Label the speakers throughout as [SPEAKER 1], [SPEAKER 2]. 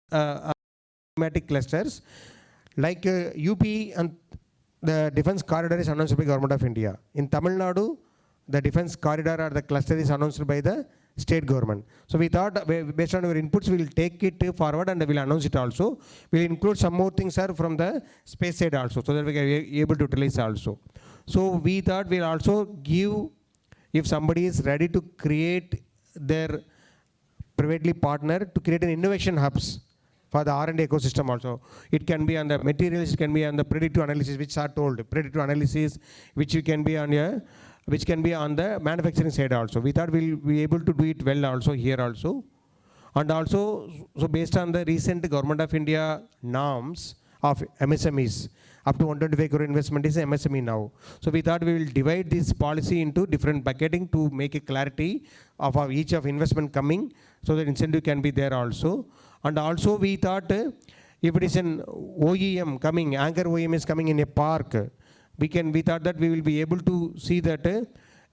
[SPEAKER 1] thematic clusters. Like UP and the defense corridor is announced by Government of India. In Tamil Nadu, the defense corridor or the cluster is announced by the state government. So we thought, based on our inputs, we will take it forward and we will announce it also. We will include some more things, sir, from the space side also, so that we can be able to utilize also. So we thought we will also give, if somebody is ready to create their privately partner to create an innovation hubs for the R&D ecosystem also. It can be on the materials, it can be on the predictive analysis, which are told, predictive analysis, which you can be on your, which can be on the manufacturing side also. We thought we'll be able to do it well also here also. And also, so based on the recent Government of India norms of MSMEs, up to 125 crore investment is MSME now. So we thought we will divide this policy into different bucketing to make a clarity of each of investment coming, so that incentive can be there also. And also we thought if it is an OEM coming, anchor OEM is coming in a park, we thought that we will be able to see that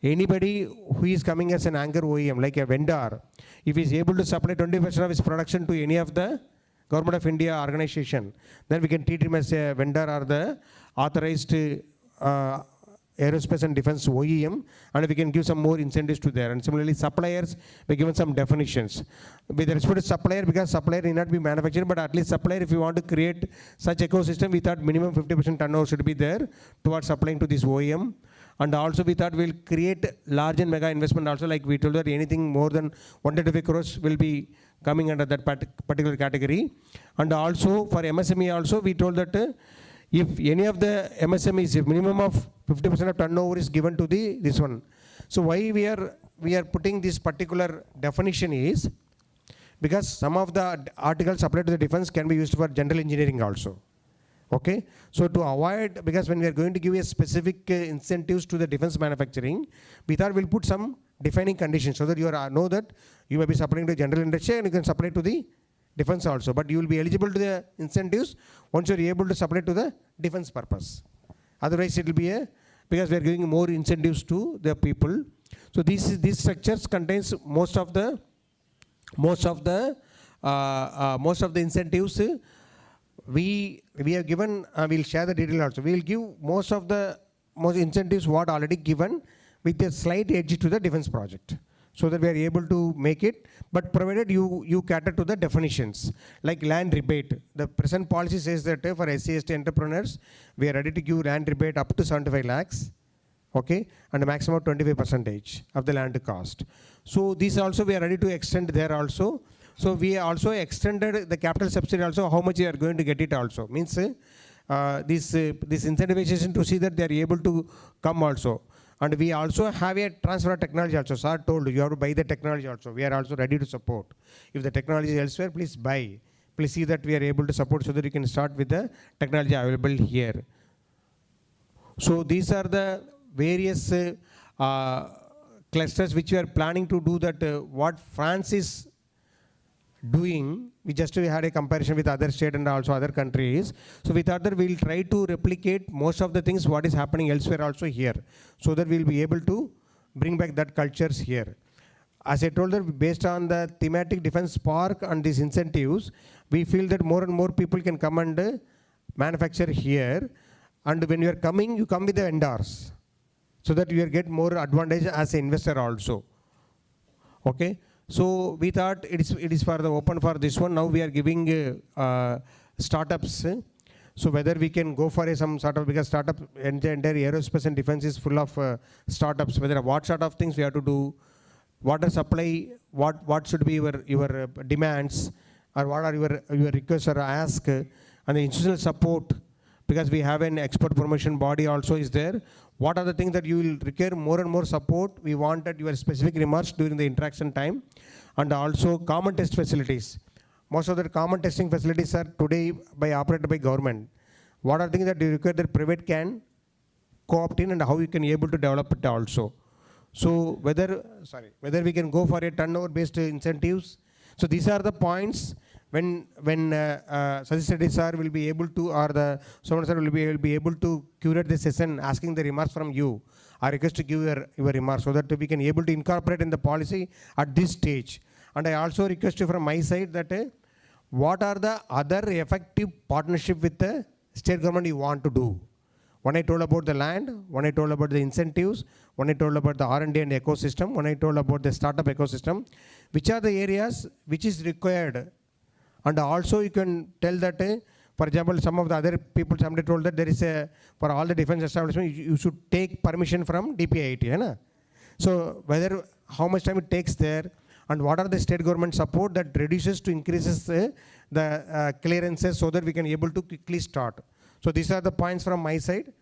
[SPEAKER 1] anybody who is coming as an anchor OEM, like a vendor, if he is able to supply 20% of his production to any of the Government of India organization, then we can treat him as a vendor or the authorized aerospace and defense OEM, and we can give some more incentives to there. And similarly, suppliers, we given some definitions. With respect to supplier, because supplier need not be manufactured, but at least supplier, if you want to create such ecosystem, we thought minimum 50% turnover should be there towards supplying to this OEM. And also we thought we'll create large and mega investment also, like we told that anything more than 125 crores will be coming under that particular category. And also for MSME also, we told that if any of the MSMEs, if minimum of 50% of turnover is given to this one. So why we are putting this particular definition is because some of the articles supplied to the defense can be used for general engineering also. Okay, so to avoid, because when we are going to give a specific incentives to the defense manufacturing, we thought we'll put some defining conditions so that you know that you may be supplying to general industry and you can supply to the defense also, but you will be eligible to the incentives once you are able to supply to the defense purpose. Otherwise it will be because we are giving more incentives to the people. So these structures contains most of the incentives. We have given, we'll share the detail also. We will give most incentives what already given with a slight edge to the defense project, so that we are able to make it, but provided you cater to the definitions, like land rebate. The present policy says that for SC/ST entrepreneurs, we are ready to give land rebate up to 75 lakhs, okay, and a maximum of 25% of the land cost. So these also we are ready to extend there also. So we also extended the capital subsidy also, how much you are going to get it also. Means this incentivization to see that they are able to come also. And we also have a transfer of technology also. Sir told you have to buy the technology also. We are also ready to support. If the technology is elsewhere, please buy. Please see that we are able to support so that you can start with the technology available here. So these are the various clusters which we are planning to do, that what France is doing. We had a comparison with other states and also other countries. So we thought that we will try to replicate most of the things what is happening elsewhere also here, so that we will be able to bring back that cultures here. As I told that, based on the thematic defense park and these incentives, we feel that more and more people can come and manufacture here. And when you are coming, you come with the vendors, so that you will get more advantage as an investor also. Okay. So we thought it is for the open for this one. Now we are giving startups. So whether we can go for some sort of, because startup entire aerospace and defense is full of startups. Whether what sort of things we have to do, water supply, what should be your demands, or what are your requests or ask, and the institutional support, because we have an export promotion body also is there. What are the things that you will require more and more support? We wanted your specific remarks during the interaction time, and also common test facilities. Most of the common testing facilities are today operated by government. What are things that you require that private can co-opt in, and how you can be able to develop it also. So whether we can go for a turnover based incentives. So these are the points when Satish Reddy sir will be able to, or the someone sir will be able to curate the session, asking the remarks from you. I request to give your remarks so that we can be able to incorporate in the policy at this stage. And I also request you from my side that what are the other effective partnership with the state government you want to do? When I told about the land, when I told about the incentives, when I told about the R&D and ecosystem, when I told about the startup ecosystem, which are the areas which is required? And also you can tell that, for example, some of the other people, somebody told that there is a, for all the defense establishment, you should take permission from DPIIT. Hai. So whether, how much time it takes there, and what are the state government support that reduces to increases the clearances so that we can able to quickly start. So these are the points from my side.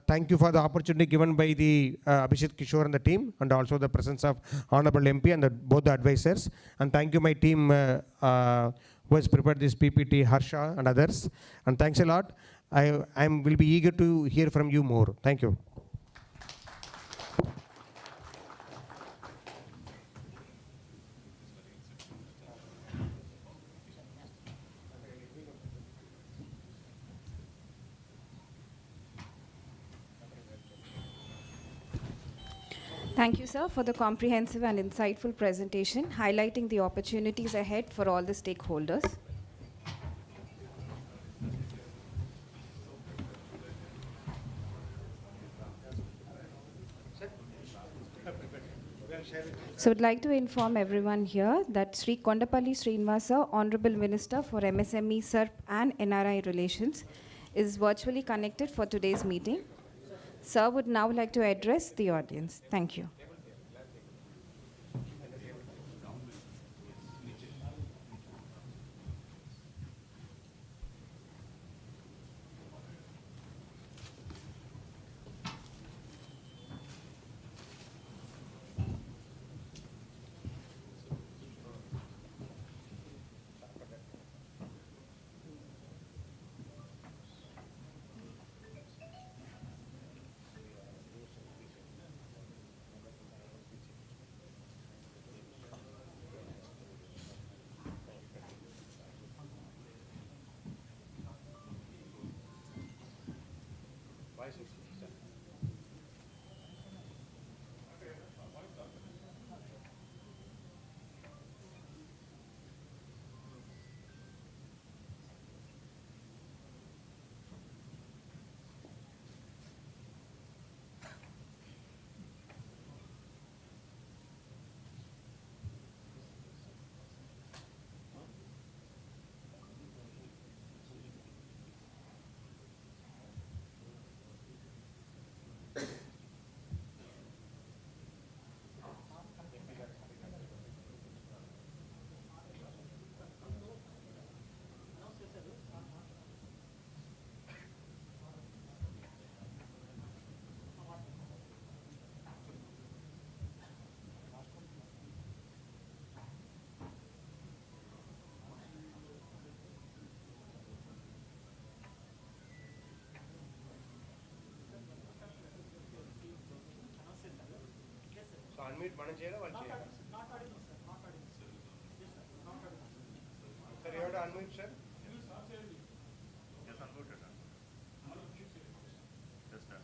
[SPEAKER 1] Thank you for the opportunity given by the Abhishek Kishore and the team, and also the presence of Honorable MP and both the advisors. And thank you my team who has prepared this PPT, Harsha and others. And thanks a lot. I will be eager to hear from you more. Thank you.
[SPEAKER 2] Thank you, sir, for the comprehensive and insightful presentation, highlighting the opportunities ahead for all the stakeholders. So I'd like to inform everyone here that Sri Kondapalli Srinivasa, Honorable Minister for MSME, SERP and NRI Relations, is virtually connected for today's meeting. Sir would now like to address the audience. Thank you.
[SPEAKER 1] Unmute మనం చేయాలా వాళ్ళు చేయాలా sir you have to unmute sir yes unmuted sir yes sir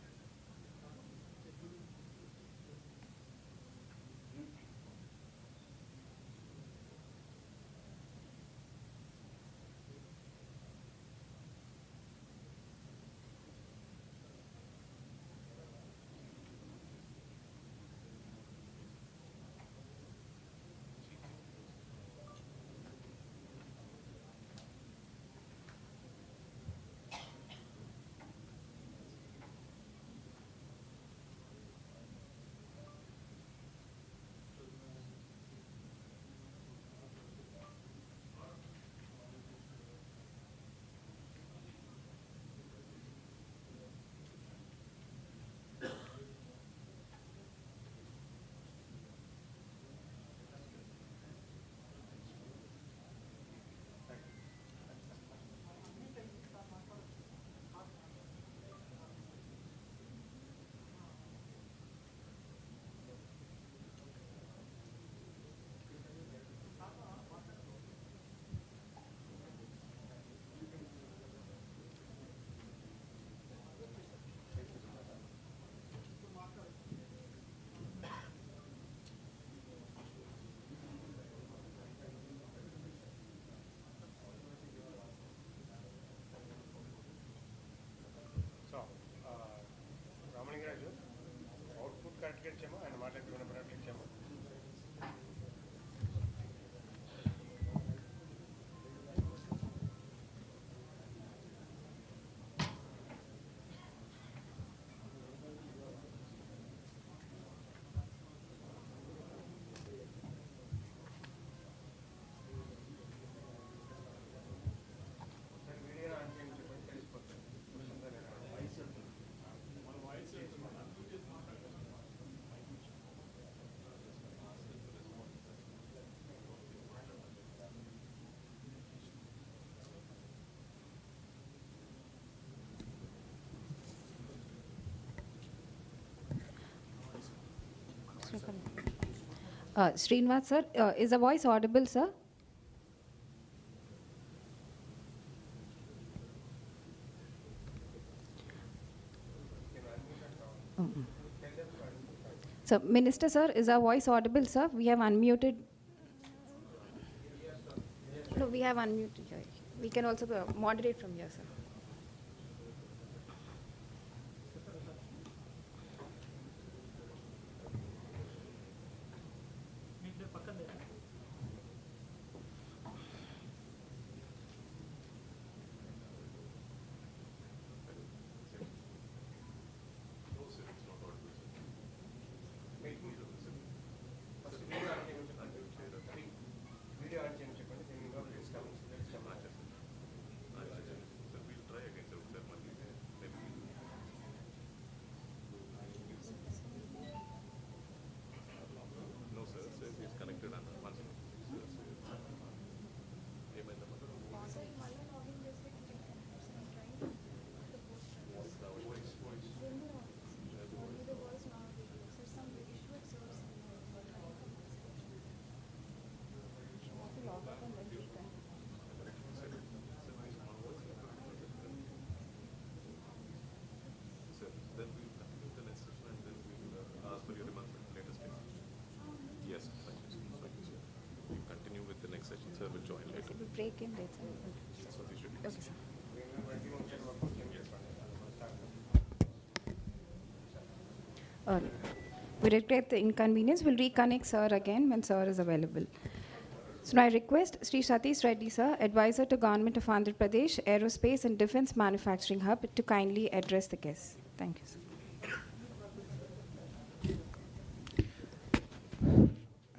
[SPEAKER 2] Srinivas sir, is the voice audible, sir? So, Minister sir, is our voice audible, sir? We have unmuted. No, we have unmuted here. We can also moderate from here, sir.
[SPEAKER 3] Sir will join later.
[SPEAKER 2] Break in later.
[SPEAKER 3] So we should
[SPEAKER 2] Okay, sir. We regret the inconvenience. We'll reconnect sir again when sir is available. So now I request Sri Satish Reddy sir, Advisor to Government of Andhra Pradesh, Aerospace and Defence Manufacturing Hub, to kindly address the guests. Thank you, sir.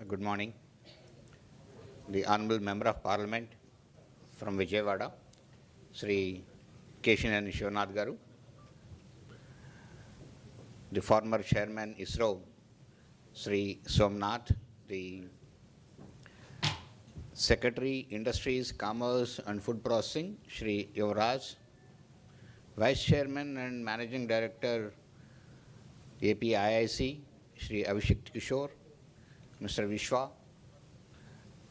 [SPEAKER 4] Good morning. The Honourable Member of Parliament from Vijayawada, Sri Keshinan Shivanath Garu, the former Chairman ISRO, Sri Somnath, the Secretary Industries, Commerce and Food Processing, Sri Yuvraj, Vice Chairman and Managing Director, APIIC, Sri Abhishek Kishore, Mr. Vishwa,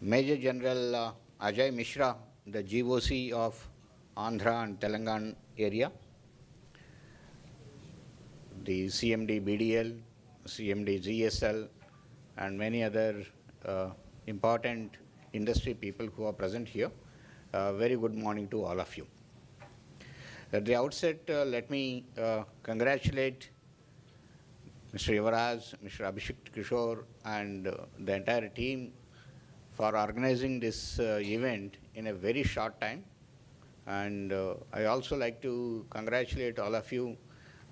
[SPEAKER 4] Major General Ajay Mishra, the GOC of Andhra and Telangana area, the CMD BDL, CMD GSL, and many other important industry people who are present here. Very good morning to all of you. At the outset, let me congratulate Mr. Yuvraj, Mr. Abhishek Kishore, and the entire team for organizing this event in a very short time. And I also like to congratulate all of you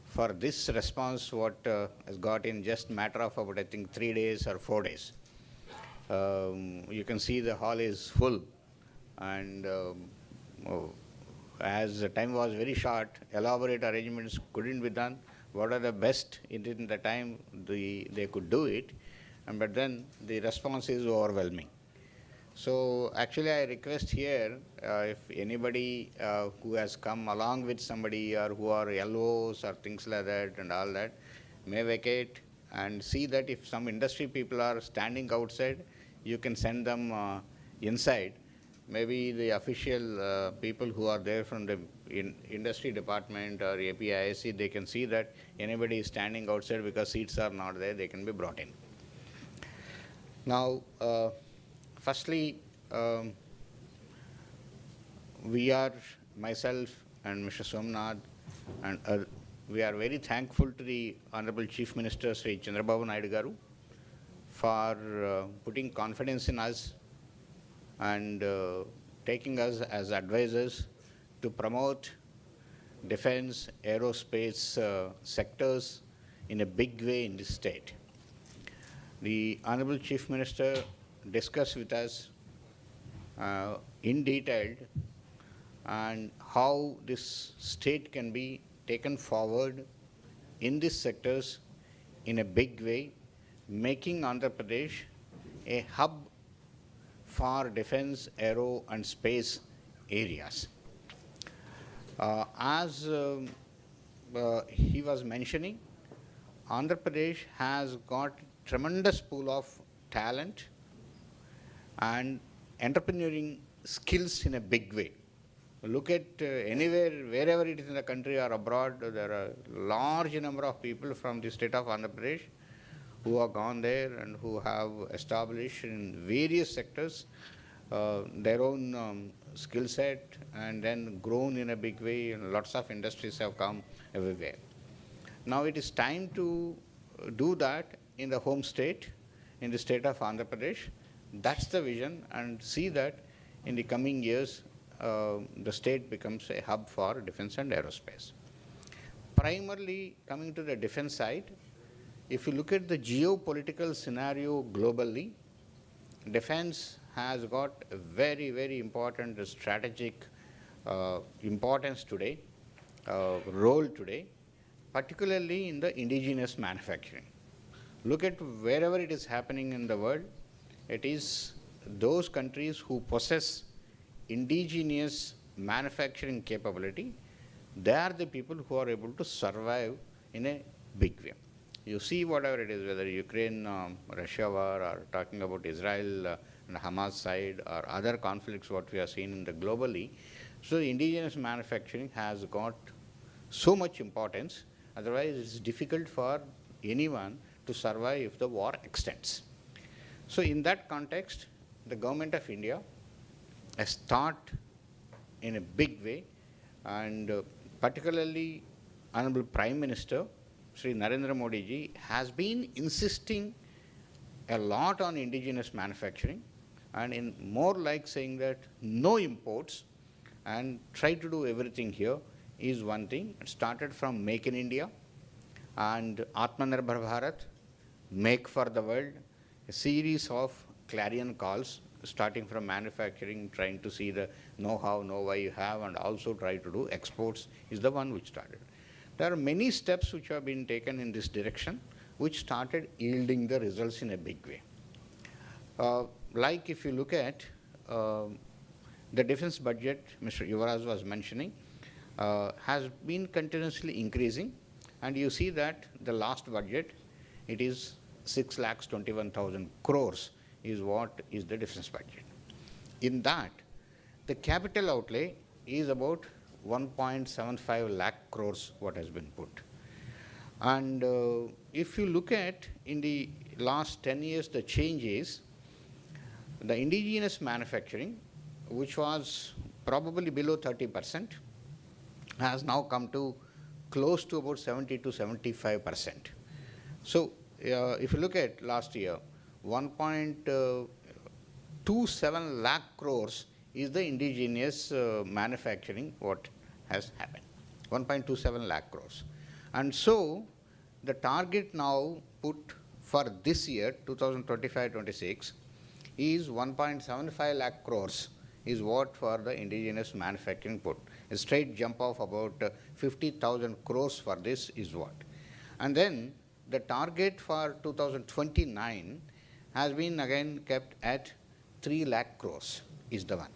[SPEAKER 4] for this response, what has got in just matter of about, I think, 3 days or 4 days. You can see the hall is full, and as the time was very short, elaborate arrangements couldn't be done. What are the best in the time they could do it, but then the response is overwhelming. So actually I request here, if anybody who has come along with somebody or who are LOs or things like that and all that, may vacate and see that if some industry people are standing outside, you can send them inside. Maybe the official people who are there from the industry department or APIIC, they can see that anybody is standing outside because seats are not there, they can be brought in. Now, firstly, we are, myself and Mr. Somnath, and we are very thankful to the Honorable Chief Minister, Sri Chandrababu Naidu Garu, for putting confidence in us and taking us as advisors to promote defense, aerospace sectors in a big way in this state. The Honorable Chief Minister discussed with us in detail and how this state can be taken forward in these sectors in a big way, making Andhra Pradesh a hub for defense, aero and space areas. As he was mentioning, Andhra Pradesh has got tremendous pool of talent and entrepreneuring skills in a big way. Look at anywhere, wherever it is in the country or abroad, there are large number of people from the state of Andhra Pradesh who have gone there and who have established in various sectors their own skill set and then grown in a big way, and lots of industries have come everywhere. Now it is time to do that in the home state, in the state of Andhra Pradesh. That's the vision, and see that in the coming years the state becomes a hub for defense and aerospace. Primarily coming to the defense side, if you look at the geopolitical scenario globally, defense has got a very, very important strategic importance today, role today, particularly in the indigenous manufacturing. Look at wherever it is happening in the world, it is those countries who possess indigenous manufacturing capability, they are the people who are able to survive in a big way. You see whatever it is, whether Ukraine, Russia war, or talking about Israel and Hamas side, or other conflicts what we are seeing in the globally. So indigenous manufacturing has got so much importance, otherwise it's difficult for anyone to survive if the war extends. So in that context, the government of India has thought in a big way, and particularly Honorable Prime Minister Sri Narendra Modi ji has been insisting a lot on indigenous manufacturing, and in more like saying that no imports and try to do everything here is one thing. It started from Make in India and Atmanirbhar Bharat, Make for the World, a series of clarion calls starting from manufacturing, trying to see the know-how, know-why you have, and also try to do exports is the one which started. There are many steps which have been taken in this direction, which started yielding the results in a big way. Like if you look at the defense budget, Mr. Yuvraj was mentioning, has been continuously increasing, and you see that the last budget, it is 6,21,000 crores is what is the defense budget. In that, the capital outlay is about 1.75 lakh crores what has been put. And if you look at in the last 10 years, the changes, the indigenous manufacturing, which was probably below 30%, has now come to close to about 70 to 75%. So if you look at last year, 1.27 lakh crores is the indigenous manufacturing what has happened, 1.27 lakh crores. And so the target now put for this year, 2025-26, is 1.75 lakh crores is what for the indigenous manufacturing put. A straight jump of about 50,000 crores for this is what. And then the target for 2029 has been again kept at 3 lakh crores is the one.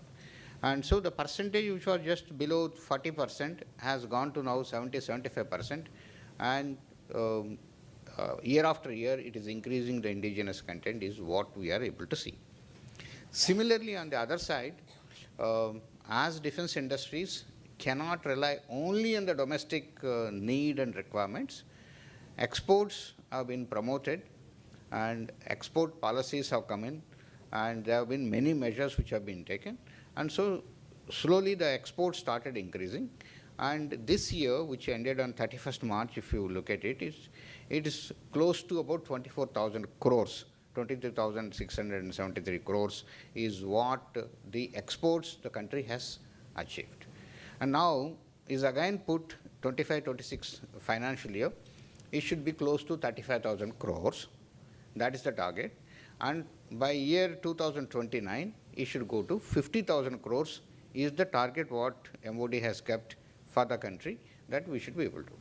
[SPEAKER 4] And so the percentage which was just below 40% has gone to now 70-75%, and year after year it is increasing the indigenous content is what we are able to see. Similarly, on the other side, as defense industries cannot rely only on the domestic need and requirements, exports have been promoted and export policies have come in, and there have been many measures which have been taken, and so slowly the exports started increasing. And this year, which ended on 31st March, if you look at it, it is close to about 24,000 crores, 23,673 crores is what the exports the country has achieved. And now is again put 25-26 financial year, it should be close to 35,000 crores. That is the target. And by year 2029, it should go to 50,000 crores is the target what MOD has kept for the country that we should be able to.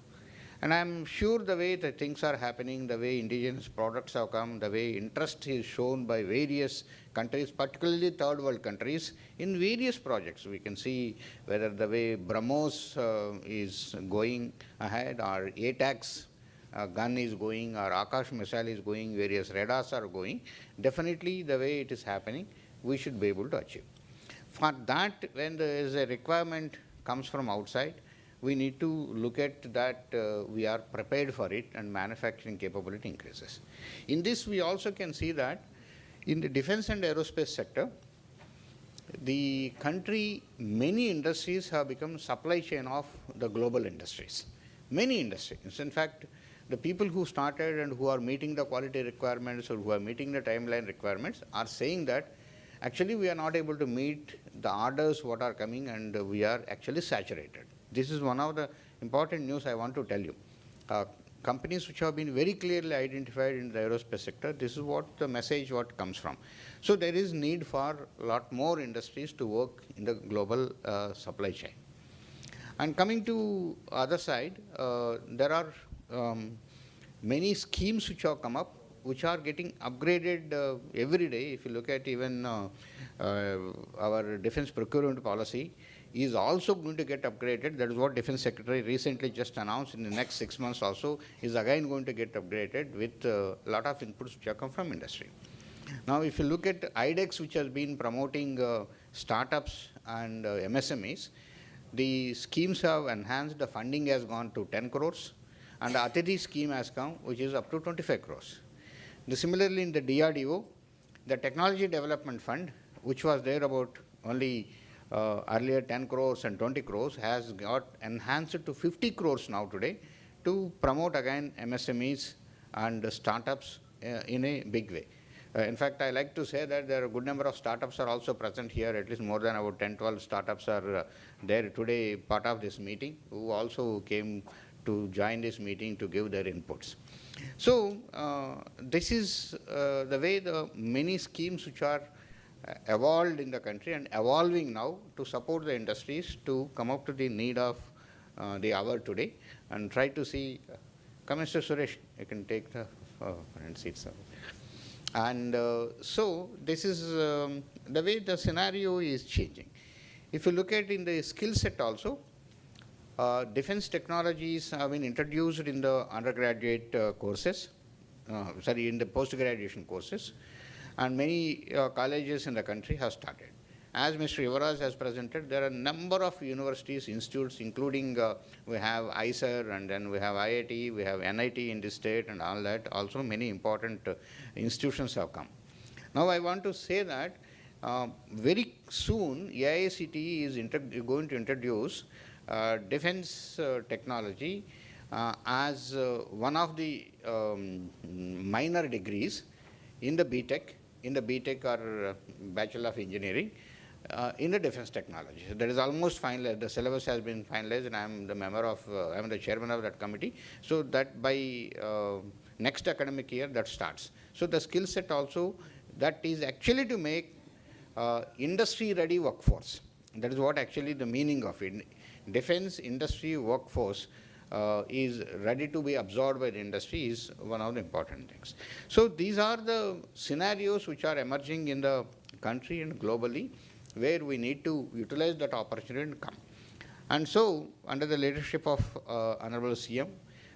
[SPEAKER 4] And I am sure the way the things are happening, the way indigenous products have come, the way interest is shown by various countries, particularly third world countries, in various projects. We can see whether the way BrahMos is going ahead, or ATACs, gun is going or Akash missile is going, various radars are going, definitely the way it is happening, we should be able to achieve. For that, when there is a requirement comes from outside, we need to look at that we are prepared for it and manufacturing capability increases. In this, we also can see that in the defense and aerospace sector, the country, many industries have become supply chain of the global industries. Many industries. In fact, the people who started and who are meeting the quality requirements or who are meeting the timeline requirements are saying that actually we are not able to meet the orders what are coming and we are actually saturated. This is one of the important news I want to tell you. Companies which have been very clearly identified in the aerospace sector, this is what the message what comes from. So there is need for a lot more industries to work in the global supply chain. And coming to other side, there are many schemes which have come up, which are getting upgraded every day. If you look at even our defense procurement policy, is also going to get upgraded. That is what Defense Secretary recently just announced. In the next 6 months also is again going to get upgraded with a lot of inputs which have come from industry. Now, if you look at IDEX, which has been promoting startups and MSMEs, the schemes have enhanced. The funding has gone to 10 crores, and the Apiic scheme has come, which is up to 25 crores. Similarly, in the DRDO, the Technology Development Fund, which was there about only earlier 10 crores and 20 crores, has got enhanced to 50 crores now today to promote again MSMEs and startups in a big way. In fact, I like to say that there are a good number of startups are also present here, at least more than about 10-12 startups are there today, part of this meeting, who also came to join this meeting to give their inputs. So, this is the way the many schemes which are evolved in the country and evolving now to support the industries to come up to the need of the hour today and try to see. Come, Mr. Suresh, you can take the front seats. And so this is the way the scenario is changing. If you look at in the skill set also, defense technologies have been introduced in the undergraduate courses, in the post-graduation courses, and many colleges in the country have started. As Mr. Yuvraj has presented, there are a number of universities, institutes, including we have ISER, and then we have IIT, we have NIT in this state and all that. Also many important institutions have come. Now I want to say that very soon AICTE is going to introduce defense technology as one of the minor degrees in the BTech or Bachelor of Engineering in the defense technology. So that is almost finalized. The syllabus has been finalized, and I am the member of, I am the chairman of that committee. So that by next academic year that starts. So the skill set also, that is actually to make industry-ready workforce. That is what actually the meaning of it. Defense industry workforce is ready to be absorbed by the industry is one of the important things. So these are the scenarios which are emerging in the country and globally, where we need to utilize that opportunity and come. And so, under the leadership of Honorable CM,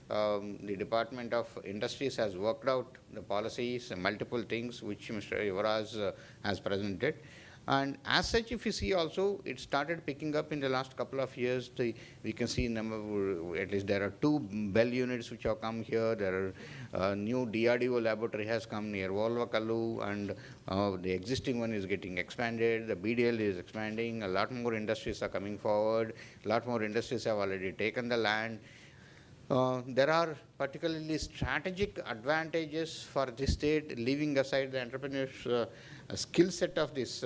[SPEAKER 4] the Department of Industries has worked out the policies and multiple things which Mr. Yuvraj has presented. And as such, if you see also, it started picking up in the last couple of years. We can see number, at least there are 2 Bell units which have come here. There are new DRDO laboratory has come near Volvakallu, and the existing one is getting expanded. The BDL is expanding. A lot more industries are coming forward. A lot more industries have already taken the land. There are particularly strategic advantages for this state, leaving aside the entrepreneur's skill set of these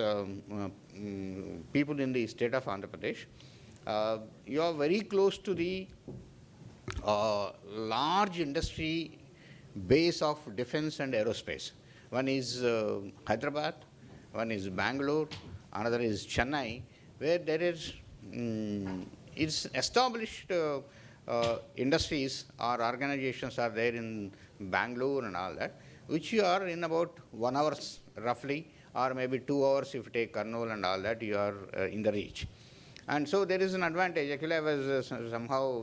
[SPEAKER 4] people in the state of Andhra Pradesh. You are very close to the large industry base of defense and aerospace. One is Hyderabad, one is Bangalore, another is Chennai, where there is it's established industries or organizations are there in Bangalore and all that, which you are in about 1 hour roughly, or maybe 2 hours if you take Kurnool and all that, you are in the reach. And so there is an advantage. Actually, I was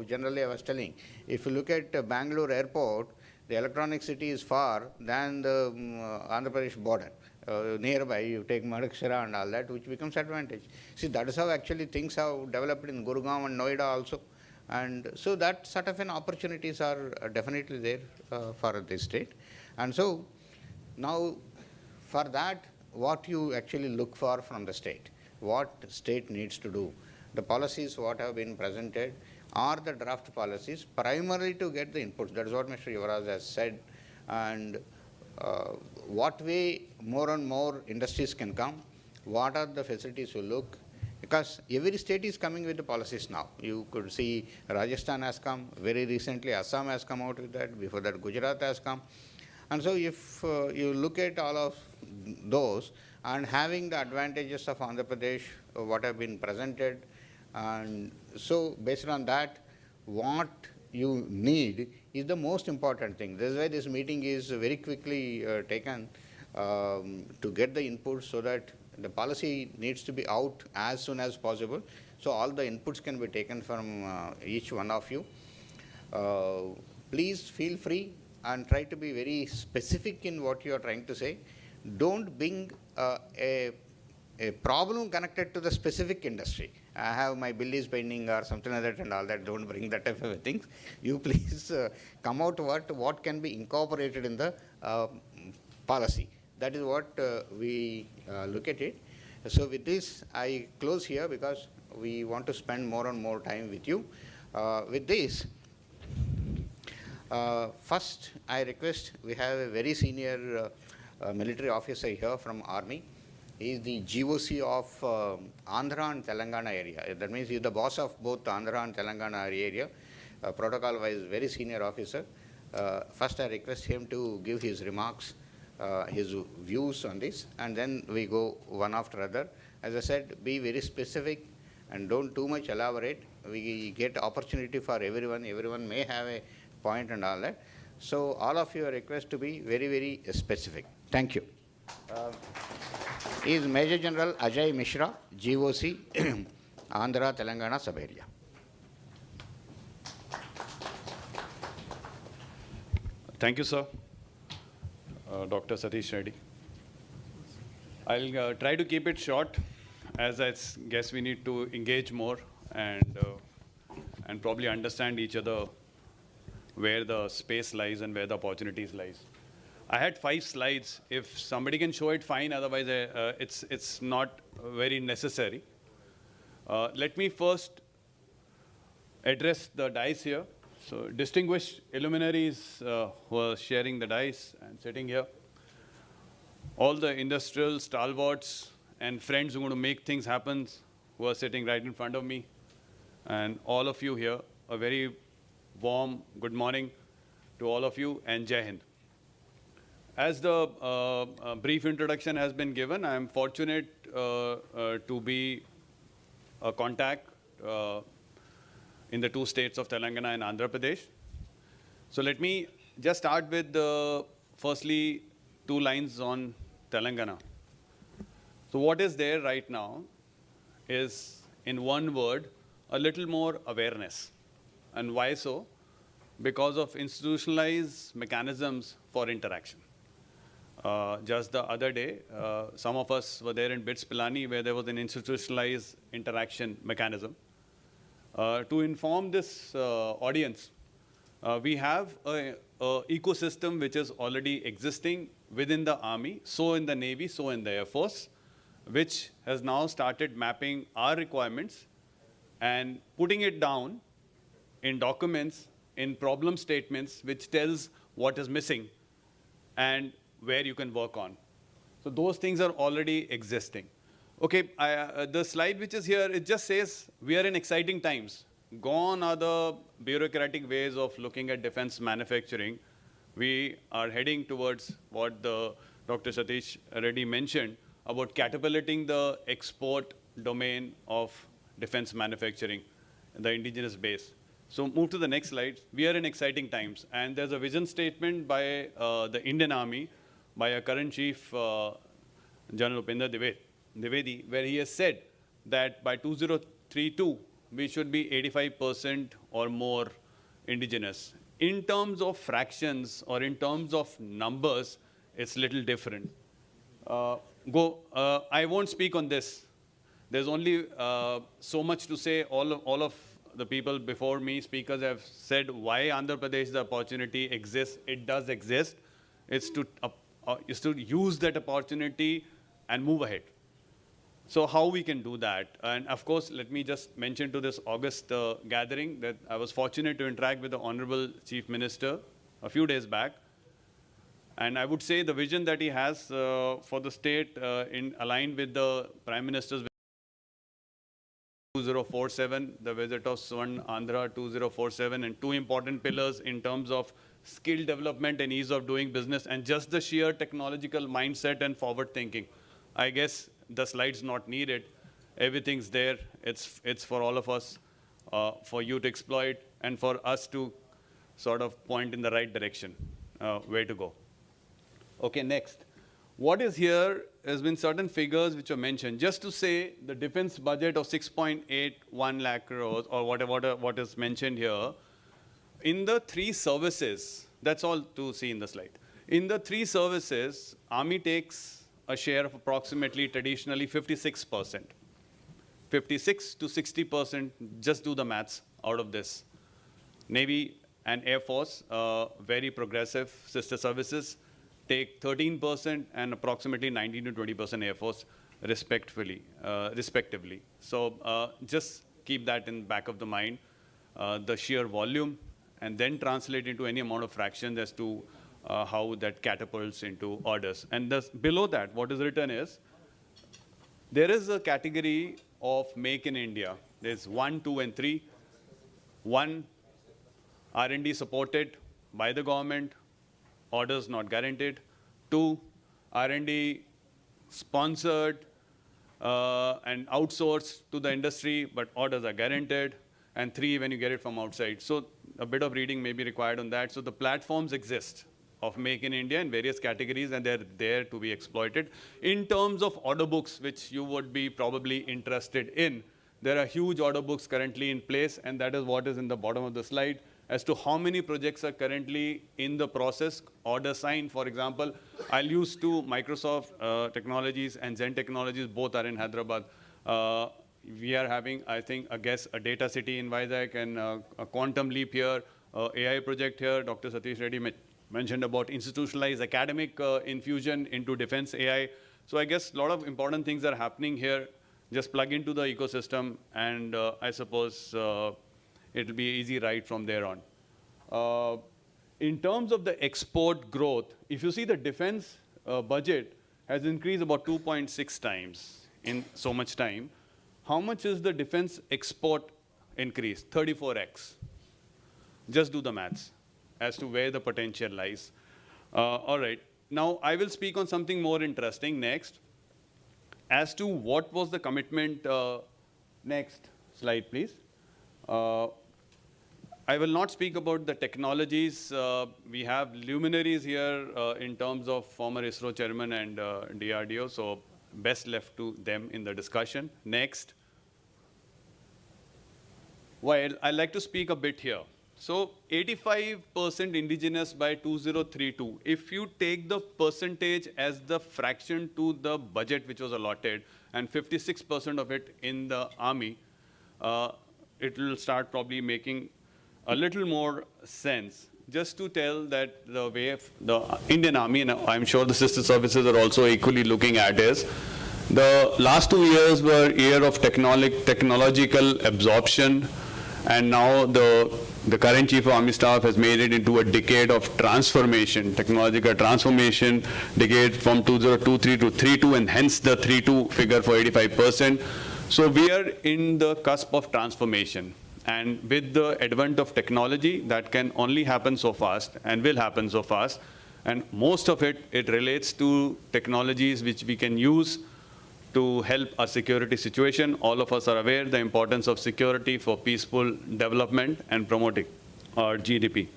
[SPEAKER 4] generally I was telling, if you look at Bangalore airport, the electronic city is far than the Andhra Pradesh border. Nearby, you take Madakshara and all that, which becomes advantage. See, that is how actually things have developed in Gurgaon and Noida also. And so that sort of an opportunities are definitely there for this state. And so now for that, what you actually look for from the state, what state needs to do, the policies what have been presented are the draft policies primarily to get the inputs. That is what Mr. Yuvraj has said. And what way more and more industries can come, what are the facilities to look, because every state is coming with the policies now. You could see Rajasthan has come, very recently Assam has come out with that, before that Gujarat has come. And so if you look at all of those and having the advantages of Andhra Pradesh, what have been presented, and so based on that, what you need is the most important thing. This is why this meeting is very quickly taken to get the inputs so that the policy needs to be out as soon as possible. So all the inputs can be taken from each one of you. Please feel free and try to be very specific in what you are trying to say. Don't bring a problem connected to the specific industry. I have my bill is pending or something like that and all that. Don't bring that type of things. You please come out what can be incorporated in the policy. That is what we look at it. So with this, I close here because we want to spend more and more time with you. With this, first I request, we have a very senior military officer here from Army. He is the GOC of Andhra and Telangana area. That means he is the boss of both Andhra and Telangana area. Protocol-wise, very senior officer. First, I request him to give his remarks, his views on this, and then we go one after other. As I said, be very specific and don't too much elaborate. We get opportunity for everyone. Everyone may have a point and all that. So all of you are requested to be very, very specific. Thank you. Is Major General Ajay Mishra, GOC, Andhra Telangana Sub-Area.
[SPEAKER 5] Thank you, sir. Dr. Satish Reddy. I'll try to keep it short, as I guess we need to engage more and probably understand each other where the space lies and where the opportunities lies. I had 5 slides. If somebody can show it, fine. Otherwise, it's not very necessary. Let me first address the dais here. So distinguished illuminaries who are sharing the dais and sitting here. All the industrial stalwarts and friends who are going to make things happen who are sitting right in front of me. And all of you here, a very warm good morning to all of you and Jai Hind. As the brief introduction has been given, I am fortunate to be a contact in the 2 states of Telangana and Andhra Pradesh. So let me just start with firstly 2 lines on Telangana. So what is there right now is, in one word, a little more awareness. And why so? Because of institutionalized mechanisms for interaction. Just the other day, some of us were there in BITS Pilani where there was an institutionalized interaction mechanism. To inform this audience, we have an ecosystem which is already existing within the Army, so in the Navy, so in the Air Force, which has now started mapping our requirements and putting it down in documents, in problem statements, which tells what is missing and where you can work on. So those things are already existing. Okay, the slide which is here, it just says we are in exciting times. Gone are the bureaucratic ways of looking at defense manufacturing. We are heading towards what Dr. Satish already mentioned about catapulting the export domain of defense manufacturing, the indigenous base. So move to the next slide. We are in exciting times. And there's a vision statement by the Indian Army, by our current chief, General Upendra Dwivedi, where he has said that by 2032, we should be 85% or more indigenous. In terms of fractions or in terms of numbers, it's little different. I won't speak on this. There's only so much to say. All of the people before me, speakers, have said why Andhra Pradesh the opportunity exists. It does exist. It's to use that opportunity and move ahead. So how we can do that? And of course, let me just mention to this August gathering that I was fortunate to interact with the Honorable Chief Minister a few days back. And I would say the vision that he has for the state aligned with the Prime Minister's 2047, the visit of Swan Andhra 2047, and two important pillars in terms of skill development and ease of doing business, and just the sheer technological mindset and forward thinking. I guess the slides not needed. Everything's there. It's for all of us, for you to exploit, and for us to sort of point in the right direction, where to go. Okay, next. What is here has been certain figures which are mentioned. Just to say the defense budget of 6.81 lakh crores or what is mentioned here, in the three services, that's all to see in the slide. In the three services, Army takes a share of approximately traditionally 56%. 56 to 60%, just do the maths out of this. Navy and Air Force, very progressive sister services, take 13% and approximately 19 to 20% Air Force respectively. So just keep that in back of the mind, the sheer volume, and then translate into any amount of fractions as to how that catapults into orders. And below that, what is written is, there is a category of Make in India. There's 1, 2, and 3. 1, R&D supported by the government, orders not guaranteed. 2, R&D sponsored and outsourced to the industry, but orders are guaranteed. And 3, when you get it from outside. So a bit of reading may be required on that. So the platforms exist of Make in India in various categories, and they're there to be exploited. In terms of order books, which you would be probably interested in, there are huge order books currently in place, and that is what is in the bottom of the slide as to how many projects are currently in the process, order signed. For example, I'll use two, Microsoft Technologies and Zen Technologies, both are in Hyderabad. We are having, I think, a data city in Vizag and a quantum leap here, AI project here. Dr. Satish Reddy mentioned about institutionalized academic infusion into defense AI. So I guess a lot of important things are happening here. Just plug into the ecosystem, and I suppose it'll be an easy ride from there on. In terms of the export growth, if you see the defense budget has increased about 2.6 times in so much time. How much is the defense export increase? 34x. Just do the maths as to where the potential lies. All right. Now, I will speak on something more interesting next as to what was the commitment. Next slide, please. I will not speak about the technologies. We have luminaries here in terms of former ISRO chairman and DRDO, so best left to them in the discussion. Next. Well, I'd like to speak a bit here. So 85% indigenous by 2032. If you take the percentage as the fraction to the budget which was allotted, and 56% of it in the army, it will start probably making a little more sense. Just to tell that the way the Indian Army, and I'm sure the sister services are also equally looking at, is the last 2 years were year of technological absorption, and now the current Chief of Army Staff has made it into a decade of transformation, technological transformation, decade from 2023 to 32, and hence the 32 figure for 85%. So we are in the cusp of transformation. And with the advent of technology, that can only happen so fast and will happen so fast. And most of it relates to technologies which we can use to help our security situation. All of us are aware the importance of security for peaceful development and promoting our GDP.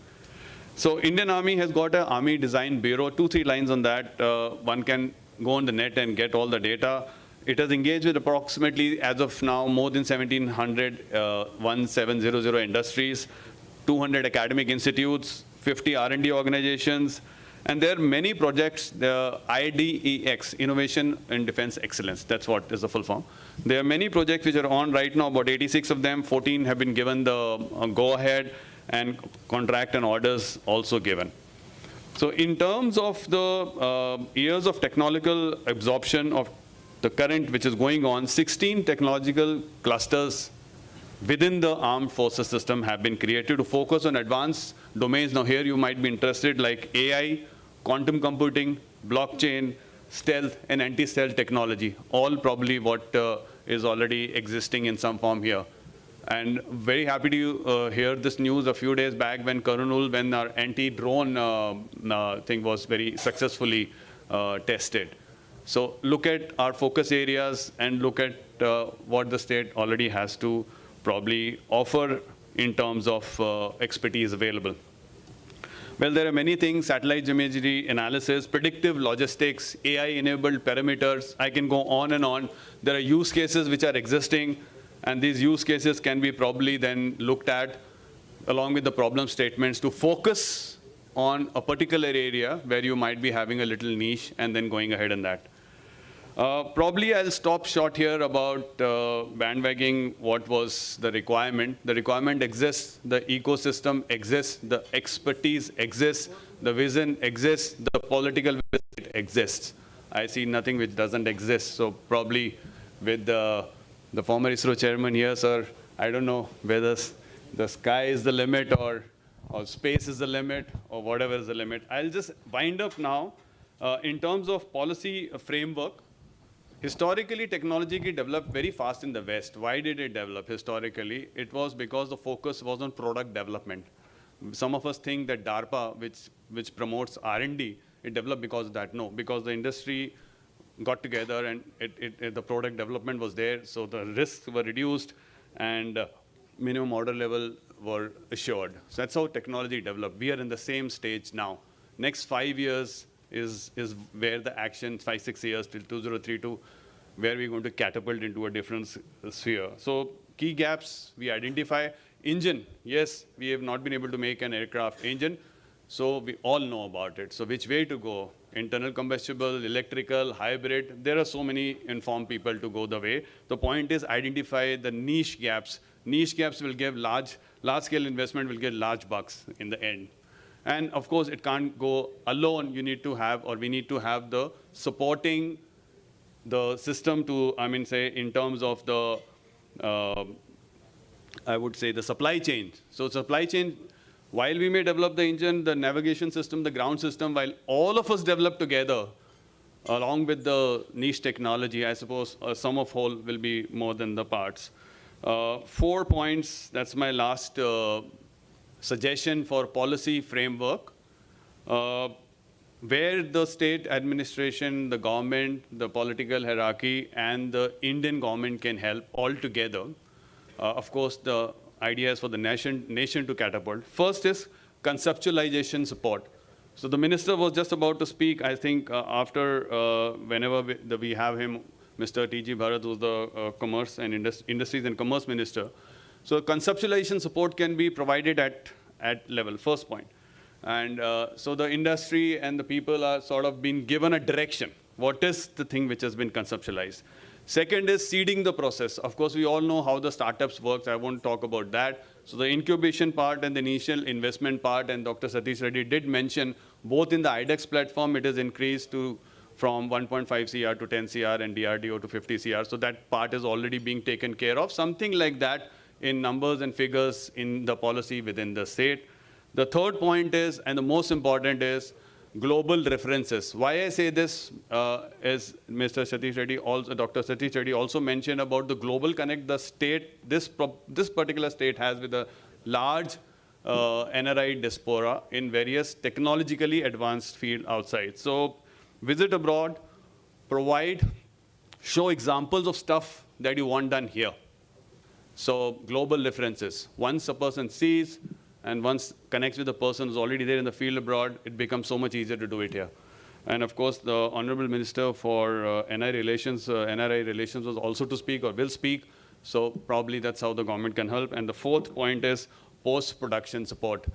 [SPEAKER 5] So Indian Army has got an Army Design Bureau, 2-3 lines on that. One can go on the net and get all the data. It has engaged with approximately, as of now, more than 1,700 industries, 200 academic institutes, 50 R&D organizations, and there are many projects, the IDEX, Innovation in Defense Excellence, that's what is the full form. There are many projects which are on right now, about 86 of them, 14 have been given the go-ahead, and contract and orders also given. So in terms of the years of technological absorption of the current which is going on, 16 technological clusters within the armed forces system have been created to focus on advanced domains. Now here you might be interested, like AI, quantum computing, blockchain, stealth, and anti-stealth technology, all probably what is already existing in some form here. And very happy to hear this news a few days back when Karunul, when our anti-drone thing was very successfully tested. So look at our focus areas and look at what the state already has to probably offer in terms of expertise available. Well, there are many things: satellite imagery analysis, predictive logistics, AI-enabled parameters. I can go on and on. There are use cases which are existing, and these use cases can be probably then looked at along with the problem statements to focus on a particular area where you might be having a little niche and then going ahead in that. Probably I'll stop short here about bandwagging what was the requirement. The requirement exists, the ecosystem exists, the expertise exists, the vision exists, the political will exists. I see nothing which doesn't exist. So probably with the former ISRO chairman here, sir, I don't know whether the sky is the limit or space is the limit or whatever is the limit. I'll just wind up now. In terms of policy framework, historically, technology developed very fast in the West. Why did it develop historically? It was because the focus was on product development. Some of us think that DARPA, which promotes R&D, it developed because of that. No, because the industry got together and the product development was there, so the risks were reduced and minimum order level were assured. So that's how technology developed. We are in the same stage now. Next 5 years is where the action, 5-6 years till 2032, where we're going to catapult into a different sphere. So key gaps we identify. Engine, yes, we have not been able to make an aircraft engine, so we all know about it. So which way to go? Internal combustible, electrical, hybrid. There are so many informed people to go the way. The point is identify the niche gaps. Niche gaps will give large-scale investment will get large bucks in the end. And of course, it can't go alone. You need to have, or we need to have the supporting the system to, I mean, say, in terms of the, I would say, the supply chain. So supply chain, while we may develop the engine, the navigation system, the ground system, while all of us develop together, along with the niche technology, I suppose a sum of whole will be more than the parts. 4 points, that's my last suggestion for policy framework, where the state administration, the government, the political hierarchy, and the Indian government can help all together. Of course, the idea is for the nation to catapult. First is conceptualization support. So the minister was just about to speak, I think, after whenever we have him, Mr. T.G. Bharat, who's the Commerce and Industries and Commerce Minister. So conceptualization support can be provided at level, first point. And so the industry and the people are sort of being given a direction. What is the thing which has been conceptualized? Second is seeding the process. Of course, we all know how the startups works. I won't talk about that. So the incubation part and the initial investment part, and Dr. Satish Reddy did mention, both in the IDEX platform, it has increased from 1.5 CR to 10 CR and DRDO to 50 CR. So that part is already being taken care of. Something like that in numbers and figures in the policy within the state. The third point is, and the most important is, global references. Why I say this is Mr. Satish Reddy, also Dr. Satish Reddy also mentioned about the global connect the state, this particular state has with a large NRI diaspora in various technologically advanced field outside. So visit abroad, show examples of stuff that you want done here. So global references. Once a person sees and once connects with the person who's already there in the field abroad, it becomes so much easier to do it here. And of course, the Honorable Minister for NRI relations was also to speak or will speak. So probably that's how the government can help. And the fourth point is post-production support.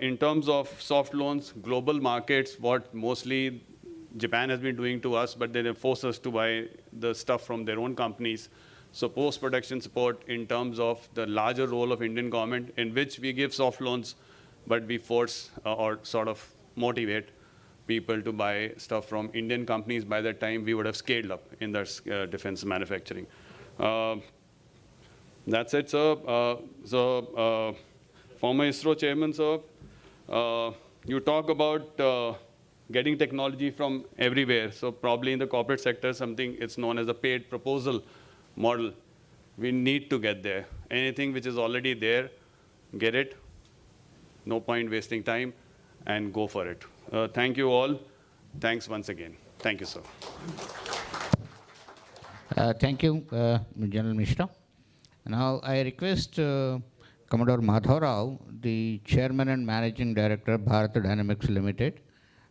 [SPEAKER 5] In terms of soft loans, global markets, what mostly Japan has been doing to us, but they force us to buy the stuff from their own companies. So post-production support in terms of the larger role of Indian government, in which we give soft loans, but we force or sort of motivate people to buy stuff from Indian companies. By that time, we would have scaled up in the defense manufacturing. That's it, sir. Former ISRO chairman, sir, you talk about getting technology from everywhere. So probably in the corporate sector, something it's known as a paid proposal model. We need to get there. Anything which is already there, get it. No point wasting time, and go for it. Thank you all. Thanks once again. Thank you, sir.
[SPEAKER 4] Thank you, General Mishra. Now I request Commodore Madhav Rao, the Chairman and Managing Director, Bharat Dynamics Limited,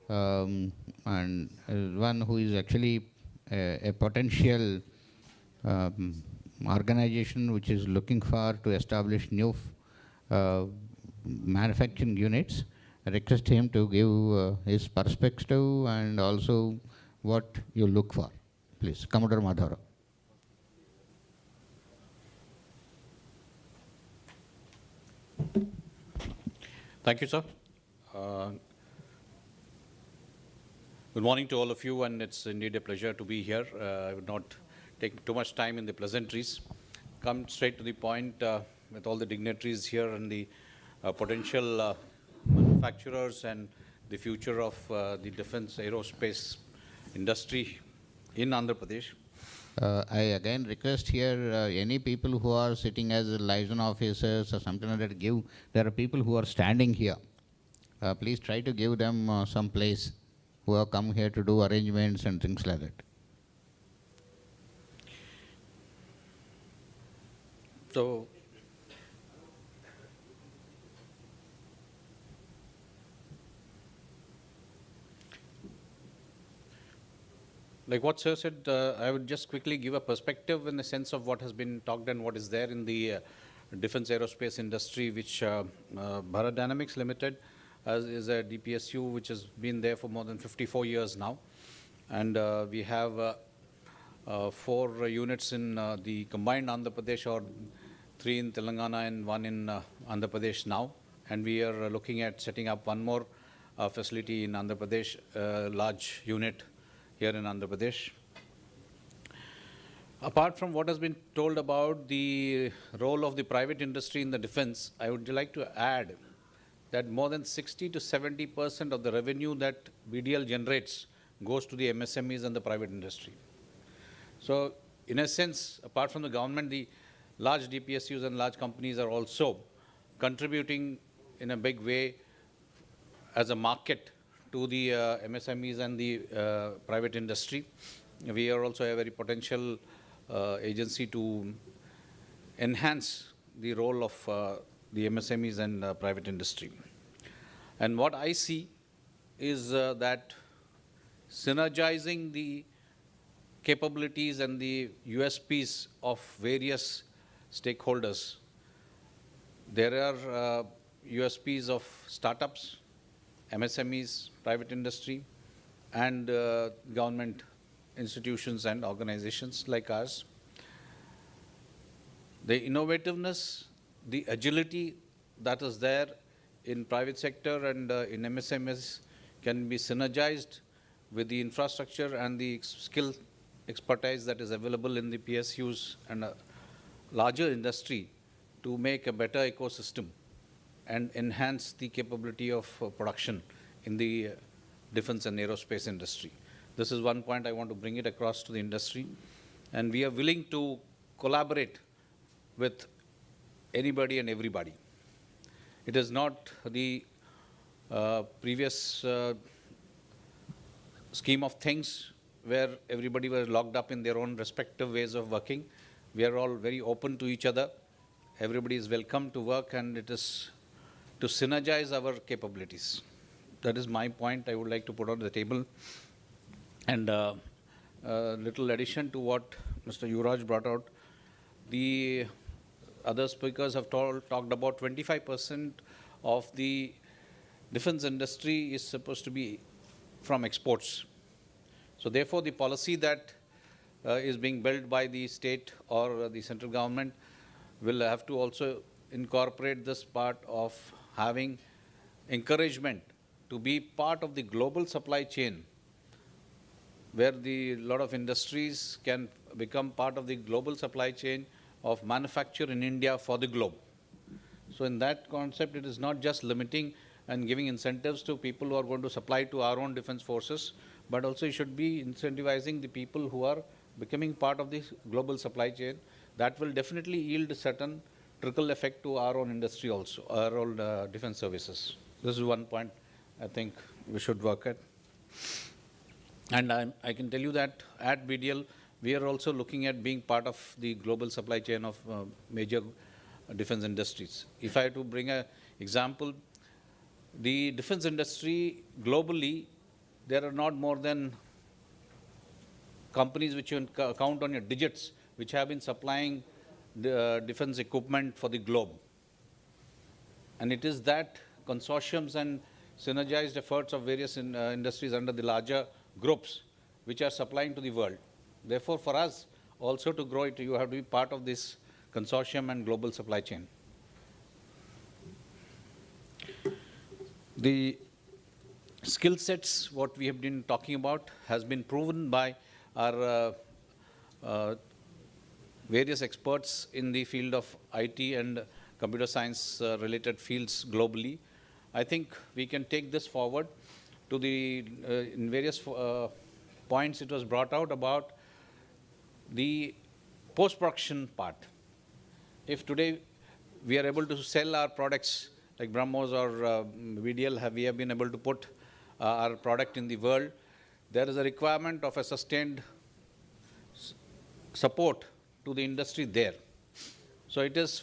[SPEAKER 4] and one who is actually a potential organization which is looking for to establish new manufacturing units. I request him to give his perspective and also what you look for. Please, Commodore Madhav Rao.
[SPEAKER 6] Thank you, sir. Good morning to all of you, and it's indeed a pleasure to be here. I would not take too much time in the pleasantries. Come straight to the point with all the dignitaries here and the potential manufacturers and the future of the defense aerospace industry in Andhra Pradesh.
[SPEAKER 4] I again request here any people who are sitting as liaison officers or something like that, there are people who are standing here. Please try to give them some place who have come here to do arrangements and things like that.
[SPEAKER 6] So, like what sir said, I would just quickly give a perspective in the sense of what has been talked and what is there in the defense aerospace industry, which Bharat Dynamics Limited is a DPSU which has been there for more than 54 years now. And we have 4 units in the combined Andhra Pradesh, or 3 in Telangana and 1 in Andhra Pradesh now. And we are looking at setting up one more facility in Andhra Pradesh, a large unit here in Andhra Pradesh. Apart from what has been told about the role of the private industry in the defense, I would like to add that more than 60 to 70% of the revenue that BDL generates goes to the MSMEs and the private industry. So in a sense, apart from the government, the large DPSUs and large companies are also contributing in a big way as a market to the MSMEs and the private industry. We are also a very potential agency to enhance the role of the MSMEs and private industry. And what I see is that synergizing the capabilities and the USPs of various stakeholders. There are USPs of startups, MSMEs, private industry, and government institutions and organizations like ours. The innovativeness, the agility that is there in private sector and in MSMEs can be synergized with the infrastructure and the skill expertise that is available in the PSUs and a larger industry to make a better ecosystem and enhance the capability of production in the defense and aerospace industry. This is one point I want to bring it across to the industry. And we are willing to collaborate with anybody and everybody. It is not the previous scheme of things where everybody was locked up in their own respective ways of working. We are all very open to each other. Everybody is welcome to work, and it is to synergize our capabilities. that is my point I would like to put on the table. And little addition to what Mr. Yuvraj brought out, the other speakers have talked about 25% of the defense industry is supposed to be from exports. So therefore, the policy that is being built by the state or the central government will have to also incorporate this part of having encouragement to be part of the global supply chain, where the lot of industries can become part of the global supply chain of manufacture in India for the globe. So in that concept, it is not just limiting and giving incentives to people who are going to supply to our own defense forces, but also it should be incentivizing the people who are becoming part of this global supply chain. That will definitely yield a certain trickle effect to our own industry also, our own defense services. This is one point I think we should work at. And I can tell you that at BDL, we are also looking at being part of the global supply chain of major defense industries. If I have to bring an example, the defense industry globally, there are not more than companies which you can count on your digits, which have been supplying the defense equipment for the globe. And it is that consortiums and synergized efforts of various industries under the larger groups which are supplying to the world. Therefore, for us also to grow it, you have to be part of this consortium and global supply chain. The skill sets, what we have been talking about, has been proven by our various experts in the field of IT and computer science related fields globally. I think we can take this forward to the, in various points it was brought out about the post-production part. If today we are able to sell our products like BrahMos or VDL, we have been able to put our product in the world, there is a requirement of a sustained support to the industry there. So it is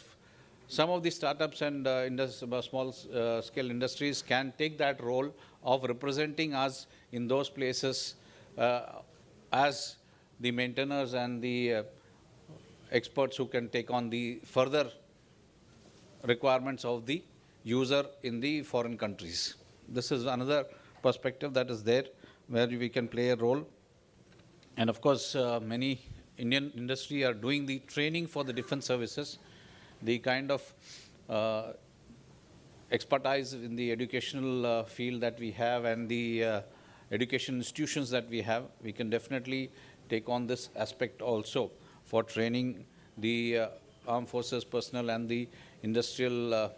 [SPEAKER 6] some of the startups and small scale industries can take that role of representing us in those places as the maintainers and the experts who can take on the further requirements of the user in the foreign countries. This is another perspective that is there where we can play a role. And of course, many Indian industry are doing the training for the defense services. The kind of expertise in the educational field that we have and the education institutions that we have, we can definitely take on this aspect also for training the armed forces personnel and the industrial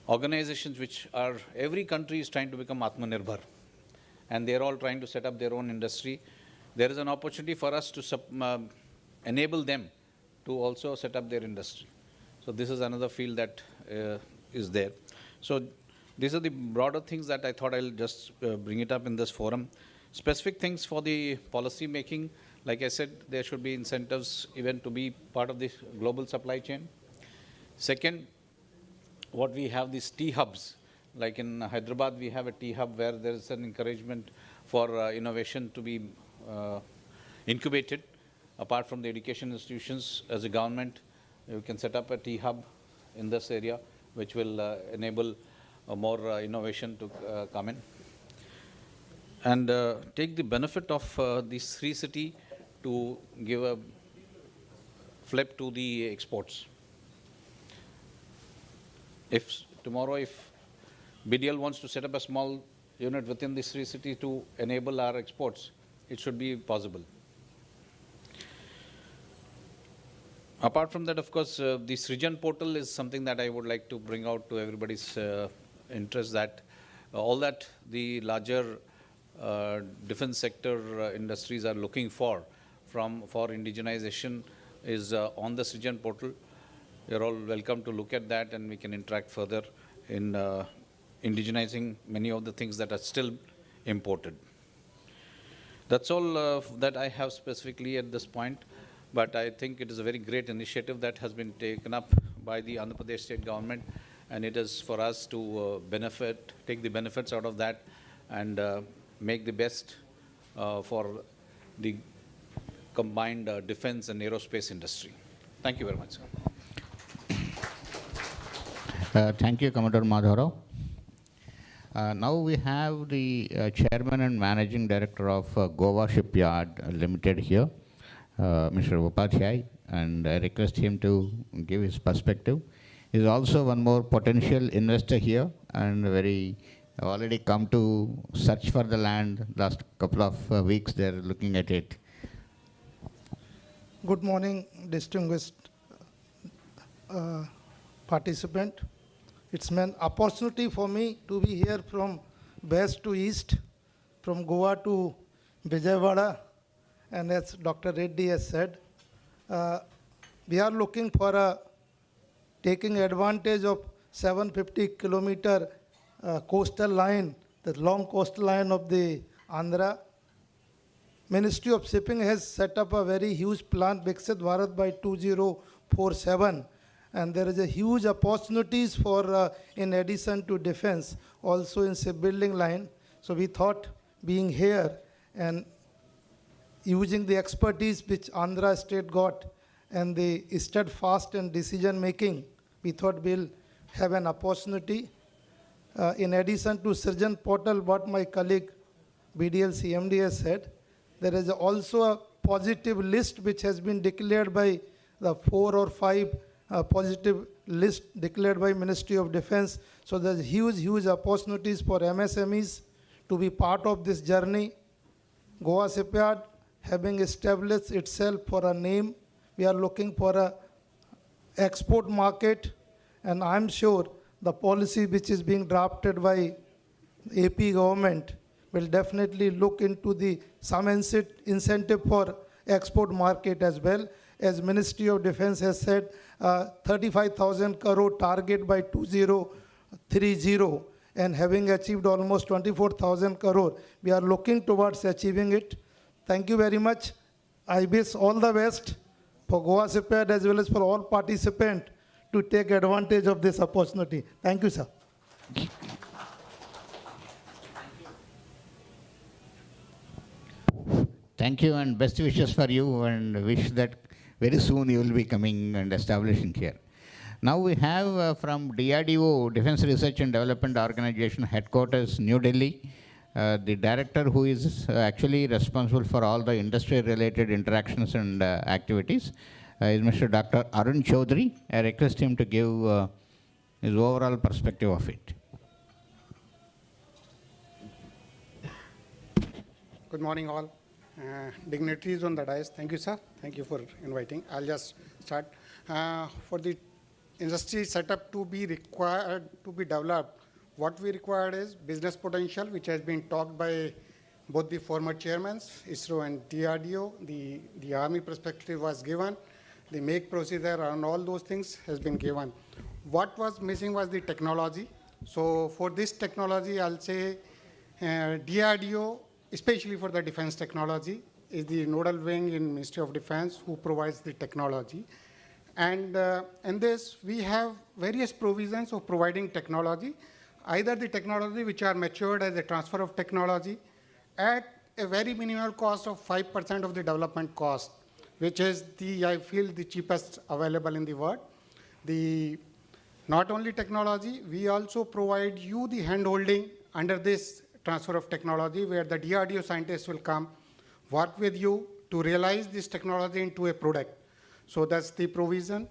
[SPEAKER 6] organizations which are, every country is trying to become Atmanirbhar and they're all trying to set up their own industry. There is an opportunity for us to enable them to also set up their industry. So this is another field that is there. So these are the broader things that I thought I'll just bring it up in this forum. Specific things for the policy making, like I said, there should be incentives even to be part of this global supply chain. Second, what we have these T-hubs, like in Hyderabad we have a T-hub where there is an encouragement for innovation to be incubated. Apart from the education institutions, as a government, you can set up a T-hub in this area, which will enable more innovation to come in. And take the benefit of this free city to give a flip to the exports. If tomorrow, if BDL wants to set up a small unit within this free city to enable our exports, it should be possible. Apart from that, of course, the Srijan portal is something that I would like to bring out to everybody's interest, that all that the larger defense sector industries are looking for indigenization is on the Srijan portal. You're all welcome to look at that, and we can interact further in indigenizing many of the things that are still imported. That's all that I have specifically at this point. But I think it is a very great initiative that has been taken up by the Andhra Pradesh state government, and it is for us to take the benefits out of that and make the best for the combined defense and aerospace industry. Thank you very much, sir.
[SPEAKER 4] Thank you, Commodore Madhavrao. Now we have the Chairman and Managing Director of Goa Shipyard Limited here, Mr. Upadhyay, and I request him to give his perspective. He is also one more potential investor here and already come to search for the land. Last couple of weeks they are looking at it.
[SPEAKER 7] Good morning, distinguished participant. It's an opportunity for me to be here from west to east, from Goa to Vijayawada, and as Dr. Reddy has said, we are looking for taking advantage of 750-kilometer coastal line, the long coastal line of the Andhra. Ministry of Shipping has set up a very huge plan, Viksit Bharat by 2047. And there is a huge opportunities for, in addition to defense, also in shipbuilding line. So we thought being here and using the expertise which Andhra state got and the steadfast and decision making, we thought we'll have an opportunity. In addition to Surgeon Portal, what my colleague BDL CMD has said, there is also a positive list which has been declared by the 4 or 5 positive list declared by Ministry of Defense. So there's huge opportunities for MSMEs to be part of this journey. Goa Shipyard having established itself for a name, we are looking for a export market, and I'm sure the policy which is being drafted by AP government will definitely look into some incentive for export market as well. As Ministry of Defense has said, 35,000 crore target by 2030, and having achieved almost 24,000 crore, we are looking towards achieving it. Thank you very much. I wish all the best for Goa Shipyard as well as for all participants to take advantage of this opportunity. Thank you, sir.
[SPEAKER 4] Thank you and best wishes for you, and wish that very soon you will be coming and establishing here. Now we have from DRDO, Defense Research and Development Organization Headquarters, New Delhi, the director who is actually responsible for all the industry-related interactions and activities is Mr. Dr. Arun Chaudhary. I request him to give his overall perspective of it.
[SPEAKER 8] Good morning, all. Dignitaries on the dais, thank you, sir. Thank you for inviting. I'll just start. For the industry setup to be required to be developed, what we required is business potential, which has been talked by both the former chairmen, ISRO and DRDO. The Army perspective was given. The make procedure and all those things has been given. What was missing was the technology. So for this technology, I'll say DRDO, especially for the defense technology, is the nodal wing in Ministry of Defense who provides the technology. And in this, we have various provisions of providing technology, either the technology which are matured as a transfer of technology at a very minimal cost of 5% of the development cost, which is I feel the cheapest available in the world. Not only technology, we also provide you the hand-holding under this transfer of technology, where the DRDO scientists will come, work with you to realize this technology into a product. So that's the provision.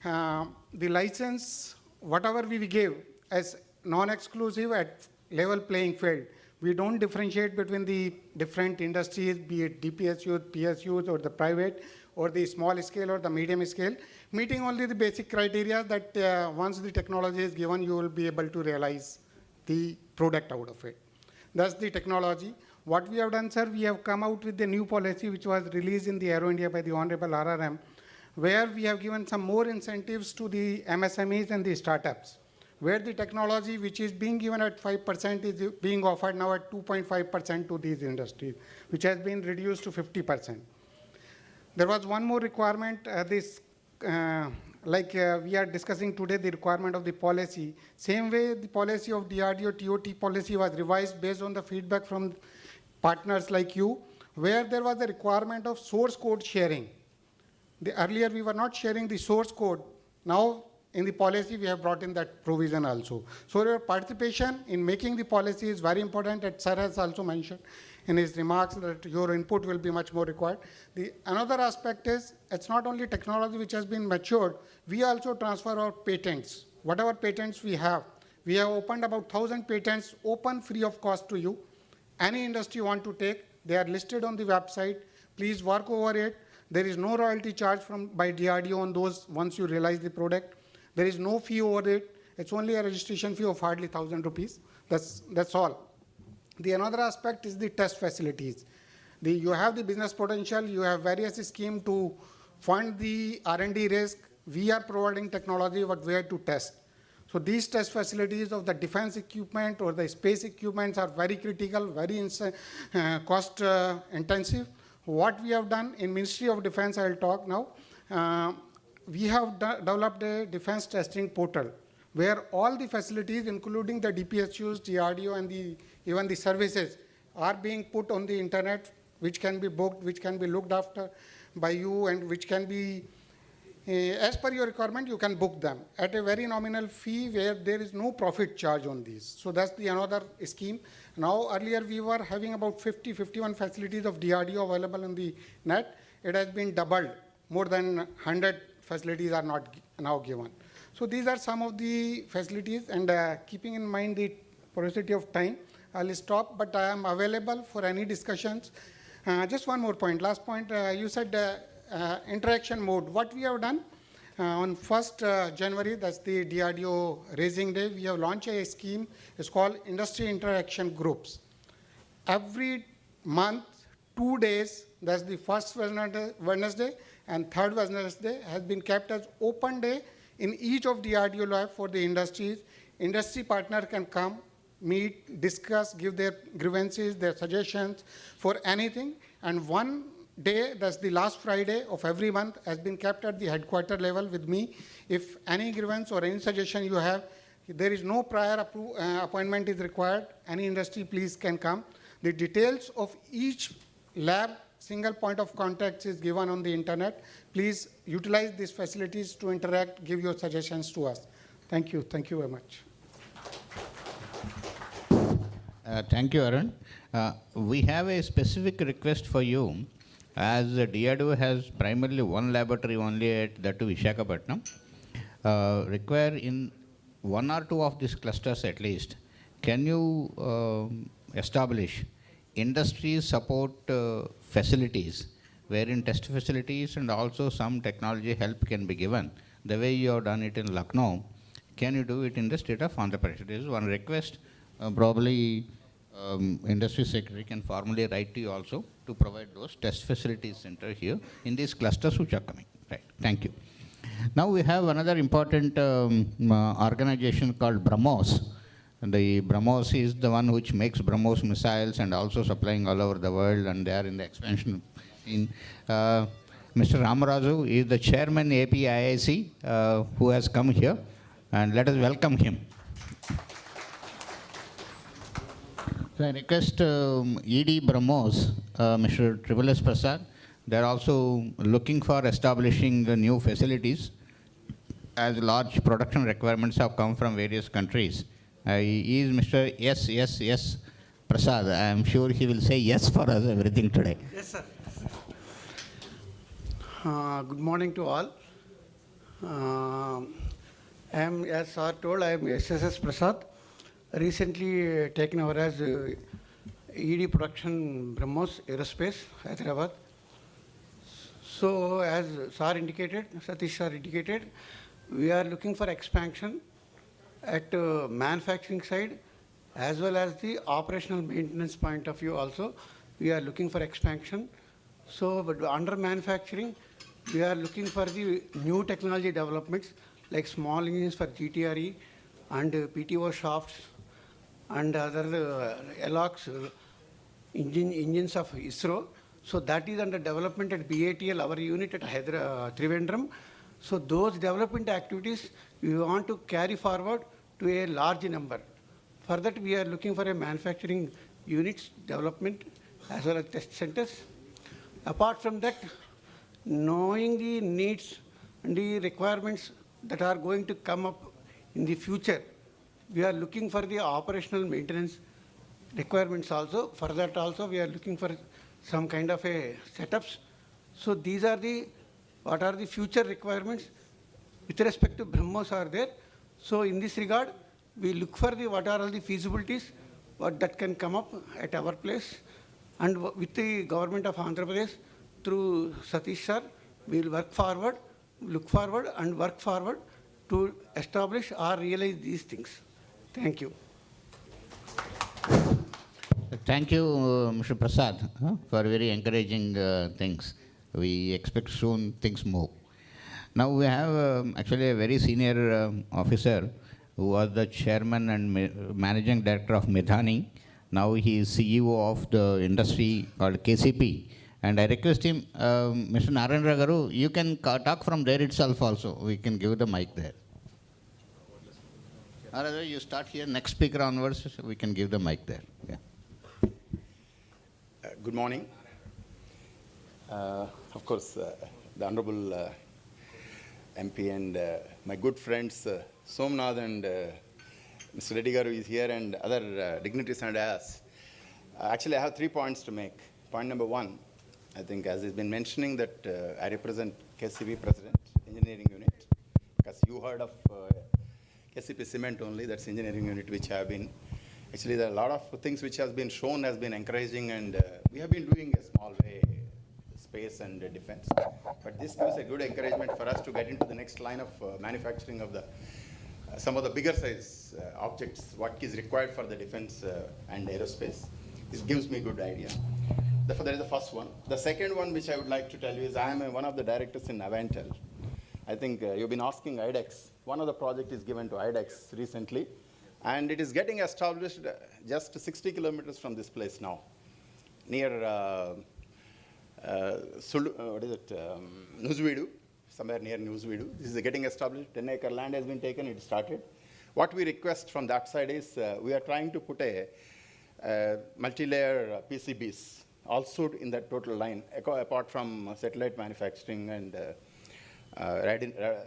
[SPEAKER 8] The license, whatever we give as non-exclusive at level playing field, we don't differentiate between the different industries, be it DPSUs, PSUs, or the private, or the small scale or the medium scale, meeting only the basic criteria that once the technology is given, you will be able to realize the product out of it. That's the technology. What we have done, sir, we have come out with the new policy which was released in the Aero India by the Honorable RRM, where we have given some more incentives to the MSMEs and the startups, where the technology which is being given at 5% is being offered now at 2.5% to these industries, which has been reduced to 50%. There was one more requirement. This like we are discussing today the requirement of the policy, same way the policy of DRDO TOT policy was revised based on the feedback from partners like you, where there was a requirement of source code sharing. Earlier we were not sharing the source code. Now in the policy we have brought in that provision also. So your participation in making the policy is very important, and sir has also mentioned in his remarks that your input will be much more required. The another aspect is, it's not only technology which has been matured, we also transfer our patents. Whatever patents we have opened about 1,000 patents, open free of cost to you. Any industry you want to take, they are listed on the website. Please work over it. There is no royalty charge by DRDO on those once you realize the product. There is no fee over it. It's only a registration fee of hardly 1,000 rupees. That's all. The another aspect is the test facilities. You have the business potential. You have various schemes to fund the R&D risk. We are providing technology, but where to test. So these test facilities of the defense equipment or the space equipments are very critical, very cost intensive. What we have done in Ministry of Defense, I will talk now. We have developed a defense testing portal where all the facilities, including the DPSUs, DRDO, and even the services, are being put on the internet, which can be booked, which can be looked after by you, and which can be, as per your requirement, you can book them at a very nominal fee where there is no profit charge on these. So that's the another scheme. Now, earlier we were having about 51 facilities of DRDO available on the net. It has been doubled. More than 100 facilities are not now given. So these are some of the facilities, and keeping in mind the paucity of time, I'll stop, but I am available for any discussions. Just one more point. Last point, you said interaction mode. What we have done on 1st January, that's the DRDO Raising Day, we have launched a scheme. It's called Industry Interaction Groups. Every month, 2 days, that's the first Wednesday and third Wednesday, has been kept as open day in each of DRDO lab for the industries. Industry partner can come, meet, discuss, give their grievances, their suggestions for anything. And one day, that's the last Friday of every month, has been kept at the headquarter level with me. If any grievance or any suggestion you have, there is no prior appointment is required. Any industry please can come. The details of each lab, single point of contact is given on the internet. Please utilize these facilities to interact, give your suggestions to us. Thank you. Thank you very much.
[SPEAKER 4] Thank you, Arun. We have a specific request for you. As DRDO has primarily one laboratory only at that to Visakhapatnam, require in 1 or 2 of these clusters at least, can you establish industry support facilities, wherein test facilities and also some technology help can be given, the way you have done it in Lucknow? Can you do it in the state of Andhra Pradesh? This is one request. Probably industry secretary can formally write to you also to provide those test facilities center here in these clusters which are coming. Right. Thank you. Now we have another important organization called BrahMos. And the BrahMos is the one which makes BrahMos missiles and also supplying all over the world, and they are in the expansion. Mr. Ramaraju is the chairman APIIC who has come here, and let us welcome him. So I request ED BrahMos, Mr. Triple S Prasad. They are also looking for establishing the new facilities as large production requirements have come from various countries. He is Mr. S. Prasad. I am sure he will say yes for us everything today.
[SPEAKER 9] Yes, sir. Good morning to all. As sir told, I am S. Prasad. Recently taken over as ED Production BrahMos Aerospace, Hyderabad. So as sir indicated, Satish sir indicated, we are looking for expansion at manufacturing side as well as the operational maintenance point of view also. We are looking for expansion. So but under manufacturing, we are looking for the new technology developments like small engines for GTRE and PTO shafts and other LOX engines of ISRO. So that is under development at BATL, our unit at Trivandrum. So those development activities we want to carry forward to a large number. For that, we are looking for a manufacturing units development as well as test centers. Apart from that, knowing the needs and the requirements that are going to come up in the future, we are looking for the operational maintenance requirements also. For that also, we are looking for some kind of a setups. So these are the, what are the future requirements with respect to BrahMos are there. So in this regard, we look for the, what are all the feasibilities, what that can come up at our place. And with the government of Andhra Pradesh, through Satish sir, we will work forward, look forward and work forward to establish or realize these things. Thank you.
[SPEAKER 4] Thank you, Mr. Prasad, for very encouraging things. We expect soon things move. Now we have actually a very senior officer who was the chairman and managing director of Methani. Now he is CEO of the industry called KCP. And I request him, Mr. Narendra Garu, you can talk from there itself also. We can give the mic there. Or rather, you start here, next speaker onwards, we can give the mic there. Yeah.
[SPEAKER 10] Good morning. Of course, the Honorable MP and my good friends Somnath and Mr. Reddy Garu is here and other dignitaries and us. Actually, I have 3 points to make. Point number 1, I think as has been mentioning that I represent KCP President, Engineering Unit, because you heard of KCP Cement only, that's engineering unit which have been, actually there are a lot of things which has been shown has been encouraging and we have been doing a small way, space and defense. But this gives a good encouragement for us to get into the next line of manufacturing of the some of the bigger size objects, what is required for the defense and aerospace. This gives me a good idea. Therefore, that is the first one. The second one which I would like to tell you is I am one of the directors in Avantel. I think you've been asking IDEX. One of the projects is given to IDEX recently, and it is getting established just 60 kilometers from this place now, near Nuzvidu, somewhere near Nuzvidu. This is getting established. 10-acre land has been taken. It started. What we request from that side is we are trying to put a multi-layer PCBs also in that total line, apart from satellite manufacturing and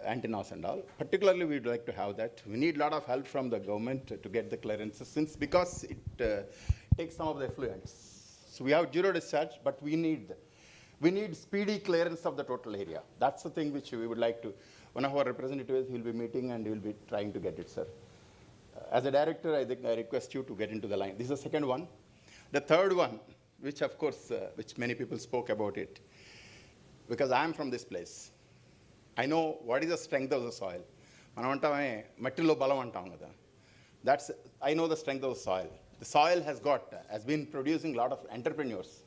[SPEAKER 10] antennas and all. Particularly, we'd like to have that. We need a lot of help from the government to get the clearances, because it takes some of the effluents. So we have zero discharge, but we need speedy clearance of the total area. That's the thing which we would like to. One of our representatives will be meeting and will be trying to get it, sir. As a director, I think I request you to get into the line. This is the second one. The third one, which of course, which many people spoke about it, because I am from this place. I know what is the strength of the soil. That's, I know the strength of the soil. The soil has been producing a lot of entrepreneurs.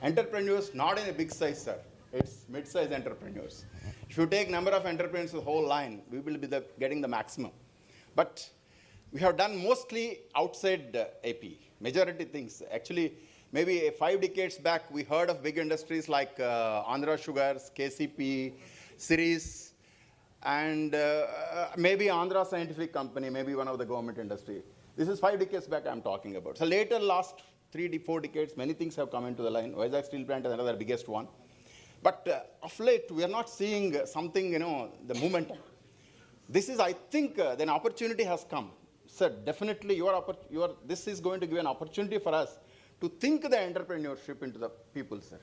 [SPEAKER 10] Entrepreneurs, not in a big size, sir. It's mid-size entrepreneurs. If you take number of entrepreneurs the whole line, we will be getting the maximum. But we have done mostly outside AP, majority things. Actually, maybe 5 decades back, we heard of big industries like Andhra Sugars, KCP, Series, and maybe Andhra Scientific Company, maybe one of the government industry. This is 5 decades back I'm talking about. So later, last 3-4 decades, many things have come into the line. Vizag Steel Plant is another biggest one. But of late, we are not seeing something, the momentum. This is, I think, an opportunity has come. Sir, definitely this is going to give an opportunity for us to think the entrepreneurship into the people, sir.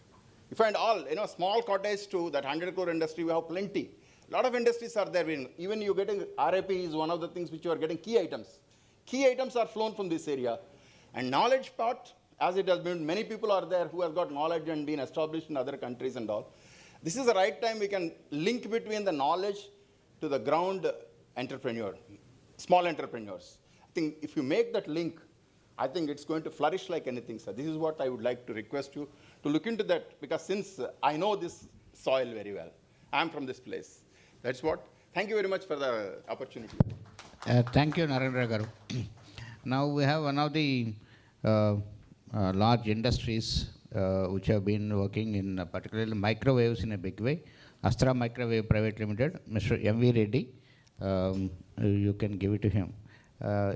[SPEAKER 10] You find all, small cottage to that 100 crore industry, we have plenty. A lot of industries are there. Even you getting RAP is one of the things which you are getting key items. Key items are flown from this area. And knowledge part, as it has been, many people are there who have got knowledge and been established in other countries and all. This is the right time we can link between the knowledge to the ground entrepreneur, small entrepreneurs. I think if you make that link, I think it's going to flourish like anything, sir. This is what I would like to request you to look into that, because since I know this soil very well, I'm from this place. That's what. Thank you very much for the opportunity.
[SPEAKER 4] Thank you, Narendra Garu. Now we have one of the large industries which have been working in particularly microwaves in a big way. Astra Microwave Private Limited, Mr. M.V. Reddy. You can give it to him.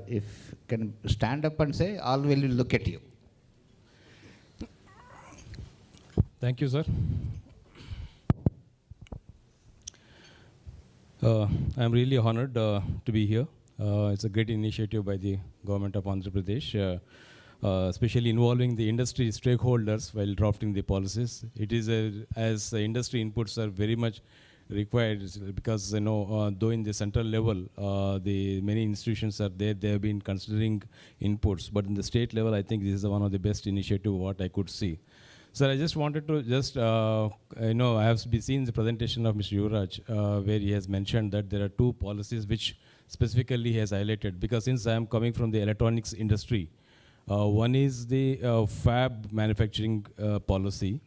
[SPEAKER 4] If can stand up and say, all will look at you.
[SPEAKER 11] Thank you, sir. I'm really honored to be here. It's a great initiative by the government of Andhra Pradesh, especially involving the industry stakeholders while drafting the policies. It is, as the industry inputs are very much required, because though in the central level, the many institutions are there, they have been considering inputs, but in the state level, I think this is one of the best initiative what I could see. Sir, I just wanted to I have been seen the presentation of Mr. Yuvraj, where he has mentioned that there are two policies which specifically he has highlighted, because since I am coming from the electronics industry, one is the fab manufacturing policy,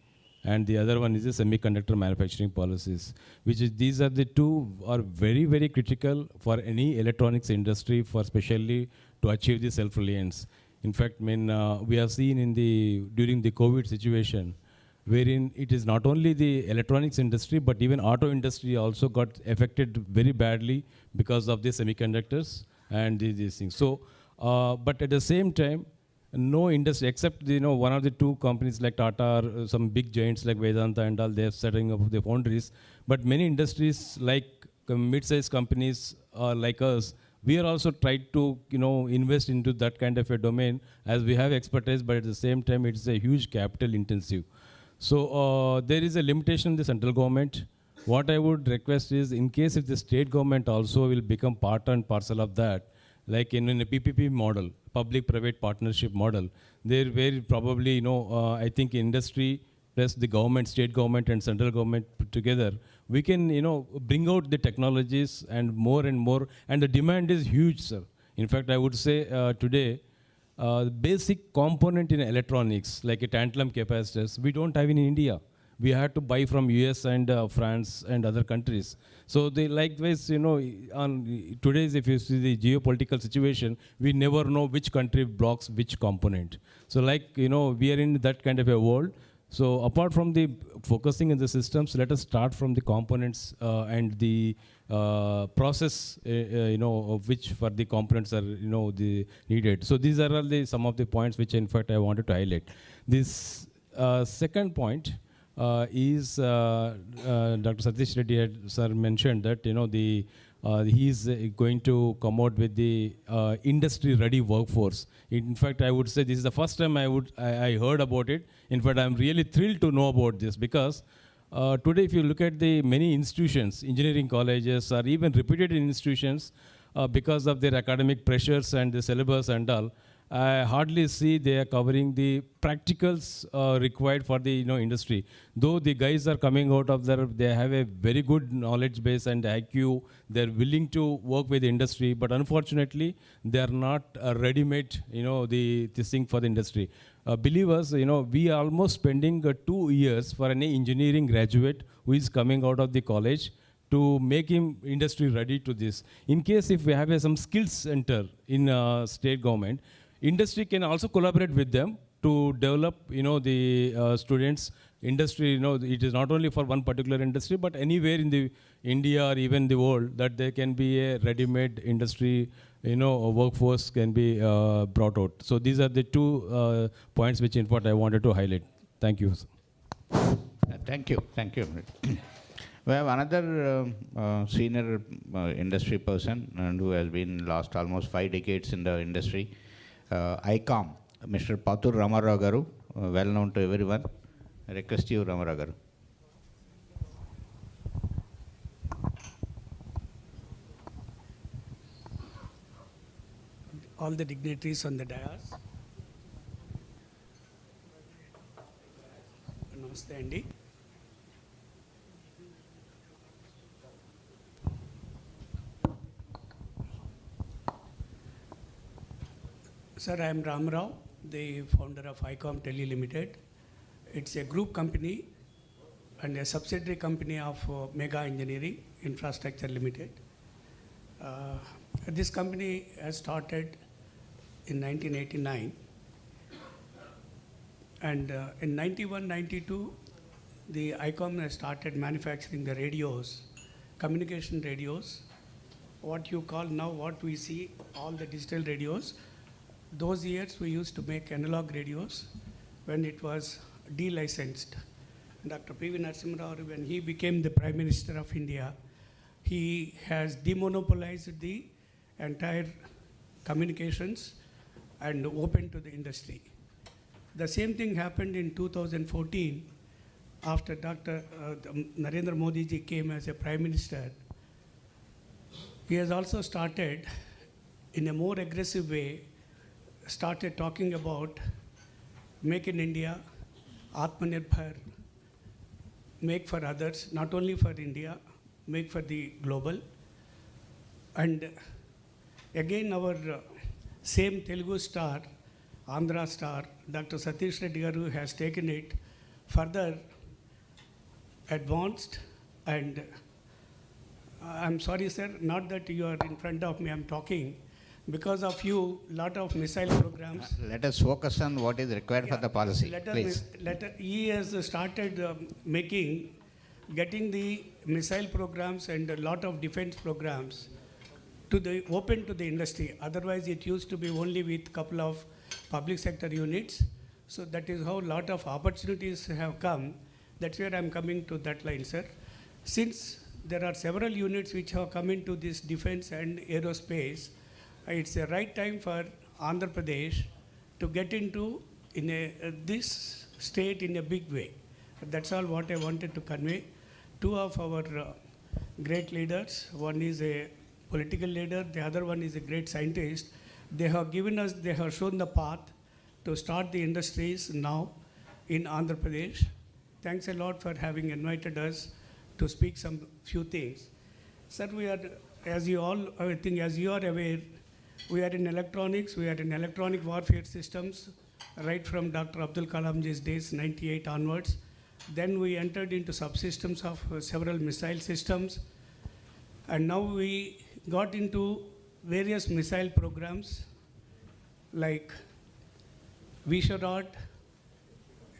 [SPEAKER 11] and the other one is the semiconductor manufacturing policies, these are the two are very, very critical for any electronics industry, for especially to achieve the self-reliance. In fact, we have seen during the COVID situation, wherein it is not only the electronics industry, but even auto industry also got affected very badly because of the semiconductors and these things. So, but at the same time, no industry except one of the two companies like Tata or some big giants like Vedanta and all, they are setting up the foundries. But many industries like mid-sized companies like us, we are also tried to invest into that kind of a domain, as we have expertise, but at the same time it's a huge capital intensive. So there is a limitation in the central government. What I would request is, in case if the state government also will become part and parcel of that, like in a PPP model, public-private partnership model, there where probably I think industry plus the government, state government and central government put together, we can bring out the technologies and more, and the demand is huge, sir. In fact, I would say today, the basic component in electronics, like a tantalum capacitors, we don't have in India. We had to buy from US and France and other countries. So they likewise, on today's, if you see the geopolitical situation, we never know which country blocks which component. So we are in that kind of a world. So apart from the focusing in the systems, let us start from the components and the process, of which for the components are, needed. So these are all some of the points which, in fact, I wanted to highlight. This second point is Dr. Satish Reddy had, sir, mentioned that, he is going to come out with the industry-ready workforce. In fact, I would say this is the first time I heard about it. In fact, I'm really thrilled to know about this, because today, if you look at the many institutions, engineering colleges or even reputed institutions, because of their academic pressures and the syllabus and all, I hardly see they are covering the practicals required for the industry. Though the guys are coming out of there, they have a very good knowledge base and IQ. They're willing to work with the industry, but unfortunately, they are not ready-made, this thing for the industry. Believe us, we are almost spending 2 years for any engineering graduate who is coming out of the college to make him industry ready to this. In case if we have some skills center in state government, industry can also collaborate with them to develop, the students. Industry, it is not only for one particular industry, but anywhere in the India or even the world, that there can be a ready-made industry, workforce can be brought out. So these are the two points which, in fact, I wanted to highlight. Thank you.
[SPEAKER 4] Thank you. We have another senior industry person and who has been last almost 5 decades in the industry. ICOM, Mr. Patur Ramarao Garu, well known to everyone. I request you, Ramarao Garu.
[SPEAKER 12] All the dignitaries on the dais. Namaste, Andy. Sir, I am Ram Rao, the founder of ICOM Tele Limited. It's a group company and a subsidiary company of Mega Engineering Infrastructure Limited. This company has started in 1989. And in 91, 92, the ICOM has started manufacturing the radios, communication radios, what you call now, what we see, all the digital radios. Those years we used to make analog radios when it was delicensed. Dr. P.V. Narasimha Rao, when he became the Prime Minister of India, he has demonopolized the entire communications and opened to the industry. The same thing happened in 2014 after Dr. Narendra Modi ji came as a Prime Minister. He has also started, in a more aggressive way, started talking about Make in India, Atmanirbhar, make for others, not only for India, make for the global. And again, our same Telugu star, Andhra star, Dr. Satish Reddy Garu has taken it further advanced. And I'm sorry, sir, not that you are in front of me, I'm talking. Because of you, lot of missile programs.
[SPEAKER 4] Let us focus on what is required for the policy, please.
[SPEAKER 12] He has started getting the missile programs and a lot of defense programs open to the industry. Otherwise, it used to be only with couple of public sector units. So that is how a lot of opportunities have come. That's where I'm coming to that line, sir. Since there are several units which have come into this defense and aerospace, it's the right time for Andhra Pradesh to get into this state in a big way. That's all what I wanted to convey. Two of our great leaders, one is a political leader, the other one is a great scientist. They have shown the path to start the industries now in Andhra Pradesh. Thanks a lot for having invited us to speak some few things. Sir, we are, as you are aware, we are in electronics, we are in electronic warfare systems, right from Dr. Abdul Kalamji's days, 98 onwards. Then we entered into subsystems of several missile systems. And now we got into various missile programs like Visharod,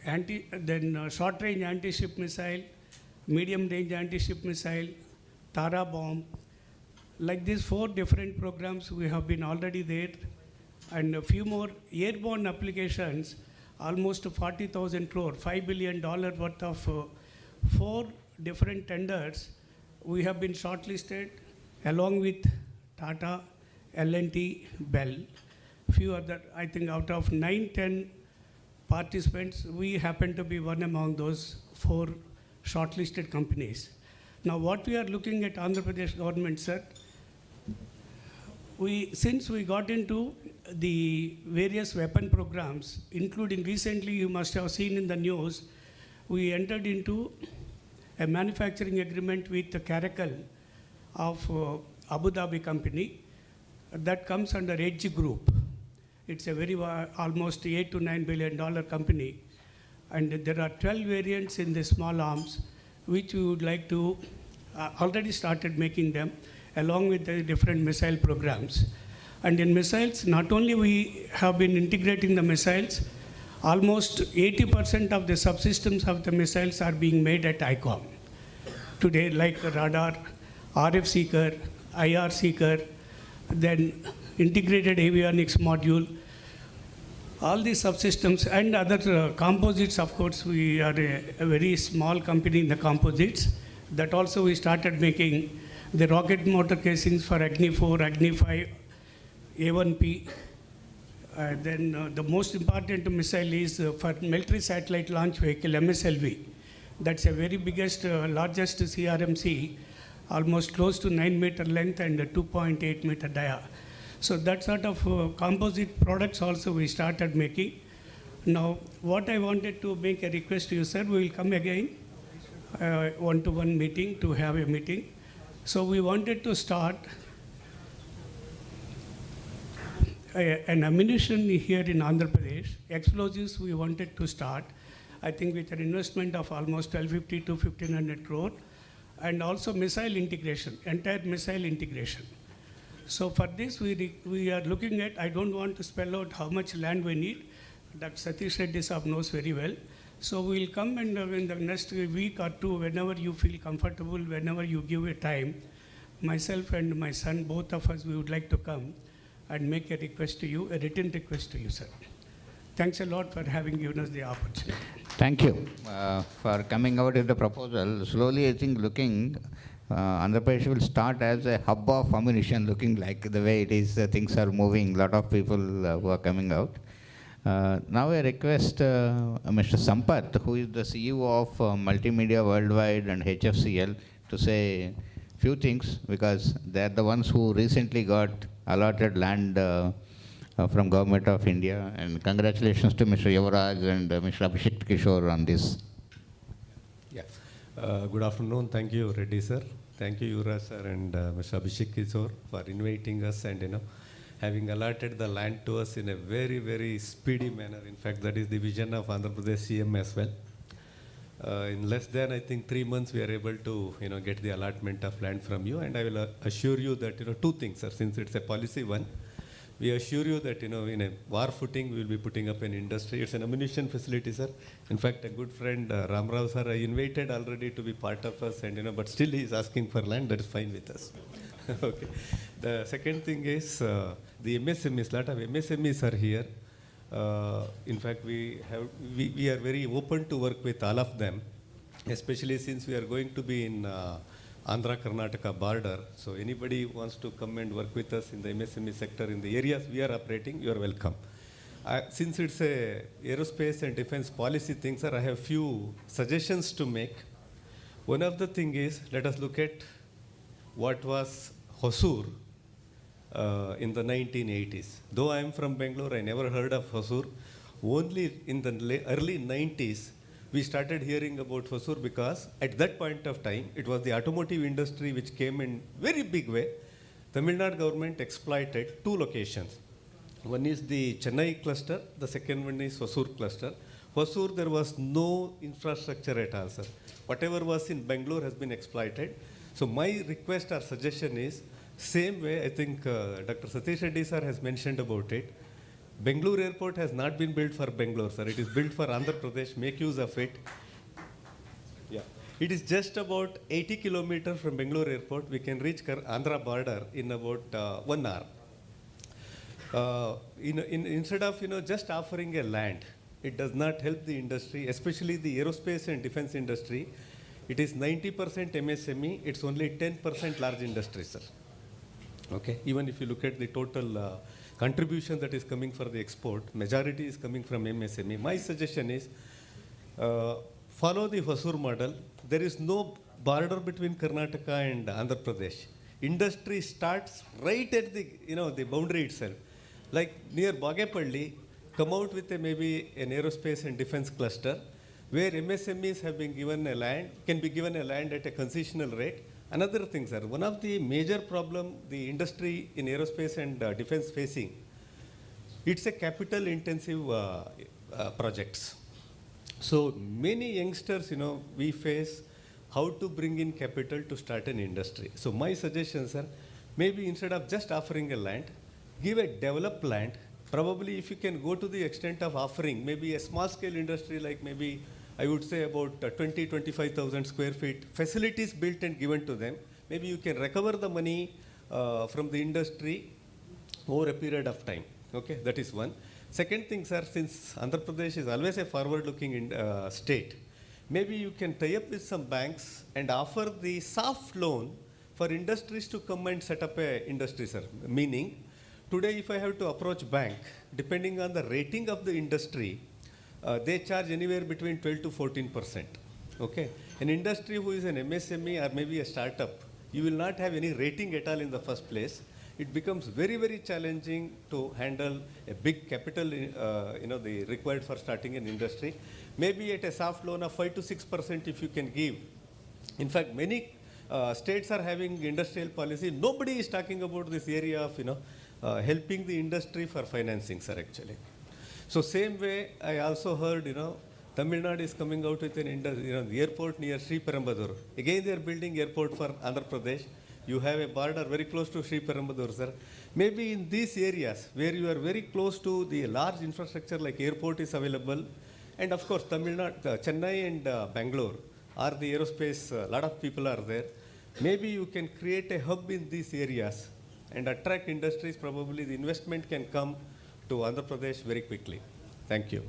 [SPEAKER 12] then short-range anti-ship missile, medium-range anti-ship missile, Tara bomb. Like these 4 different programs, we have been already there, and a few more airborne applications, almost 40,000 crore, $5 billion worth of 4 different tenders. We have been shortlisted along with Tata, L&T, Bell. Few other, I think out of 9-10 participants, we happen to be one among those 4 shortlisted companies. Now what we are looking at Andhra Pradesh government, sir, since we got into the various weapon programs, including recently, you must have seen in the news, we entered into a manufacturing agreement with the Caracal of Abu Dhabi company that comes under Edge Group. It's a very almost $8 to $9 billion company, and there are 12 variants in the small arms, which we would like to already started making them, along with the different missile programs. And in missiles, not only we have been integrating the missiles, almost 80% of the subsystems of the missiles are being made at ICOM. Today, like radar, RF seeker, IR seeker, then integrated avionics module, all these subsystems and other composites, of course, we are a very small company in the composites. That also we started making the rocket motor casings for Agni 4, Agni 5, A1P. Then the most important missile is for military satellite launch vehicle, MSLV. That's a very biggest, largest CRMC, almost close to 9-meter length and 2.8-meter dia. So that sort of composite products also we started making. Now, what I wanted to make a request to you, sir, we will come again, one-to-one meeting, to have a meeting. So we wanted to start an ammunition here in Andhra Pradesh. Explosives we wanted to start, I think with an investment of almost 1,250 to 1,500 crore, and also missile integration, entire missile integration. So for this, we are looking at, I don't want to spell out how much land we need. Dr. Satish Reddy Saab knows very well. So we'll come and in the next week or two, whenever you feel comfortable, whenever you give a time, myself and my son, both of us, we would like to come and make a request to you, a written request to you, sir. Thanks a lot for having given us the opportunity.
[SPEAKER 4] Thank you for coming out with the proposal. Slowly, I think looking, Andhra Pradesh will start as a hub of ammunition, looking like the way it is, things are moving, a lot of people who are coming out. Now I request Mr. Sampath, who is the CEO of Multimedia Worldwide and HFCL, to say few things, because they are the ones who recently got allotted land from Government of India. And congratulations to Mr. Yuvraj and Mr. Apiic Kishore on this.
[SPEAKER 13] Yeah. Good afternoon. Thank you, Reddy sir. Thank you, Yuvraj sir and Mr. Apiic Kishore for inviting us and having allotted the land to us in a very, very speedy manner. In fact, that is the vision of Andhra Pradesh CM as well. In less than, I think, 3 months, we are able to, get the allotment of land from you. And I will assure you that, two things, sir, since it's a policy one. We assure you that, in a war footing, we will be putting up an industry. It's an ammunition facility, sir. In fact, a good friend, Ram Rao, sir, I invited already to be part of us, and, but still he is asking for land. That is fine with us. Okay. The second thing is the MSMEs. A lot of MSMEs are here. In fact, we are very open to work with all of them, especially since we are going to be in Andhra-Karnataka border. So anybody who wants to come and work with us in the MSME sector in the areas we are operating, you are welcome. Since it's a aerospace and defense policy thing, sir, I have few suggestions to make. One of the thing is, let us look at what was Hosur in the 1980s. Though I am from Bangalore, I never heard of Hosur. Only in the early 90s, we started hearing about Hosur because at that point of time, it was the automotive industry which came in very big way. Tamil Nadu government exploited 2 locations. One is the Chennai cluster, the second one is Hosur cluster. Hosur, there was no infrastructure at all, sir. Whatever was in Bangalore has been exploited. So my request or suggestion is, same way, I think Dr. Satish Reddy sir has mentioned about it. Bangalore airport has not been built for Bangalore, sir. It is built for Andhra Pradesh. Make use of it. Yeah. It is just about 80 kilometers from Bangalore airport. We can reach Andhra border in about 1 hour. Instead of just offering a land, it does not help the industry, especially the aerospace and defense industry. It is 90% MSME. It's only 10% large industry, sir. Okay. Even if you look at the total contribution that is coming for the export, majority is coming from MSME. My suggestion is follow the Hosur model. There is no border between Karnataka and Andhra Pradesh. Industry starts right at the the boundary itself. Like near Bagepalli, come out with maybe an aerospace and defense cluster where MSMEs have been given a land, can be given a land at a concessional rate. Another thing, sir, one of the major problem the industry in aerospace and defense facing, it's a capital intensive projects. So many youngsters, we face how to bring in capital to start an industry. So my suggestion, sir, maybe instead of just offering a land, give a developed land. Probably if you can go to the extent of offering maybe a small scale industry, like maybe I would say about 25,000 square feet, facilities built and given to them. Maybe you can recover the money from the industry over a period of time. Okay, that is one. Second thing, sir, since Andhra Pradesh is always a forward-looking state, maybe you can tie up with some banks and offer the soft loan for industries to come and set up a industry, sir. Meaning, today if I have to approach bank, depending on the rating of the industry, they charge anywhere between 12 to 14%. Okay, an industry who is an MSME or maybe a startup, you will not have any rating at all in the first place. It becomes very, very challenging to handle a big capital, the required for starting an industry. Maybe at a soft loan of 5 to 6% if you can give. In fact, many states are having industrial policy. Nobody is talking about this area of, helping the industry for financing, sir, actually. So same way, I also heard, Tamil Nadu is coming out with an the airport near Sri Perumbadur. Again, they are building airport for Andhra Pradesh. You have a border very close to Sri Perumbadur, sir. Maybe in these areas where you are very close to the large infrastructure like airport is available, And of course, Tamil Nadu, Chennai and Bangalore are the aerospace, a lot of people are there. Maybe you can create a hub in these areas and attract industries. Probably the investment can come to Andhra Pradesh very quickly. Thank you.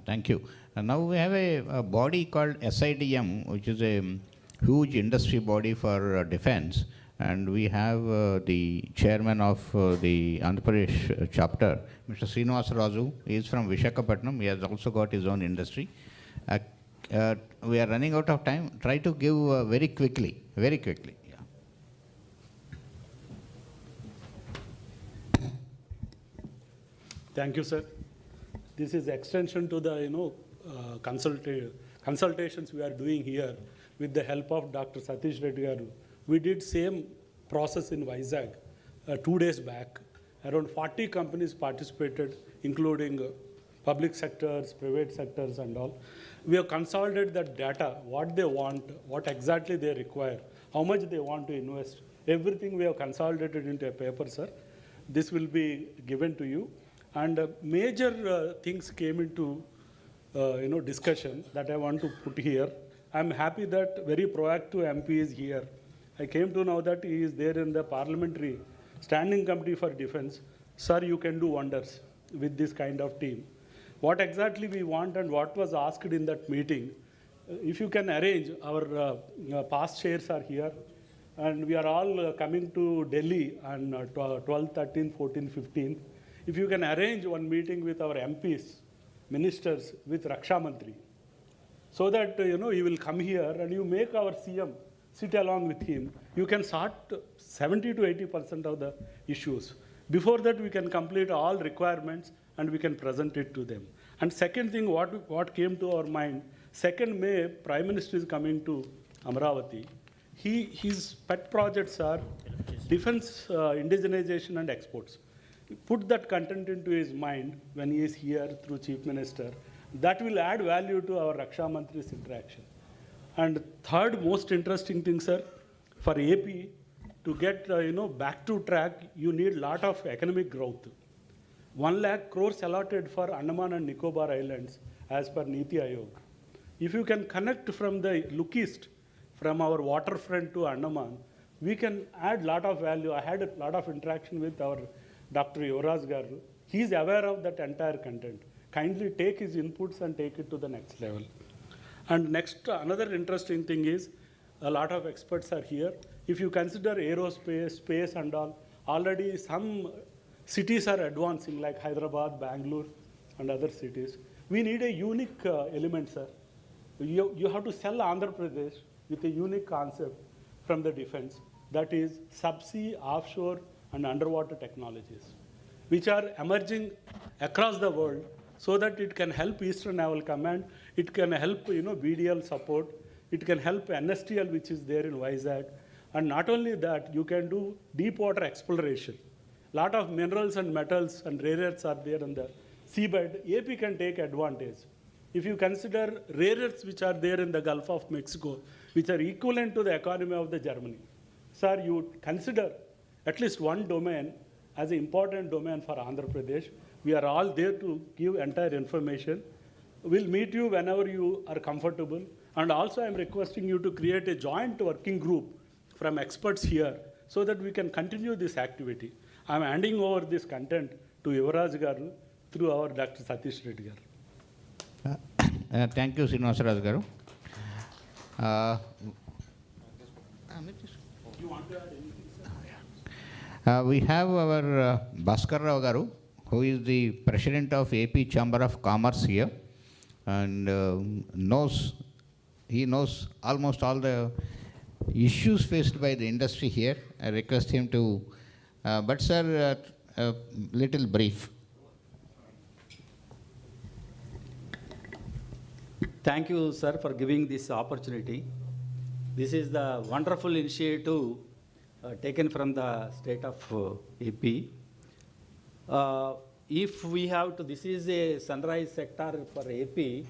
[SPEAKER 4] Thank you. Now we have a body called SIDM, which is a huge industry body for defense. And we have the chairman of the Andhra Pradesh chapter, Mr. Srinivasa Raju. He is from Visakhapatnam. He has also got his own industry. We are running out of time. Try to give very quickly, very quickly. Yeah.
[SPEAKER 14] Thank you, sir. This is extension to the consultations we are doing here with the help of Dr. Satish Reddy garu. We did same process in Vizag 2 days back. Around 40 companies participated, including public sectors, private sectors and all. We have consolidated that data, what they want, what exactly they require, how much they want to invest. Everything we have consolidated into a paper, sir. This will be given to you. And major things came into discussion that I want to put here. I'm happy that very proactive MP is here. I came to know that he is there in the Parliamentary Standing Committee for Defense. Sir, you can do wonders with this kind of team. What exactly we want and what was asked in that meeting, if you can arrange, our past chairs are here, and we are all coming to Delhi on 12, 13, 14, 15. If you can arrange one meeting with our MPs, ministers, with Raksha Mantri, so that he will come here and you make our CM sit along with him, you can sort 70 to 80% of the issues. Before that, we can complete all requirements and we can present it to them. And second thing, what came to our mind, 2nd May, Prime Minister is coming to Amravati. His pet projects are defense, indigenization and exports. Put that content into his mind when he is here through Chief Minister. That will add value to our Raksha Mantri's interaction. And third most interesting thing, sir, for AP to get back to track, you need lot of economic growth. 1 lakh crores allotted for Andaman and Nicobar Islands as per Niti Aayog. If you can connect from the look east, from our waterfront to Andaman, we can add lot of value. I had a lot of interaction with our Dr. Yuvraj garu. He is aware of that entire content. Kindly take his inputs and take it to the next level. And next, another interesting thing is, a lot of experts are here. If you consider aerospace, space and all, already some cities are advancing like Hyderabad, Bangalore and other cities. We need a unique element, sir. You have to sell Andhra Pradesh with a unique concept from the defense, that is subsea, offshore and underwater technologies, which are emerging across the world, so that it can help Eastern Naval Command, it can help BDL support, it can help NSTL, which is there in Vizag. And not only that, you can do deep water exploration. Lot of minerals and metals and rare earths are there in the seabed. AP can take advantage. If you consider rare earths which are there in the Gulf of Mexico, which are equivalent to the economy of the Germany, sir, you consider at least one domain as an important domain for Andhra Pradesh. We are all there to give entire information. We'll meet you whenever you are comfortable. And also I'm requesting you to create a joint working group from experts here so that we can continue this activity. I'm handing over this content to Yuvraj garu through our Dr. Satish Reddy garu.
[SPEAKER 4] Thank you, Srinivasa Raju garu.
[SPEAKER 14] You want to add anything, sir?
[SPEAKER 4] We have our Bhaskar Rao garu, who is the president of AP Chamber of Commerce here, and he knows almost all the issues faced by the industry here. I request him to, but sir, little brief.
[SPEAKER 15] Thank you, sir, for giving this opportunity. This is the wonderful initiative taken from the state of AP. If we have to, this is a sunrise sector for AP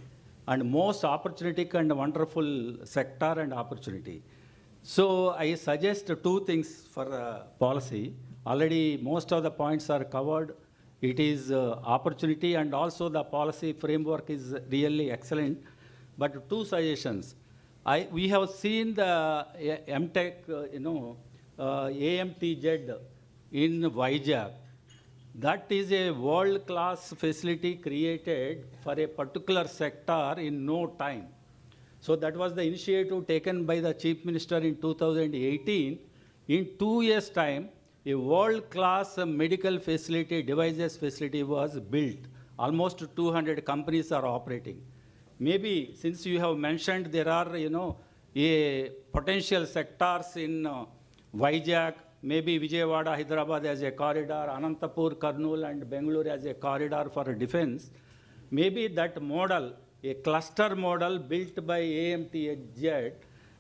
[SPEAKER 15] and most opportunistic and wonderful sector and opportunity. So I suggest two things for policy. Already most of the points are covered. It is opportunity, and also the policy framework is really excellent. But two suggestions. We have seen the MTech, AMTZ in Vizag. That is a world-class facility created for a particular sector in no time. So that was the initiative taken by the Chief Minister in 2018. In 2 years' time, a world-class medical facility, devices facility was built. Almost 200 companies are operating. Maybe since you have mentioned there are, a potential sectors in Vizag, maybe Vijayawada, Hyderabad as a corridor, Anantapur, Kurnool and Bengaluru as a corridor for defense. Maybe that model, a cluster model built by AMTZ,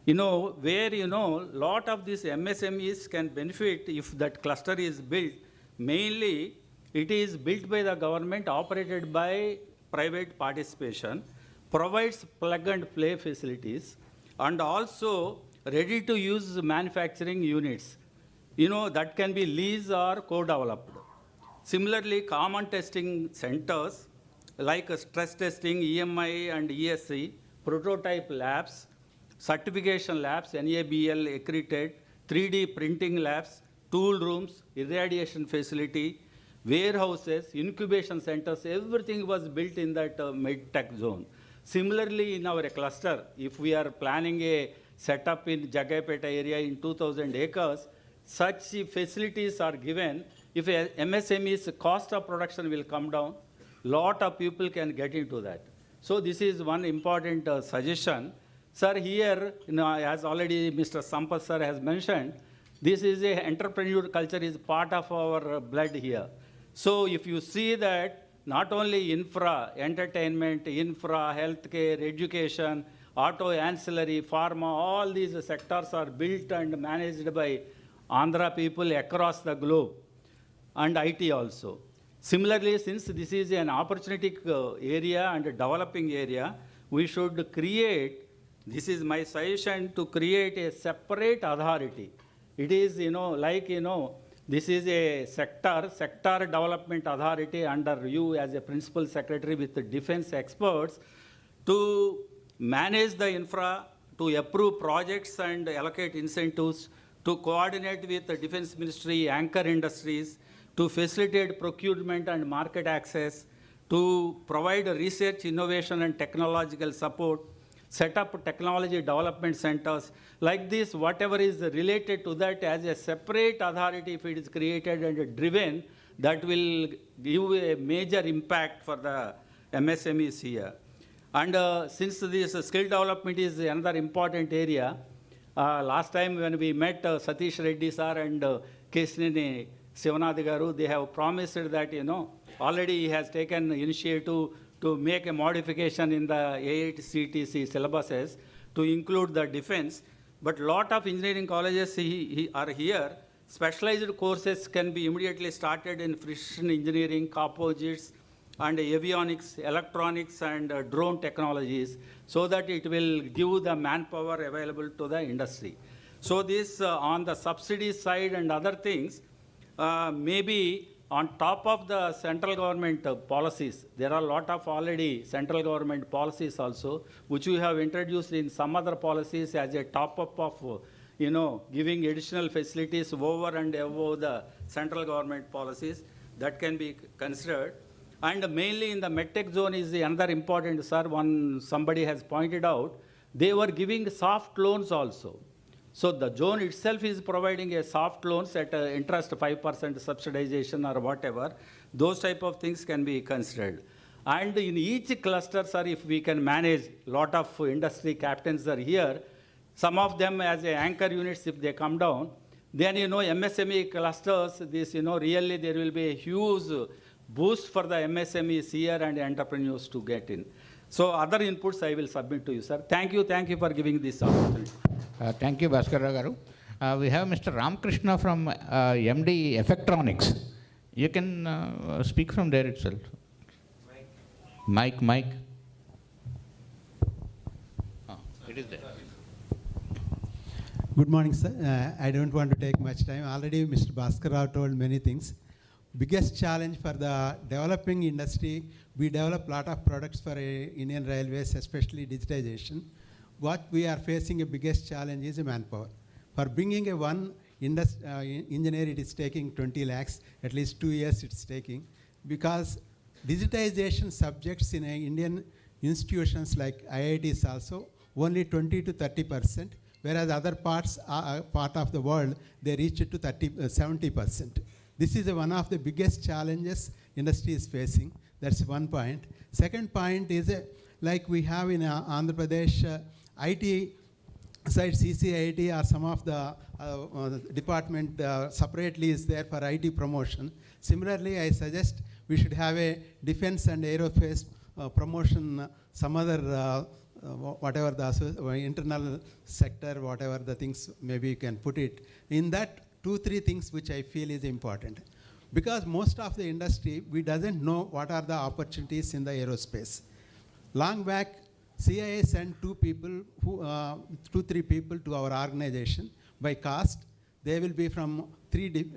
[SPEAKER 15] where, lot of these MSMEs can benefit if that cluster is built. Mainly, it is built by the government, operated by private participation, provides plug and play facilities, and also ready-to-use manufacturing units. That can be leased or co-developed. Similarly, common testing centers like stress testing, EMI and ESC, prototype labs, certification labs, NABL accredited, 3D printing labs, tool rooms, irradiation facility, warehouses, incubation centers, everything was built in that medtech zone. Similarly, in our cluster, if we are planning a setup in Jagaipeta area in 2,000 acres, such facilities are given. If a MSME's cost of production will come down, lot of people can get into that. So this is one important suggestion. Sir, here, as already Mr. Sampath sir has mentioned, this is a entrepreneur culture is part of our blood here. So if you see that not only infra, entertainment, infra, healthcare, education, auto ancillary, pharma, all these sectors are built and managed by Andhra people across the globe, and IT also. Similarly, since this is an opportunity area and a developing area, we should create, this is my suggestion, to create a separate authority. It is, this is a sector development authority under you as a principal secretary with the defense experts to manage the infra, to approve projects and allocate incentives, to coordinate with the defense ministry, anchor industries, to facilitate procurement and market access, to provide research, innovation and technological support, set up technology development centers. Like this, whatever is related to that as a separate authority, if it is created and driven, that will give a major impact for the MSMEs here. And since this skill development is another important area, last time when we met Satish Reddy sir and Kesnini Sivanath Garu, they have promised that, already he has taken initiative to make a modification in the A8CTC syllabuses to include the defense. But lot of engineering colleges are here. Specialized courses can be immediately started in precision engineering, composites, and avionics, electronics, and drone technologies, so that it will give the manpower available to the industry. So this on the subsidy side and other things, maybe on top of the central government policies, there are a lot of already central government policies also, which we have introduced in some other policies as a top-up of, giving additional facilities over and above the central government policies. That can be considered. And mainly in the medtech zone is another important, sir, somebody has pointed out, they were giving soft loans also. So the zone itself is providing a soft loans at interest 5% subsidization or whatever. Those type of things can be considered. And in each cluster, sir, if we can manage, lot of industry captains are here. Some of them as a anchor units, if they come down, then, MSME clusters, this, really there will be a huge boost for the MSMEs here and entrepreneurs to get in. So other inputs I will submit to you, sir. Thank you for giving this opportunity.
[SPEAKER 4] Thank you, Bhaskara Garu. We have Mr. Ramkrishna from MD Effectronics. You can speak from there itself. Mic.
[SPEAKER 16] It is there. Good morning, sir. I don't want to take much time. Already Mr. Bhaskar Rao told many things. Biggest challenge for the developing industry, we develop a lot of products for Indian Railways, especially digitization. What we are facing a biggest challenge is manpower. For bringing a one engineer, it is taking 20 lakhs, at least 2 years it's taking, because digitization subjects in Indian institutions like IITs also, only 20 to 30%, whereas other parts, part of the world, they reach it to 70%. This is one of the biggest challenges industry is facing. That's one point. Second point is like we have in Andhra Pradesh, IT side CCIT or some of the department separately is there for IT promotion. Similarly, I suggest we should have a defense and aerospace promotion, some other whatever the internal sector, whatever the things, maybe you can put it. In that, 2-3 things which I feel is important. Because most of the industry, we doesn't know what are the opportunities in the aerospace. Long back, CIA sent 2 people, 2-3 people to our organization by caste. They will be from 3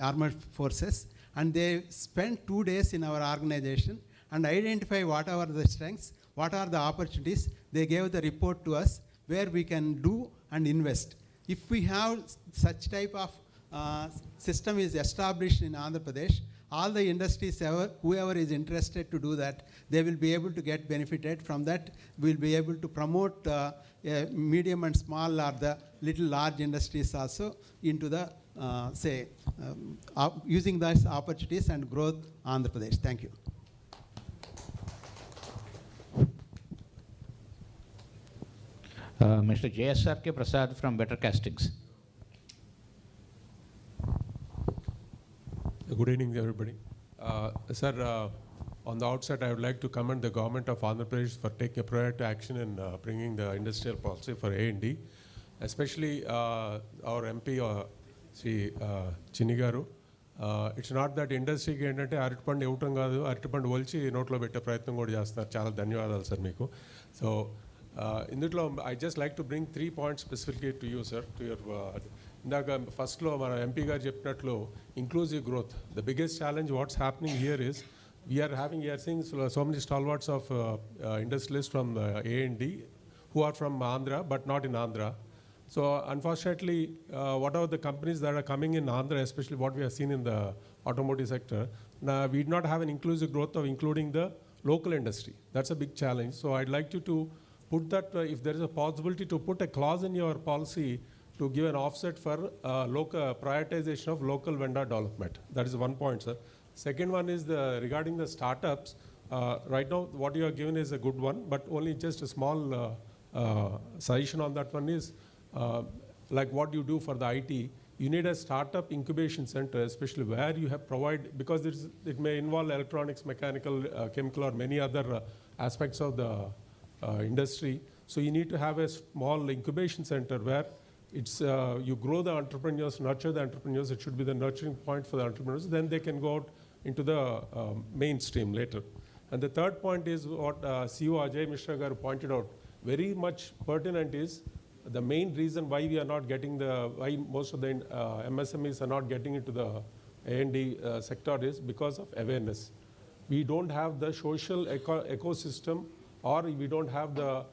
[SPEAKER 16] armed forces, and they spent 2 days in our organization and identify what are the strengths, what are the opportunities. They gave the report to us where we can do and invest. If we have such type of system is established in Andhra Pradesh, all the industries, whoever is interested to do that, they will be able to get benefited from that. We'll be able to promote medium and small or the little large industries also into the, using those opportunities and growth Andhra Pradesh. Thank you.
[SPEAKER 4] Mr. JSRK Prasad from Better Castings.
[SPEAKER 17] Good evening, everybody. Sir, on the outset, I would like to commend the government of Andhra Pradesh for taking a proactive action in bringing the industrial policy for A&D, especially our MP, Sri Chinigaru. It's not that industry ki entante aritipandu ivatam kaadu, aritipandu volchi notlo pette prayatnam kuda chestaru. Chaala dhanyavadalu sir meeku. So I just like to bring 3 points specifically to you, sir, to your first lo mana MP garu cheppinatlu inclusive growth. The biggest challenge what's happening here is we are seeing so many stalwarts of industrialists from A&D who are from Andhra but not in Andhra. So unfortunately, whatever the companies that are coming in Andhra, especially what we have seen in the automotive sector, we do not have an inclusive growth of including the local industry. That's a big challenge. So I'd like you to put that, if there is a possibility to put a clause in your policy to give an offset for local prioritization of local vendor development. That is one point, sir. Second one is regarding the startups. Right now, what you are given is a good one, but only just a small suggestion on that one is like what you do for the IT. You need a startup incubation center, especially where you have provided, because it may involve electronics, mechanical, chemical, or many other aspects of the industry. So you need to have a small incubation center where it's you grow the entrepreneurs, nurture the entrepreneurs. It should be the nurturing point for the entrepreneurs. Then they can go out into the mainstream later. And the third point is what CEO Ajay Mishra garu pointed out. Very much pertinent is the main reason why we are not getting why most of the MSMEs are not getting into the A&D sector is because of awareness. We don't have the social ecosystem, or we don't have the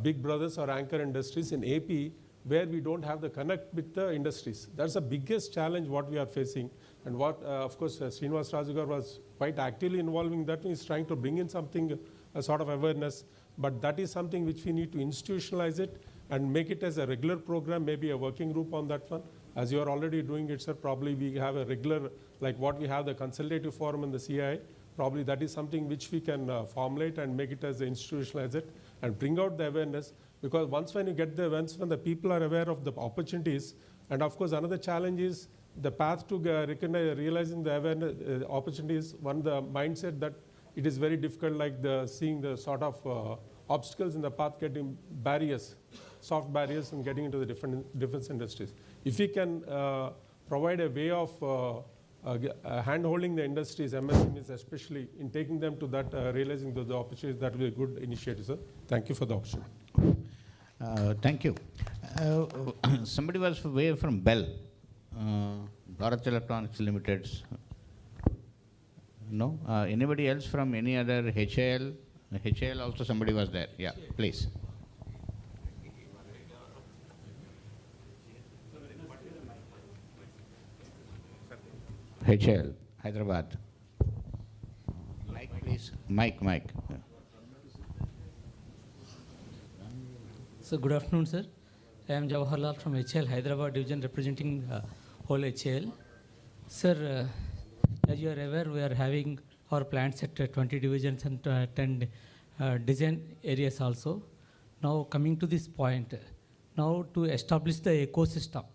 [SPEAKER 17] big brothers or anchor industries in AP where we don't have the connect with the industries. That's the biggest challenge what we are facing. And what, of course, Srinivas Rajugar was quite actively involving that. He's trying to bring in something, a sort of awareness. But that is something which we need to institutionalize it and make it as a regular program, maybe a working group on that one. As you are already doing it, sir, probably we have a regular, like what we have the consultative forum in the CI. Probably that is something which we can formulate and make it as institutionalize it and bring out the awareness. Because once when you get the events, when the people are aware of the opportunities, and of course another challenge is the path to realizing the awareness opportunities. One, the mindset that it is very difficult, like seeing the sort of obstacles in the path, getting barriers, soft barriers, and getting into the different defense industries. If we can provide a way of hand-holding the industries, MSMEs especially, in taking them to that, realizing the opportunities, that will be a good initiative, sir. Thank you for the opportunity.
[SPEAKER 4] Thank you. Somebody was way from Bell, Bharat Electronics Limited's. No? Anybody else from any other HAL? HAL also somebody was there. Yeah, please. HAL, Hyderabad. Mike, please. Mike.
[SPEAKER 18] So good afternoon, sir. I am Jawaharlal from HAL Hyderabad division representing whole HAL. Sir, as you are aware, we are having our plants at 20 divisions and 10 design areas also. Now coming to this point, now to establish the ecosystem,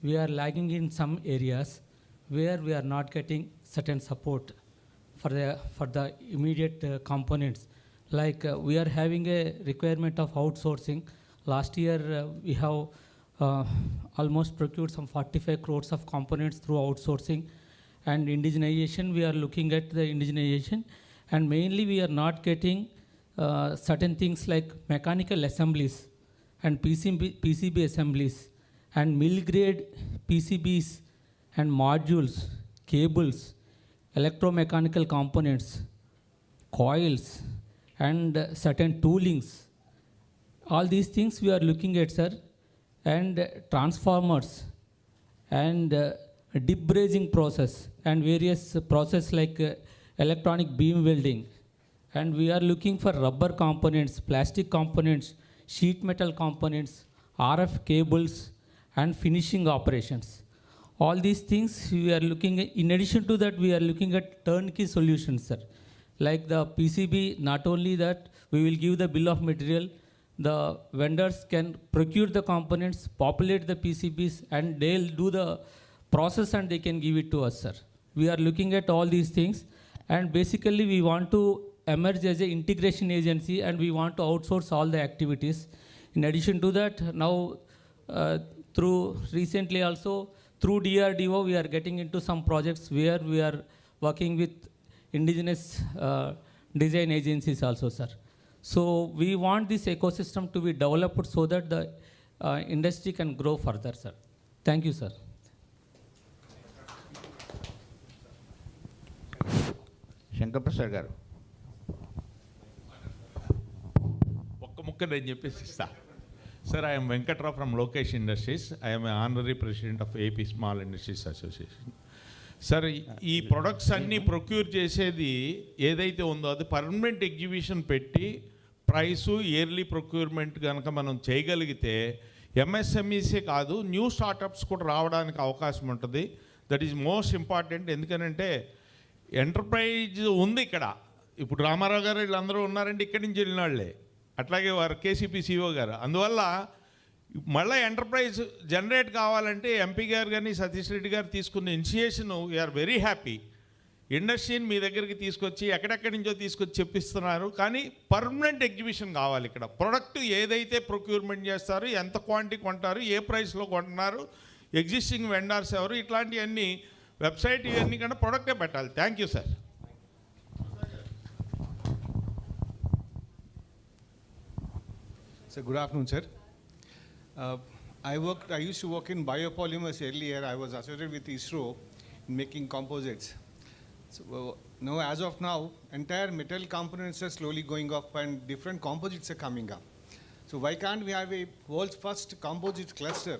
[SPEAKER 18] we are lagging in some areas where we are not getting certain support for the immediate components. Like we are having a requirement of outsourcing. Last year we have almost procured some 45 crores of components through outsourcing, and indigenization, we are looking at the indigenization, and mainly we are not getting certain things like mechanical assemblies and PCB assemblies and mill grade PCBs and modules, cables, electromechanical components, coils, and certain toolings. All these things we are looking at, sir, and transformers and dip brazing process and various process like electronic beam welding. And we are looking for rubber components, plastic components, sheet metal components, RF cables, and finishing operations. All these things we are looking at. In addition to that, we are looking at turnkey solutions, sir. Like the PCB, not only that, we will give the bill of material, the vendors can procure the components, populate the PCBs, and they'll do the process and they can give it to us, sir. We are looking at all these things, and basically we want to emerge as an integration agency, and we want to outsource all the activities. In addition to that, now through recently also through DRDO, we are getting into some projects where we are working with indigenous design agencies also, sir. So we want this ecosystem to be developed so that the industry can grow further, sir. Thank you, sir.
[SPEAKER 4] Shankar Prasad garu.
[SPEAKER 19] Sir, I am Venkatrao from Lokesh Industries. I am an honorary president of AP Small Industries Association. Sir, ఈ products అన్నీ procure చేసేది ఏదైతే ఉందో అది permanent exhibition పెట్టి price yearly procurement కనుక మనం చేయగలిగితే ఎంఎస్ఎంఈసే కాదు న్యూ స్టార్టప్స్ కూడా రావడానికి అవకాశం ఉంటుంది. That is most important. ఎందుకనంటే ఎంటర్ప్రైజ్ ఉంది ఇక్కడ. ఇప్పుడు రామారావు గారు వీళ్ళందరూ ఉన్నారంటే ఇక్కడి నుంచి వెళ్ళిన వాళ్ళే, అట్లాగే వారు కేసీపీ సిఓ గారు. అందువల్ల మళ్ళీ ఎంటర్ప్రైజ్ జనరేట్ కావాలంటే ఎంపీ గారు కానీ సతీష్ రెడ్డి గారు తీసుకున్న ఇనిషియేషన్ వీఆర్ వెరీ హ్యాపీ. ఇండస్ట్రీని మీ దగ్గరికి తీసుకొచ్చి ఎక్కడెక్కడి నుంచో తీసుకొచ్చి చెప్పిస్తున్నారు. కానీ పర్మనెంట్ ఎగ్జిబిషన్ కావాలి ఇక్కడ. ప్రొడక్ట్ ఏదైతే ప్రొక్యూర్మెంట్ చేస్తారు, ఎంత క్వాంటిటీ కొంటారు, ఏ ప్రైస్లో కొంటున్నారు, ఎగ్జిస్టింగ్ వెండర్స్ ఎవరు, ఇట్లాంటివన్నీ వెబ్సైట్ ఇవన్నీ కన్నా ప్రొడక్టే పెట్టాలి. Thank you sir.
[SPEAKER 20] So good afternoon, sir. I used to work in biopolymers earlier. I was associated with ISRO in making composites. So now, as of now, entire metal components are slowly going up and different composites are coming up. So why can't we have a world's first composites cluster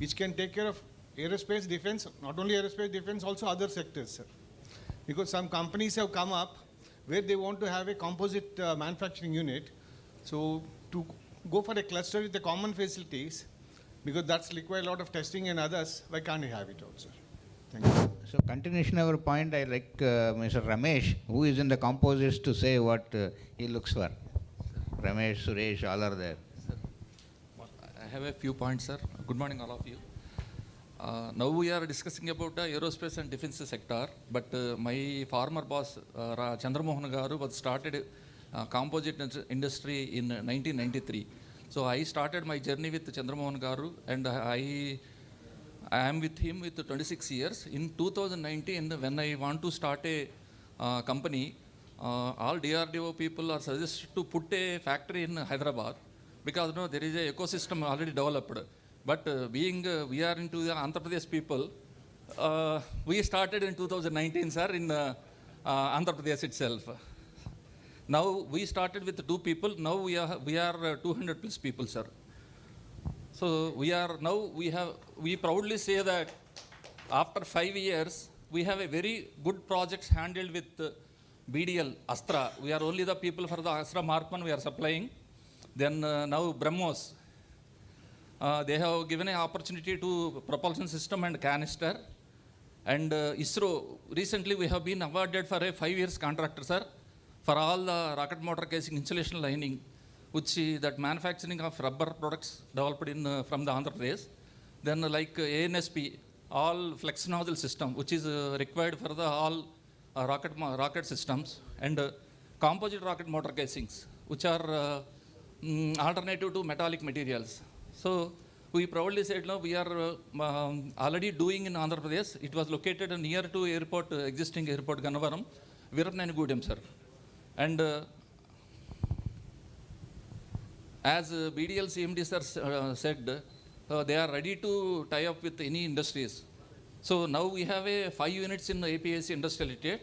[SPEAKER 20] which can take care of aerospace defense, not only aerospace defense, also other sectors, sir? Because some companies have come up where they want to have a composite manufacturing unit. So to go for a cluster with the common facilities, because that's require a lot of testing and others, why can't we have it also? Thank you.
[SPEAKER 4] So continuation of our point, I like Mr. Ramesh, who is in the composites, to say what he looks for. Ramesh, Suresh, all are there.
[SPEAKER 21] I have a few points, sir. Good morning, all of you. Now we are discussing about the aerospace and defense sector, but my former boss, Chandramohan Garu, was started composite industry in 1993. So I started my journey with Chandramohan Garu, and I am with him with 26 years. In 2019, when I want to start a company, all DRDO people are suggested to put a factory in Hyderabad. because there is a ecosystem already developed. But being we are into the Andhra Pradesh people, we started in 2019, sir, in Andhra Pradesh itself. Now we started with 2 people. Now we are 200 plus people, sir. So we proudly say that after 5 years, we have a very good projects handled with BDL, Astra. We are only the people for the Astra Markman we are supplying. Then now BrahMos. They have given an opportunity to propulsion system and canister. And ISRO, recently we have been awarded for a 5 years contract, sir, for all the rocket motor casing insulation lining, which is that manufacturing of rubber products developed in from the Andhra Pradesh. Then like ANSP, all flex nozzle system, which is required for the all rocket systems, and composite rocket motor casings, which are alternative to metallic materials. So we proudly said, no, we are already doing in Andhra Pradesh. It was located near to airport, existing airport Gannavaram, Virapnanagudem, sir. And as BDL CMD sir said, they are ready to tie up with any industries. So now we have 5 units in APIC Industrial Estate,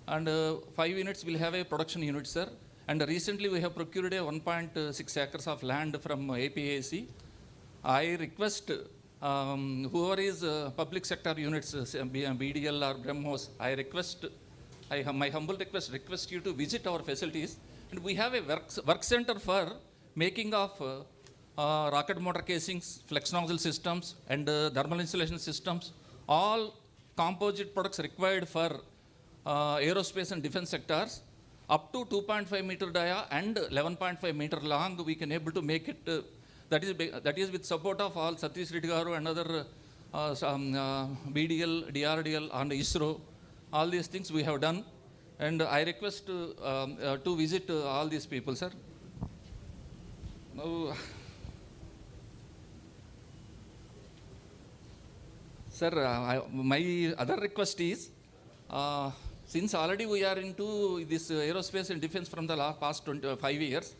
[SPEAKER 21] and 5 units will have a production unit, sir. And recently we have procured 1.6 acres of land from APIC. I request whoever is public sector units, BDL or BrahMos, my humble request you to visit our facilities. And we have a work center for making of rocket motor casings, flex nozzle systems, and thermal insulation systems, all composite products required for aerospace and defense sectors, up to 2.5 meter dia and 11.5 meter long. We can able to make it. That is with support of all Satish Reddy Garu and other BDL, DRDL, and ISRO. All these things we have done, and I request to visit all these people, sir. Now, sir, my other request is, since already we are into this aerospace and defense from the past 25 years,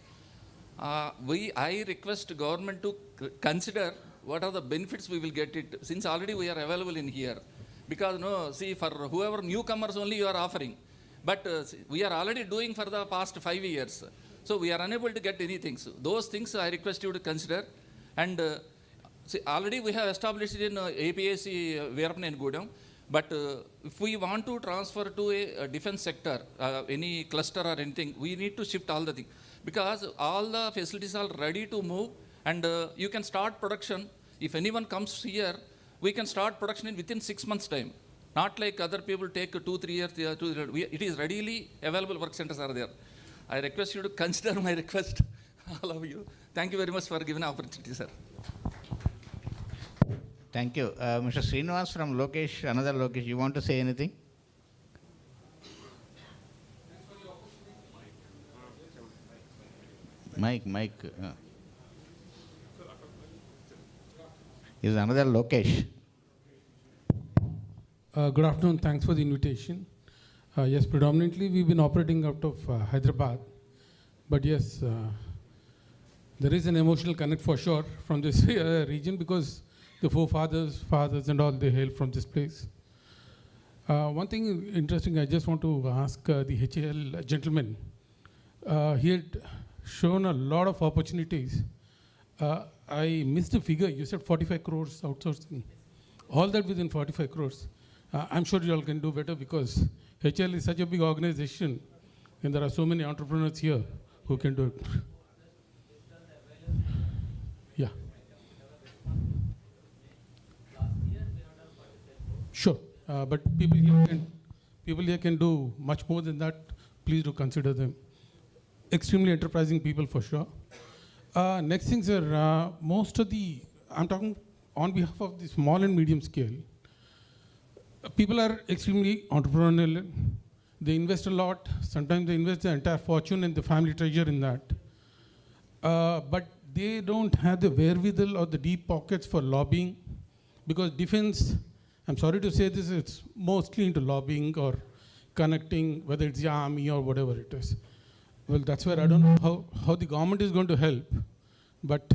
[SPEAKER 21] I request government to consider what are the benefits we will get it, since already we are available in here. Because for whoever newcomers only you are offering, but we are already doing for the past 5 years. So we are unable to get anything. So those things I request you to consider. And already we have established it in APIC Virapnanagudem. But if we want to transfer to a defense sector, any cluster or anything, we need to shift all the things. Because all the facilities are ready to move, and you can start production. If anyone comes here, we can start production within 6 months' time. Not like other people take 2-3 years. It is readily available. Work centers are there. I request you to consider my request, all of you. Thank you very much for giving the opportunity, sir.
[SPEAKER 4] Thank you. Mr. Srinivas from Lokesh, another Lokesh, you want to say anything? Mike. Is another Lokesh.
[SPEAKER 1] Good afternoon. Thanks for the invitation. Yes, predominantly we've been operating out of Hyderabad. But yes, there is an emotional connect for sure from this region, because the forefathers, fathers and all, they hail from this place. One thing interesting, I just want to ask the HAL gentleman. He had shown a lot of opportunities. I missed the figure. You said 45 crores outsourcing. All that within 45 crores. I'm sure you all can do better, because HAL is such a big organization and there are so many entrepreneurs here who can do it. Yeah. Sure. But people here can do much more than that. Please do consider them. Extremely enterprising people for sure. Next thing, sir, I'm talking on behalf of the small and medium scale. People are extremely entrepreneurial. They invest a lot. Sometimes they invest their entire fortune and the family treasure in that. But they don't have the wherewithal or the deep pockets for lobbying, because defense, I'm sorry to say this, it's mostly into lobbying or connecting, whether it's the army or whatever it is. Well, that's where I don't know how the government is going to help. but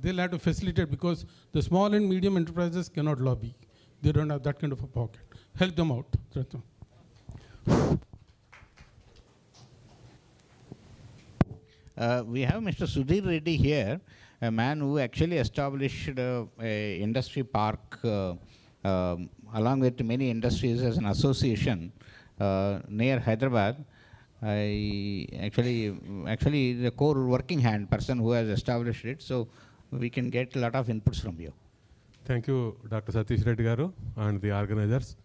[SPEAKER 1] they'll have to facilitate because the small and medium enterprises cannot lobby. They don't have that kind of a pocket. Help them out.
[SPEAKER 4] We have Mr. Sudhir Reddy here, a man who actually established a industry park along with many industries as an association near Hyderabad. Actually the core working hand person who has established it, so we can get a lot of inputs from you.
[SPEAKER 17] Thank you, Dr. Satish Reddy Garu and the organizers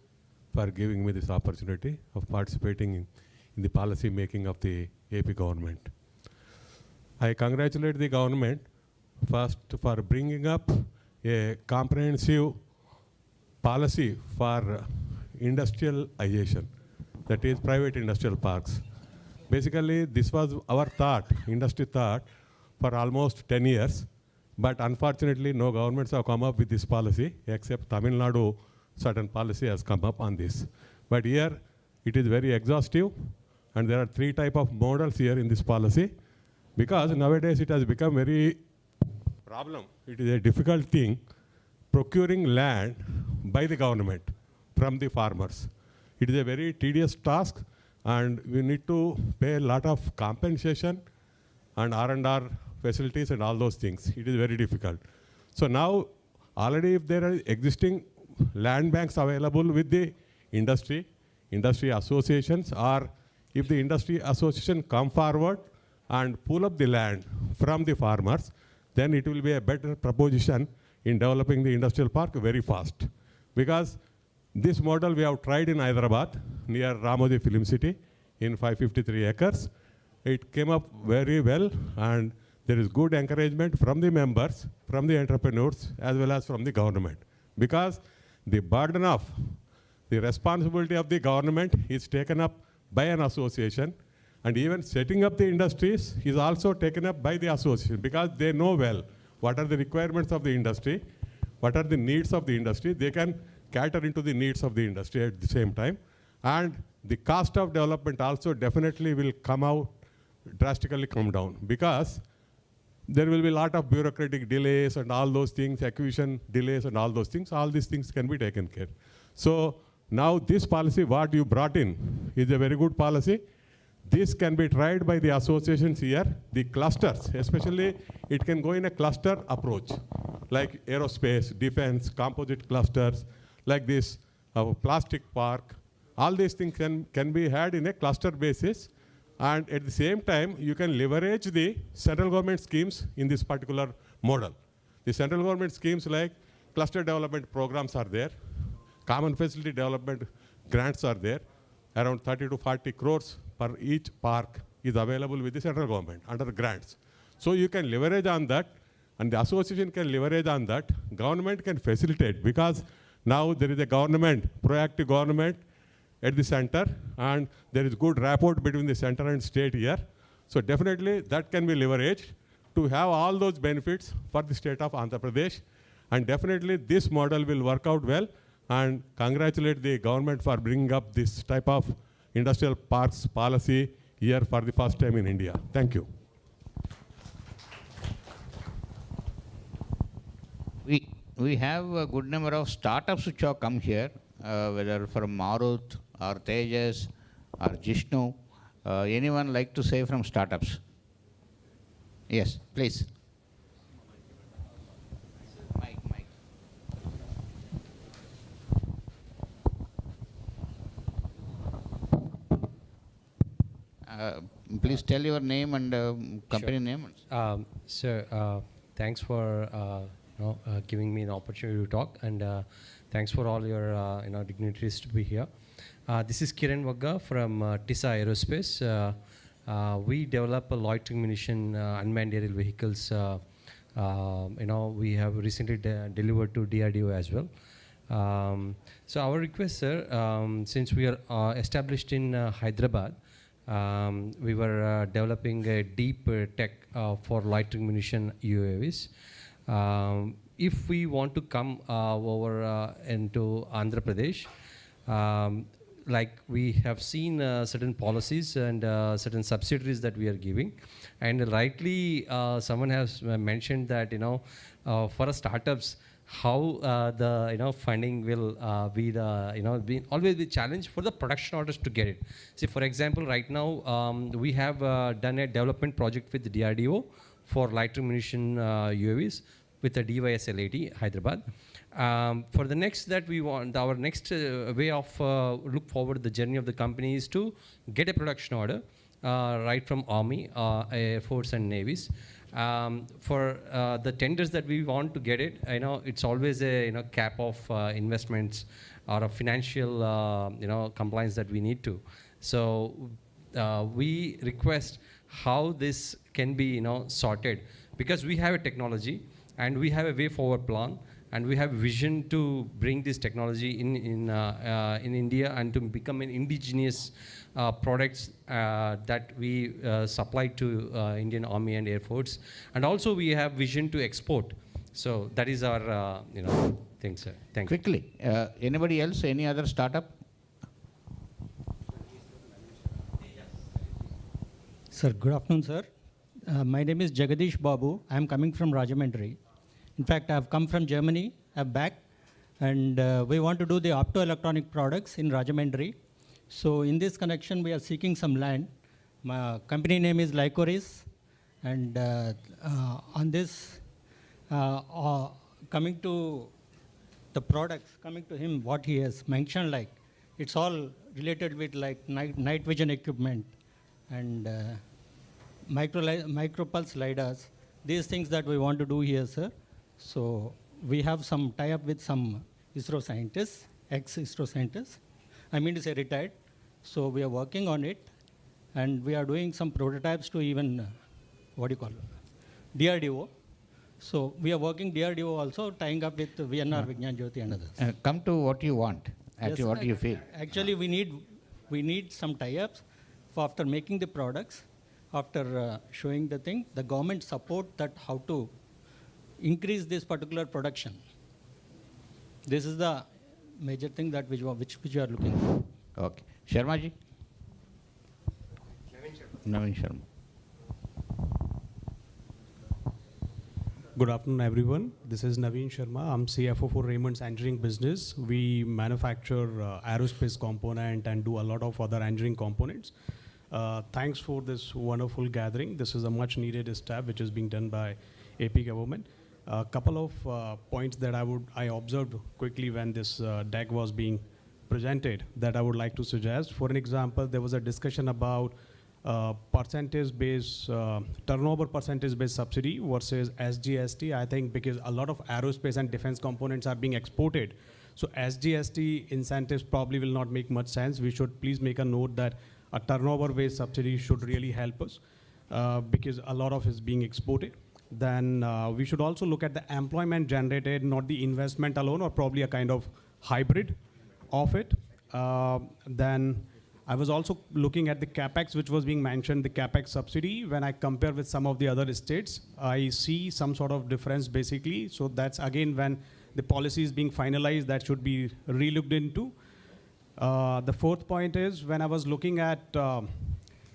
[SPEAKER 17] for giving me this opportunity of participating in the policy making of the AP government. I congratulate the government first for bringing up a comprehensive policy for industrialization, that is private industrial parks. Basically, this was our thought, industry thought, for almost 10 years. But unfortunately, no governments have come up with this policy, except Tamil Nadu, certain policy has come up on this. But here, it is very exhaustive, and there are 3 types of models here in this policy, because nowadays it has become very problem. It is a difficult thing procuring land by the government from the farmers. It is a very tedious task, and we need to pay a lot of compensation and R&R facilities and all those things. It is very difficult. So now, already if there are existing land banks available with the industry associations, or if the industry association come forward and pull up the land from the farmers, then it will be a better proposition in developing the industrial park very fast. Because this model we have tried in Hyderabad, near Ramoji Film City, in 553 acres. It came up very well, and there is good encouragement from the members, from the entrepreneurs, as well as from the government. Because the burden of the responsibility of the government is taken up by an association, and even setting up the industries is also taken up by the association, because they know well what are the requirements of the industry, what are the needs of the industry. They can cater into the needs of the industry at the same time. And the cost of development also definitely will drastically come down, because there will be a lot of bureaucratic delays and all those things, acquisition delays and all those things. All these things can be taken care. So now this policy, what you brought in, is a very good policy. This can be tried by the associations here, the clusters, especially it can go in a cluster approach, like aerospace, defense, composite clusters, like this plastic park. All these things can be had in a cluster basis, and at the same time, you can leverage the central government schemes in this particular model. The central government schemes like cluster development programs are there, common facility development grants are there, around 30 to 40 crores per each park is available with the central government under grants. So you can leverage on that, and the association can leverage on that. Government can facilitate, because now there is a government, proactive government at the center, and there is good rapport between the center and state here. So definitely that can be leveraged to have all those benefits for the state of Andhra Pradesh. And definitely this model will work out well, and congratulate the government for bringing up this type of industrial parks policy here for the first time in India. Thank you.
[SPEAKER 4] We have a good number of startups which have come here, whether from Marut or Tejas or Jishnu. Anyone like to say from startups? Yes, please. Mic. Please tell your name and company name.
[SPEAKER 3] Sir, thanks for giving me an opportunity to talk, and thanks for all your dignitaries to be here. This is Kiran Wagga from TISA Aerospace. We develop a loitering munition unmanned aerial vehicles. We have recently delivered to DRDO as well. So our request, sir, since we are established in Hyderabad, we were developing a deep tech for loitering munition UAVs. If we want to come over into Andhra Pradesh, like we have seen certain policies and certain subsidiaries that we are giving. And rightly, someone has mentioned that, for startups, how the funding will be the be always the challenge for the production orders to get it. See, for example, right now we have done a development project with the DRDO for lighter munition UAVs with the DYSL-80 Hyderabad. For the next that we want, our next way of look forward the journey of the company is to get a production order right from Army, Air Force and Navies. For the tenders that we want to get it, it's always a cap of investments or a financial compliance that we need to. So we request how this can be sorted, because we have a technology and we have a way forward plan, and we have vision to bring this technology in India and to become an indigenous products that we supply to Indian Army and Air Force. And also we have vision to export. So that is our thing, sir. Thank you.
[SPEAKER 4] Quickly, anybody else, any other startup?
[SPEAKER 2] Sir, good afternoon, sir. My name is Jagadish Babu. I am coming from Rajahmundry. In fact, I have come from Germany. I'm back, and we want to do the optoelectronic products in Rajahmundry. So in this connection, we are seeking some land. My company name is Lycoris, and on this, coming to the products, coming to him, what he has mentioned, like it's all related with like night vision equipment and micropulse lidars. These things that we want to do here, sir. So we have some tie-up with some ISRO scientists, ex-ISRO scientists. I mean to say retired. So we are working on it, and we are doing some prototypes to even, DRDO. So we are working DRDO also, tying up with VNR, Vigyan Jyoti and others.
[SPEAKER 4] Come to what you want, actually,
[SPEAKER 2] Yes,
[SPEAKER 4] what do you feel?
[SPEAKER 2] Actually, we need some tie-ups for after making the products, after showing the thing, the government support that how to increase this particular production. This is the major thing that which we are looking for.
[SPEAKER 4] Okay. Sharma ji? Naveen Sharma.
[SPEAKER 22] Good afternoon, everyone. This is Naveen Sharma. I'm CFO for Raymond's Engineering Business. We manufacture aerospace component and do a lot of other engineering components. Thanks for this wonderful gathering. This is a much needed step which is being done by AP government. A couple of points that I observed quickly when this deck was being presented that I would like to suggest. For an example, there was a discussion about percentage-based, turnover percentage-based subsidy versus SGST. I think because a lot of aerospace and defense components are being exported, so SGST incentives probably will not make much sense. We should please make a note that a turnover-based subsidy should really help us because a lot of it is being exported. Then we should also look at the employment generated, not the investment alone, or probably a kind of hybrid of it. Then I was also looking at the capex, which was being mentioned, the capex subsidy. When I compare with some of the other states, I see some sort of difference basically. So that's again when the policy is being finalized, that should be re-looked into. The fourth point is when I was looking at,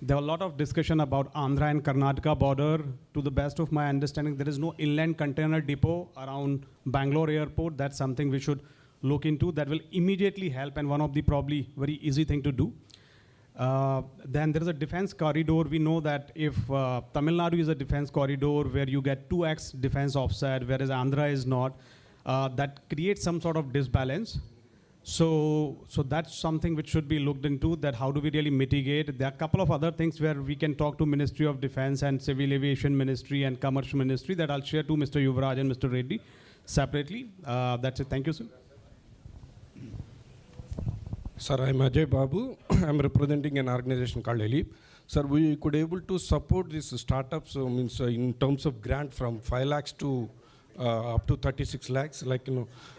[SPEAKER 22] there were a lot of discussion about Andhra and Karnataka border. To the best of my understanding, there is no inland container depot around Bangalore airport. That's something we should look into. That will immediately help, and one of the probably very easy thing to do. Then there is a defense corridor. We know that if Tamil Nadu is a defense corridor where you get 2x defense offset, whereas Andhra is not, that creates some sort of disbalance. So that's something which should be looked into, that how do we really mitigate. There are a couple of other things where we can talk to Ministry of Defense and Civil Aviation Ministry and Commerce Ministry that I'll share to Mr. Yuvraj and Mr. Reddy separately. That's it. Thank you, sir.
[SPEAKER 23] Sir, I'm Ajay Babu. I'm representing an organization called ELIP. Sir, we could able to support these startups means in terms of grant from 5 lakhs to up to 36 lakhs, like,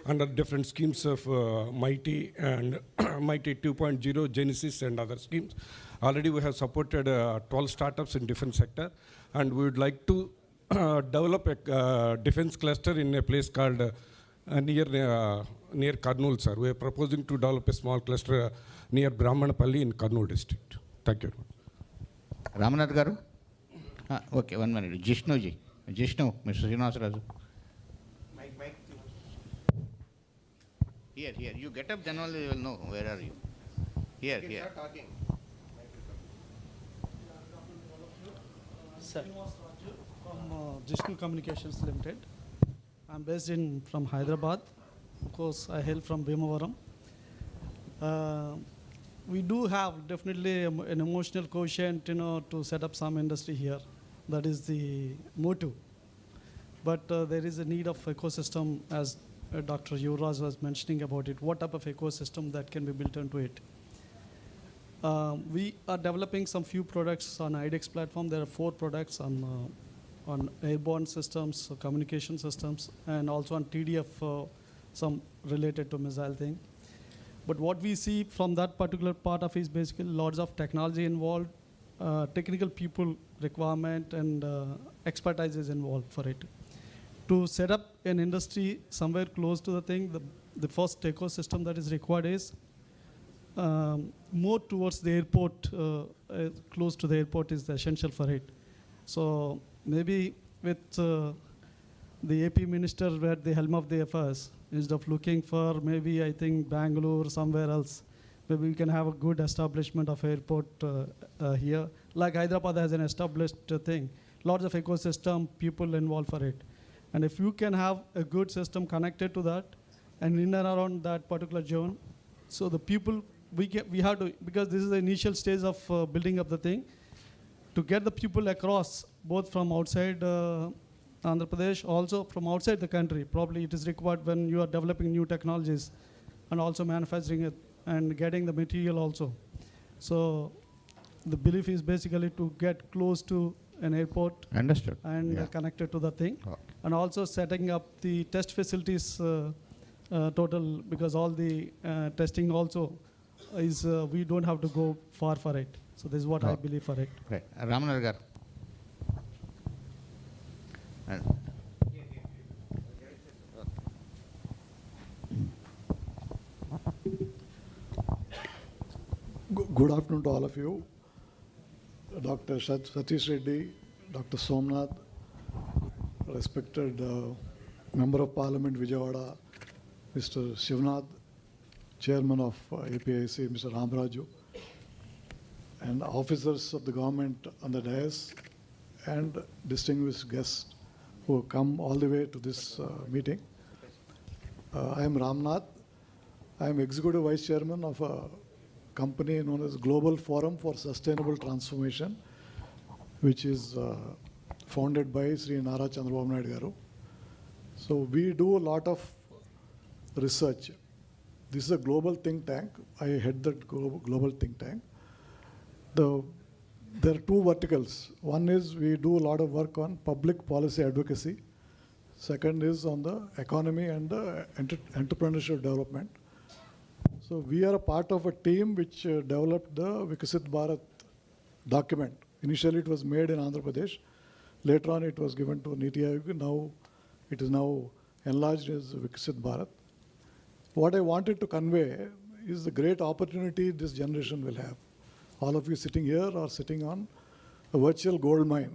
[SPEAKER 23] under different schemes of Mighty and Mighty 2.0, Genesis and other schemes. Already we have supported 12 startups in defense sector, and we would like to develop a defense cluster in a place called near Kurnool, sir. We are proposing to develop a small cluster near Brahmanapalli in Kurnool district. Thank you.
[SPEAKER 4] Ramanath Garu? Okay, 1 minute. Jishnu ji. Jishnu, Mr. Srinivas Raju.
[SPEAKER 10] Mic.
[SPEAKER 4] Here. You get up, then only you will know where are you. Here.
[SPEAKER 10] Start talking.
[SPEAKER 5] Sir, from Jishnu Communications Limited. I'm based from Hyderabad. Of course, I hail from Bhimavaram. We do have definitely an emotional quotient, to set up some industry here. That is the motive. But there is a need of ecosystem, as Dr. Yuvraj was mentioning about it. What type of ecosystem that can be built into it? We are developing some few products on IDEX platform. There are 4 products on airborne systems, communication systems, and also on TDF, some related to missile thing. But what we see from that particular part of it is basically lots of technology involved, technical people requirement, and expertise is involved for it. To set up an industry somewhere close to the thing, the first ecosystem that is required is more towards the airport, close to the airport is essential for it. So maybe with the AP minister at the helm of the affairs, instead of looking for maybe I think Bangalore or somewhere else, maybe we can have a good establishment of airport here. Like Hyderabad has an established thing, lots of ecosystem, people involved for it. And if you can have a good system connected to that and in and around that particular zone, so the people, we have to, because this is the initial stage of building up the thing, to get the people across, both from outside Andhra Pradesh, also from outside the country. Probably it is required when you are developing new technologies and also manufacturing it and getting the material also. So the belief is basically to get close to an airport.
[SPEAKER 4] Understood.
[SPEAKER 5] And connected to the thing. Okay. And also setting up the test facilities total, because all the testing also is, we don't have to go far for it. So this is what I believe for it.
[SPEAKER 4] Right. Ramanagar.
[SPEAKER 6] Good afternoon to all of you. Dr. Satish Reddy, Dr. Somnath, respected Member of Parliament Vijayawada, Mr. Shivnath, Chairman of APIC, Mr. Ramaraju, and officers of the government on the dais, and distinguished guests who have come all the way to this meeting. I am Ramnath. I am Executive Vice Chairman of a company known as Global Forum for Sustainable Transformation, which is founded by Sri Nara Chandrababu Naidu Garu. So we do a lot of research. This is a global think tank. I head that global think tank. There are 2 verticals. One is we do a lot of work on public policy advocacy. Second is on the economy and the entrepreneurship development. So we are a part of a team which developed the Vikasit Bharat document. Initially it was made in Andhra Pradesh. Later on it was given to Niti Aayog. Now it is now enlarged as Vikasit Bharat. What I wanted to convey is the great opportunity this generation will have. All of you sitting here are sitting on a virtual gold mine.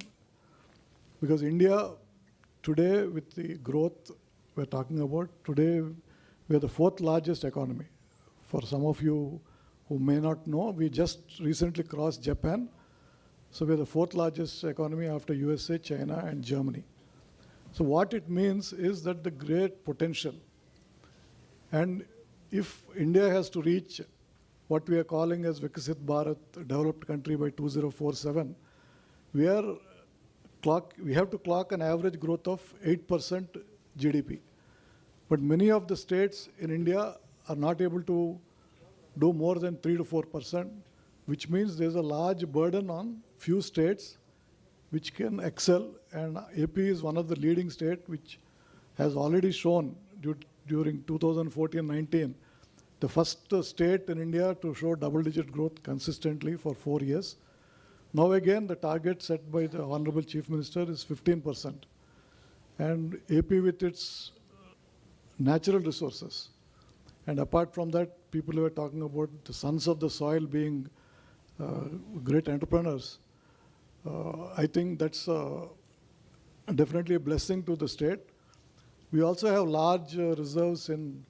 [SPEAKER 6] Because India today, with the growth we're talking about, today we are the 4th largest economy. For some of you who may not know, we just recently crossed Japan. So we're the 4th largest economy after USA, China, and Germany. So what it means is that the great potential. And if India has to reach what we are calling as Vikasit Bharat, developed country by 2047, we have to clock an average growth of 8% GDP. But many of the states in India are not able to do more than 3 to 4%, which means there's a large burden on few states which can excel, and AP is one of the leading states which has already shown during 2014-19, the first state in India to show double-digit growth consistently for 4 years. Now again, the target set by the Honorable Chief Minister is 15%. And AP with its natural resources. And apart from that, people were talking about the sons of the soil being great entrepreneurs. I think that's definitely a blessing to the state. We also have large reserves in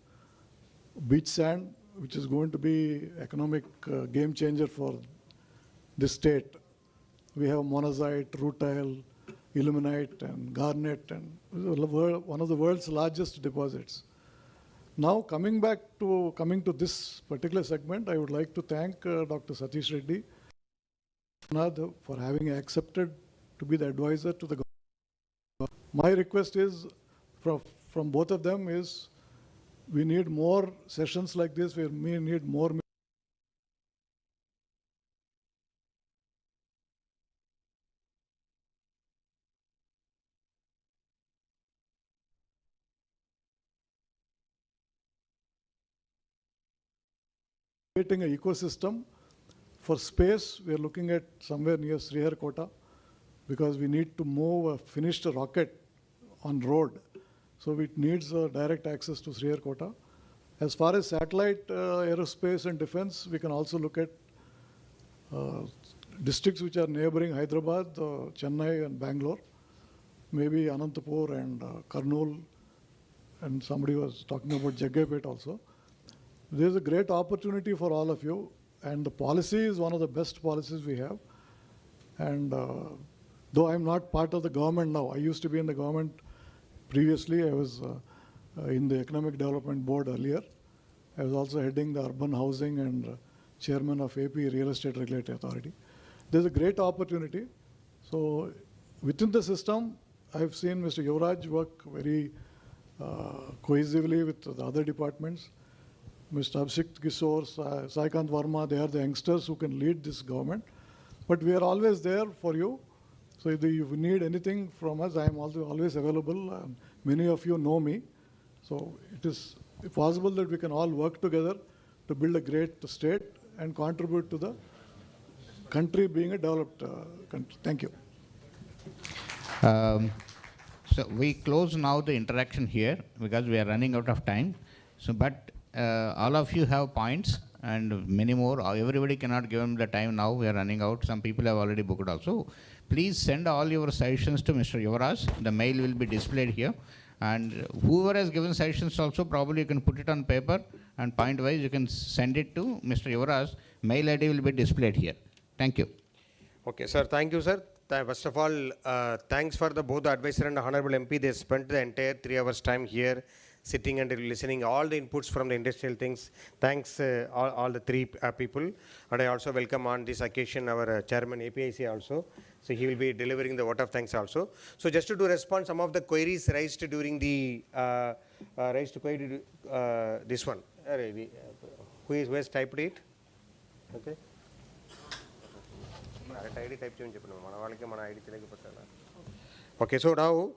[SPEAKER 6] beach sand, which is going to be economic game changer for this state. We have monazite, rutile, illuminite, and garnet, and one of the world's largest deposits. Now, coming to this particular segment, I would like to thank Dr. Satish Reddy for having accepted to be the advisor to the government. My request is from both of them is we need more sessions like this. We need more. Creating an ecosystem. For space, we are looking at somewhere near Sriharkota because we need to move a finished rocket on road. So it needs direct access to Sriharkota. As far as satellite aerospace and defense, we can also look at districts which are neighboring Hyderabad, Chennai and Bangalore, maybe Anantapur and Kurnool, and somebody was talking about Jaggapet also. There's a great opportunity for all of you, and the policy is one of the best policies we have. And though I'm not part of the government now, I used to be in the government previously. I was in the Economic Development Board earlier. I was also heading the urban housing and chairman of AP Real Estate Regulatory Authority. There's a great opportunity. So within the system, I've seen Mr. Yuvraj work very cohesively with the other departments. Mr. Abhishek Kishore, Saikant Verma, they are the youngsters who can lead this government. But we are always there for you. So if you need anything from us, I am also always available. And many of you know me. So it is possible that we can all work together to build a great state and contribute to the country being a developed country. Thank you.
[SPEAKER 4] So we close now the interaction here because we are running out of time. So, but all of you have points and many more. Everybody cannot give them the time now. We are running out. Some people have already booked also. Please send all your suggestions to Mr. Yuvraj. The mail will be displayed here. And whoever has given suggestions also, probably you can put it on paper and point wise you can send it to Mr. Yuvraj. Mail ID will be displayed here. Thank you.
[SPEAKER 7] Okay, sir. Thank you, sir. First of all, thanks for both the advisor and the Honorable MP. They spent the entire 3 hours time here, sitting and listening all the inputs from the industrial things. Thanks all the three people. And I also welcome on this occasion our chairman APIC also. So he will be delivering the vote of thanks also. So just to respond some of the queries raised during the this one. Who has typed it? Okay. Okay, so now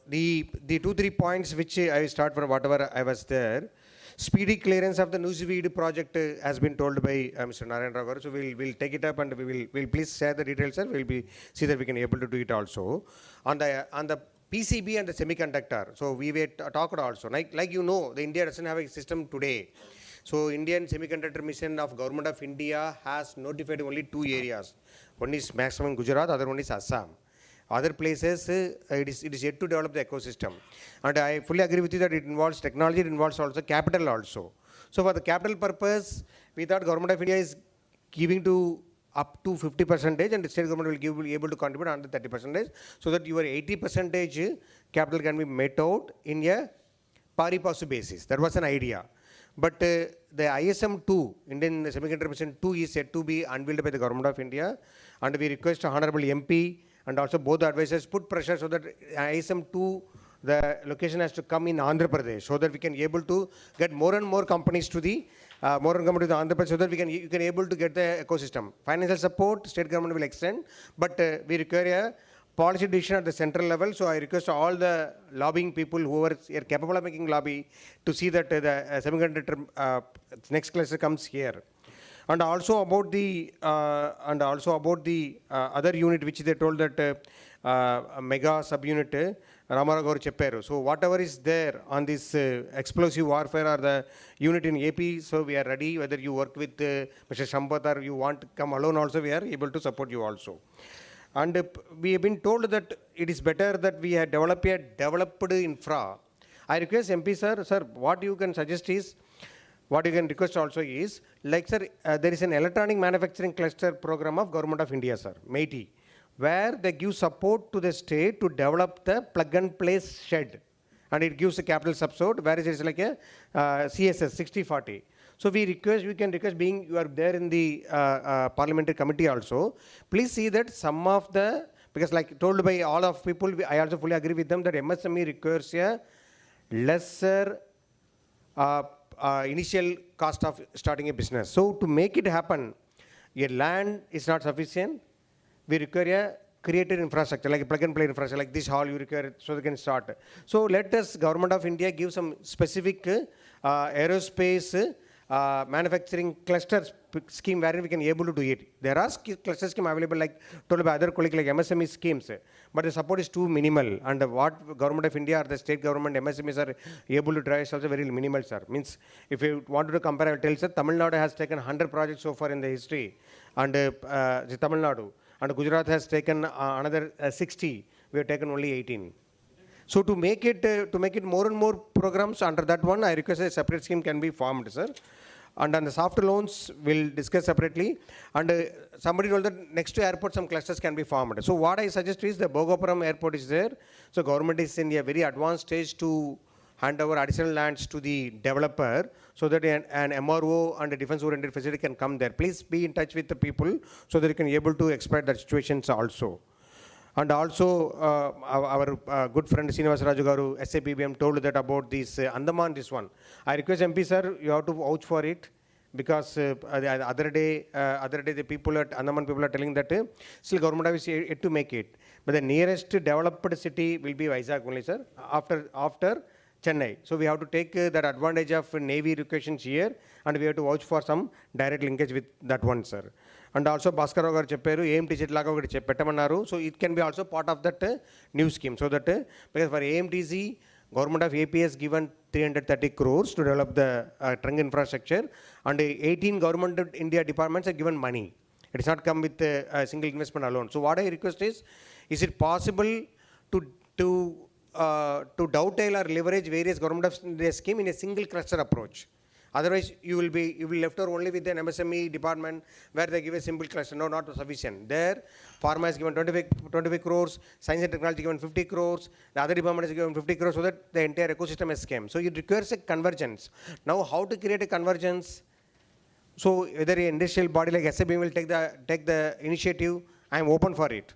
[SPEAKER 7] the 2-3 points which I start from whatever I was there. Speedy clearance of the Newsweed project has been told by Mr. Narendra Garu. So we'll take it up and we'll please share the details, sir. We'll be see that we can able to do it also on the PCB and the semiconductor. So we were talked also like you know the India doesn't have a system today. So Indian Semiconductor Mission of Government of India has notified only 2 areas. One is maximum Gujarat, other one is Assam. Other places, it is yet to develop the ecosystem. And I fully agree with you that it involves technology, it involves also capital also. So for the capital purpose, we thought Government of India is giving to up to 50% and the state government will be able to contribute under 30%, so that your 80% capital can be met out in a pari passu basis. That was an idea. But the ISM2, Indian Semiconductor Mission 2 is said to be unveiled by the Government of India, and we request Honorable MP and also both the advisors put pressure so that ISM2, the location has to come in Andhra Pradesh, so that we can able to get more and more companies to the Andhra Pradesh, so that you can able to get the ecosystem. Financial support, state government will extend, but we require a policy decision at the central level. So I request all the lobbying people who are capable of making lobby to see that the semiconductor next cluster comes here. And also about the other unit which they told that mega subunit Ramarao Garu Chepparu. So whatever is there on this explosive warfare or the unit in AP, so we are ready. Whether you work with Mr. Sampath or you want to come alone also, we are able to support you also. And we have been told that it is better that we have developed infra. I request MP sir, what you can suggest is, what you can request also is, like sir, there is an electronic manufacturing cluster program of Government of India, sir, MEITI, where they give support to the state to develop the plug and place shed. And it gives a capital subsidy, whereas it's like a CSS, 60-40. So we can request, being you are there in the parliamentary committee also, please see that some of the, because like told by all of people, I also fully agree with them that MSME requires a lesser initial cost of starting a business. So to make it happen, your land is not sufficient. We require a created infrastructure, like a plug and play infrastructure, like this hall you require so they can start. So let us, Government of India, give some specific aerospace manufacturing cluster scheme wherein we can able to do it. There are cluster scheme available, like told by other colleagues, like MSME schemes, but the support is too minimal. And what Government of India or the state government MSMEs are able to drive is also very minimal, sir. Means if you wanted to compare, I will tell, sir, Tamil Nadu has taken 100 projects so far in the history, and Tamil Nadu. And Gujarat has taken another 60. We have taken only 18. So to make it more and more programs under that one, I request a separate scheme can be formed, sir. And on the soft loans, we'll discuss separately. And somebody told that next to airport, some clusters can be formed. So what I suggest is the Bhogapuram airport is there. So government is in a very advanced stage to hand over additional lands to the developer so that an MRO and a defense-oriented facility can come there. Please be in touch with the people so that you can be able to exploit that situations also. And also, our good friend Srinivas Raju Garu, SAPBM, told that about this Andaman, this one. I request MP sir, you have to vouch for it, because the other day the people at Andaman people are telling that still government is yet to make it. But the nearest developed city will be Vizag only, sir, after Chennai. So we have to take that advantage of Navy locations here, and we have to vouch for some direct linkage with that one, sir. And also Bhaskar garu chepparu AMTC laga okati pettamanaru, so it can be also part of that new scheme. So that because for AMTC, government of AP has given 330 crores to develop the trunk infrastructure, and 18 government of India departments have given money. It has not come with a single investment alone. So what I request is it possible to dovetail or leverage various government of India scheme in a single cluster approach? Otherwise, you will be left over only with an MSME department where they give a simple cluster. No, not sufficient. There, pharma is given 25 crores, science and technology given 50 crores, the other department is given 50 crores, so that the entire ecosystem is came. So it requires a convergence. Now, how to create a convergence? So whether an industrial body like SAB will take the initiative, I am open for it.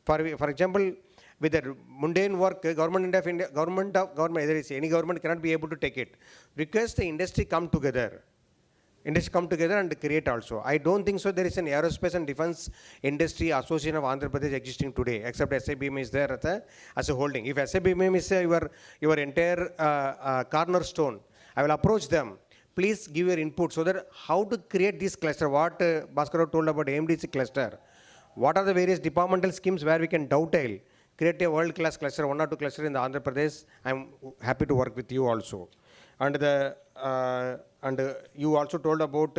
[SPEAKER 7] For example, with the mundane work, government, either is any government cannot be able to take it. Request the industry come together. Industry come together and create also. I don't think so there is an aerospace and defense industry association of Andhra Pradesh existing today, except SABM is there as a holding. If SABM is your entire cornerstone, I will approach them. Please give your input so that how to create this cluster. What Bhaskar told about AMDC cluster. What are the various departmental schemes where we can dovetail? Create a world-class cluster, 1 or 2 clusters in the Andhra Pradesh. I'm happy to work with you also. And you also told about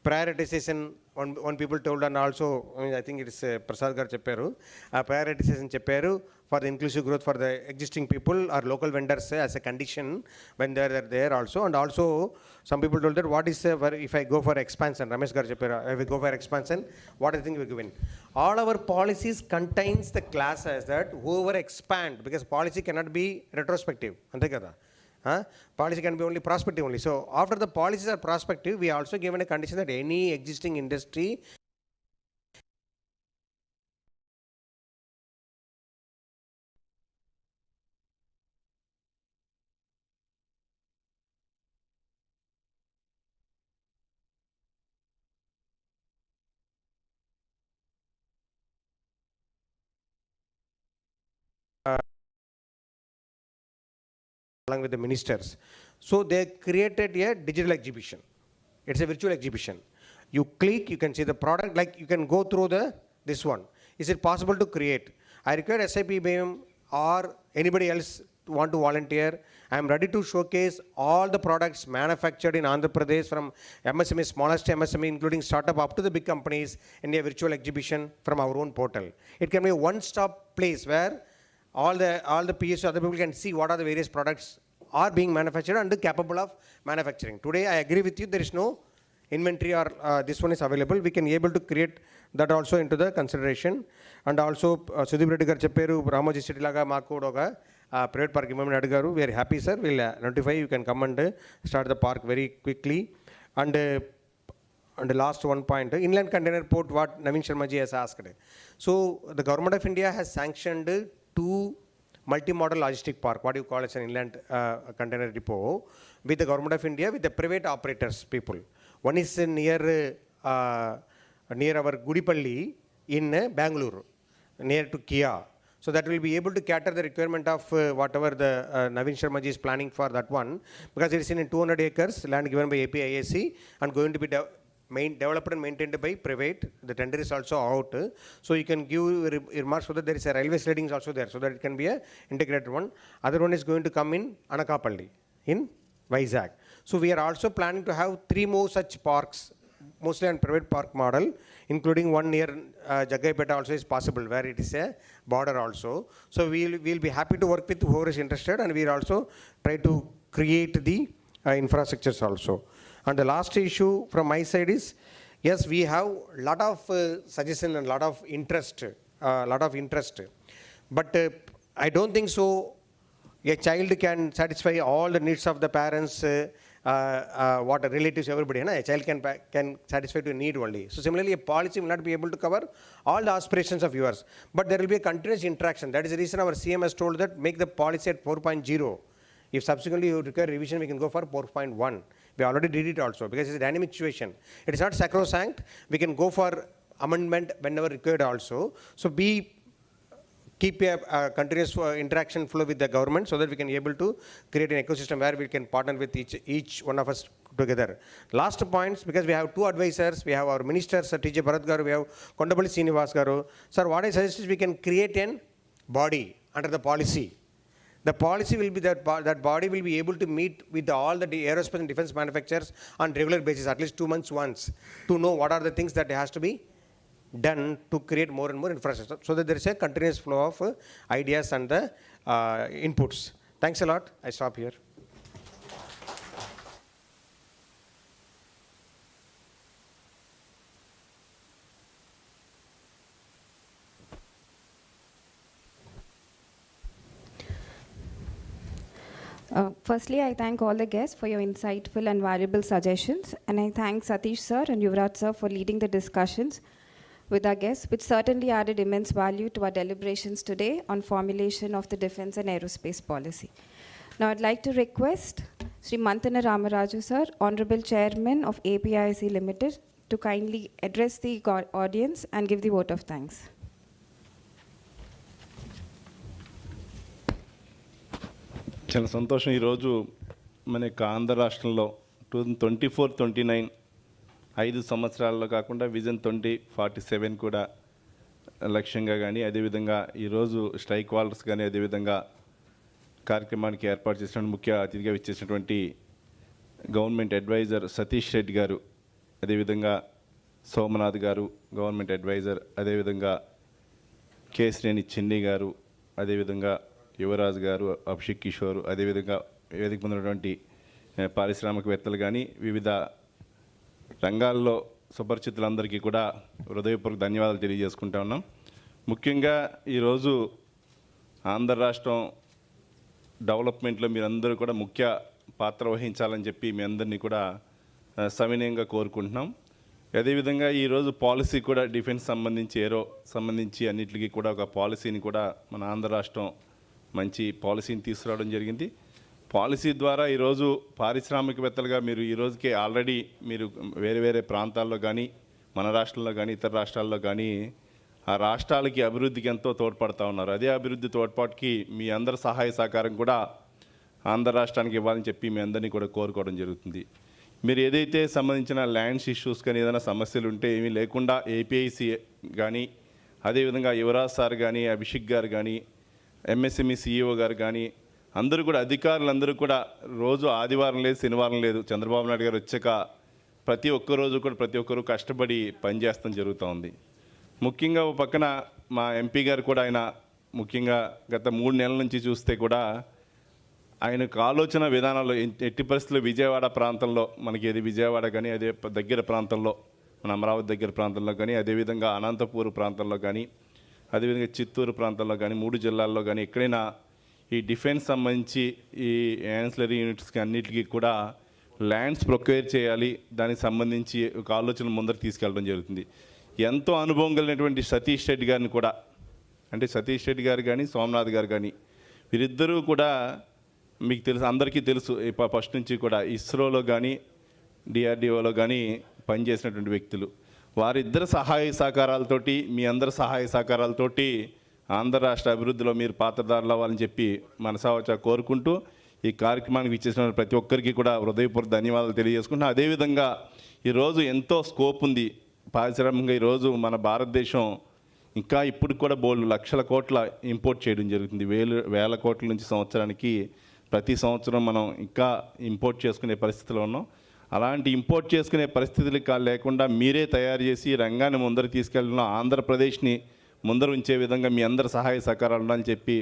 [SPEAKER 7] prioritization. One people told, and also I think it is Prasad gar chepparu. Prioritization chepparu for the inclusive growth for the existing people or local vendors as a condition when they are there also. And also some people told that what is if I go for expansion, Ramesh gar chepparu, if we go for expansion, what I think we given. All our policies contains the class as that whoever expand, because policy cannot be retrospective. Ante kada. Policy can be only prospective only. So after the policies are prospective, we are also given a condition that any existing industry along with the ministers. So they created a digital exhibition. It's a virtual exhibition. You click, you can see the product, like you can go through this one. Is it possible to create? I require SIPBM or anybody else want to volunteer, I am ready to showcase all the products manufactured in Andhra Pradesh from MSME, smallest MSME, including startup up to the big companies in a virtual exhibition from our own portal. It can be a one-stop place where all the peers, other people can see what are the various products are being manufactured and capable of manufacturing. Today, I agree with you, there is no inventory or this one is available. We can able to create that also into the consideration. And also, Sudeep Reddy garu chepparu, Ramoji City laga maaku kuda oka private park immamani adigaru. We are happy, sir. We'll notify you can come and start the park very quickly. And the last one point, inland container port, what Naveen Sharma ji has asked. So the government of India has sanctioned 2 multi-modal logistic park, what you call as an inland container depot, with the government of India, with the private operators people. One is near our Gudipalli in Bangalore, near to Kia. So that will be able to cater the requirement of whatever the Naveen Sharma ji is planning for that one, because it is in 200 acres, land given by APIC and going to be developed and maintained by private. The tender is also out. So you can give remarks so that there is a railway sliding also there, so that it can be a integrated one. Other one is going to come in Anakapalli, in Vizag. So we are also planning to have 3 more such parks, mostly on private park model, including one near Jagaipeta also is possible, where it is a border also. So we'll be happy to work with whoever is interested, and we'll also try to create the infrastructures also. And the last issue from my side is, yes, we have a lot of suggestion and a lot of interest, but I don't think so a child can satisfy all the needs of the parents, what relatives, everybody. A child can satisfy to a need only. So similarly, a policy will not be able to cover all the aspirations of yours, but there will be a continuous interaction. That is the reason our CM has told that make the policy at 4.0. If subsequently you require revision, we can go for 4.1. We already did it also, because it's a dynamic situation. It is not sacrosanct. We can go for amendment whenever required also. So keep a continuous interaction flow with the government, so that we can be able to create an ecosystem where we can partner with each one of us together. Last points, because we have 2 advisors, we have our ministers, TJ Bharat garu, we have Kondapalli Srinivas garu. Sir, what I suggest is we can create a body under the policy. The policy will be that body will be able to meet with all the aerospace and defense manufacturers on regular basis, at least 2 months once, to know what are the things that has to be done to create more and more infrastructure, so that there is a continuous flow of ideas and the inputs. Thanks a lot. I stop here.
[SPEAKER 8] Firstly, I thank all the guests for your insightful and valuable suggestions, and I thank Satish sir and Yuvraj sir for leading the discussions with our guests, which certainly added immense value to our deliberations today on formulation of the defense and aerospace policy. Now I'd like to request Sri Mantana Ramaraju sir, Honorable Chairman of APIC Limited, to kindly address the audience and give the vote of thanks.
[SPEAKER 9] చాలా సంతోషం. ఈరోజు మన యొక్క ఆంధ్ర రాష్ట్రంలో 2024-29 5 సంవత్సరాల్లో కాకుండా vision 2047 కూడా లక్ష్యంగా కానీ, అదేవిధంగా ఈరోజు స్ట్రైక్ వాల్స్ కానీ, అదేవిధంగా కార్యక్రమానికి ఏర్పాటు చేసిన ముఖ్య అతిథిగా ఇచ్చేసినటువంటి గవర్నమెంట్ అడ్వైజర్ సతీష్ రెడ్డి గారు, అదేవిధంగా సోమనాథ్ గారు గవర్నమెంట్ అడ్వైజర్, అదేవిధంగా కేశ్రేణి చిన్ని గారు, అదేవిధంగా యువరాజ్ గారు, అభిషేక్ కిషోర్, అదేవిధంగా వేదిక పొందినటువంటి పారిశ్రామికవేత్తలు కానీ, వివిధ రంగాల్లో సుపరిచితులందరికీ కూడా హృదయపూర్వక ధన్యవాదాలు తెలియజేసుకుంటా ఉన్నాం. ముఖ్యంగా ఈరోజు ఆంధ్ర రాష్ట్రం డెవలప్మెంట్లో మీరందరూ కూడా ముఖ్య పాత్ర వహించాలని చెప్పి మీ అందరినీ కూడా సవినయంగా కోరుకుంటున్నాం. అదేవిధంగా ఈరోజు పాలసీ కూడా డిఫెన్స్ సంబంధించి, ఏరో సంబంధించి అన్నిటికీ కూడా ఒక పాలసీని కూడా మన ఆంధ్ర రాష్ట్రం మంచి పాలసీని తీసుకురావడం జరిగింది. పాలసీ ద్వారా ఈరోజు పారిశ్రామికవేత్తలుగా మీరు ఈరోజుకే ఆల్రెడీ మీరు వేరే వేరే ప్రాంతాల్లో కానీ, మన రాష్ట్రంలో కానీ, ఇతర రాష్ట్రాల్లో కానీ ఆ రాష్ట్రాలకి అభివృద్ధికి ఎంతో తోడ్పడుతూ ఉన్నారు. అదే అభివృద్ధి తోడ్పాటుకి మీ అందరి సహాయ సహకారం కూడా ఆంధ్ర రాష్ట్రానికి ఇవ్వాలని చెప్పి మీ అందరినీ కూడా కోరుకోవడం జరుగుతుంది. మీరు ఏదైతే సంబంధించిన ల్యాండ్స్ ఇష్యూస్ కానీ ఏదైనా సమస్యలు ఉంటే ఏమీ లేకుండా ఏపీఐసి కానీ, అదేవిధంగా యువరాజ్ సార్ కానీ, అభిషేక్ గారు కానీ, ఎంఎస్ఎంఈ సిఇఓ గారు కానీ, అందరూ కూడా అధికారులందరూ కూడా రోజు ఆదివారం లేదు, శనివారం లేదు, చంద్రబాబు నాయుడు గారు వచ్చాక ప్రతి ఒక్క రోజు కూడా ప్రతి ఒక్కరూ కష్టపడి పనిచేస్తాం జరుగుతూ ఉంది. ముఖ్యంగా ఓ పక్కన మా ఎంపీ గారు కూడా ఆయన ముఖ్యంగా గత 3 నెలల నుంచి చూస్తే కూడా ఆయనకు ఆలోచన విధానాల్లో ఎట్టి పరిస్థితుల్లో విజయవాడ ప్రాంతంలో మనకి ఏది విజయవాడ కానీ అదే దగ్గర ప్రాంతంలో మన అమరావతి దగ్గర ప్రాంతంలో కానీ అదేవిధంగా అనంతపూర్ ప్రాంతంలో కానీ అదేవిధంగా చిత్తూరు ప్రాంతంలో కానీ 3 జిల్లాల్లో కానీ ఎక్కడైనా ఈ డిఫెన్స్ సంబంధించి ఈ యాన్సిలరీ యూనిట్స్కి అన్నిటికీ కూడా ల్యాండ్స్ ప్రొక్యూర్ చేయాలి, దానికి సంబంధించి ఒక ఆలోచన ముందర తీసుకెళ్ళడం జరుగుతుంది. ఎంతో అనుభవం కలిగినటువంటి సతీష్ రెడ్డి గారిని కూడా, అంటే సతీష్ రెడ్డి గారు కానీ సోమనాథ్ గారు కానీ వీరిద్దరూ కూడా మీకు తెలుసు, అందరికీ తెలుసు ఫస్ట్ నుంచి కూడా ఇస్రోలో కానీ డిఆర్డిఓలో కానీ పనిచేసినటువంటి వ్యక్తులు. వారిద్దరు సహాయ సహకారాలతోటి మీ అందరి సహాయ సహకారాలతోటి ఆంధ్ర రాష్ట్ర అభివృద్ధిలో మీరు పాత్రదారులు అవ్వాలని చెప్పి మనసావచా కోరుకుంటూ ఈ కార్యక్రమానికి ఇచ్చేసిన ప్రతి ఒక్కరికి కూడా హృదయపూర్వక ధన్యవాదాలు తెలియజేసుకుంటున్నాను. అదేవిధంగా ఈరోజు ఎంతో స్కోప్ ఉంది పారిశ్రామికంగా. ఈరోజు మన భారతదేశం ఇంకా ఇప్పుడు కూడా బోల్డ్ లక్షల కోట్ల ఇంపోర్ట్ చేయడం జరుగుతుంది. వేల కోట్ల నుంచి సంవత్సరానికి ప్రతి సంవత్సరం మనం ఇంకా ఇంపోర్ట్ చేసుకునే పరిస్థితిలో ఉన్నాం. అలాంటి ఇంపోర్ట్ చేసుకునే పరిస్థితులు లేకుండా మీరే తయారు చేసి రంగాన్ని ముందర తీసుకెళ్ళిన ఆంధ్రప్రదేశ్ని ముందర ఉంచే విధంగా మీ అందరి సహాయ సహకారాలు ఉండాలని చెప్పి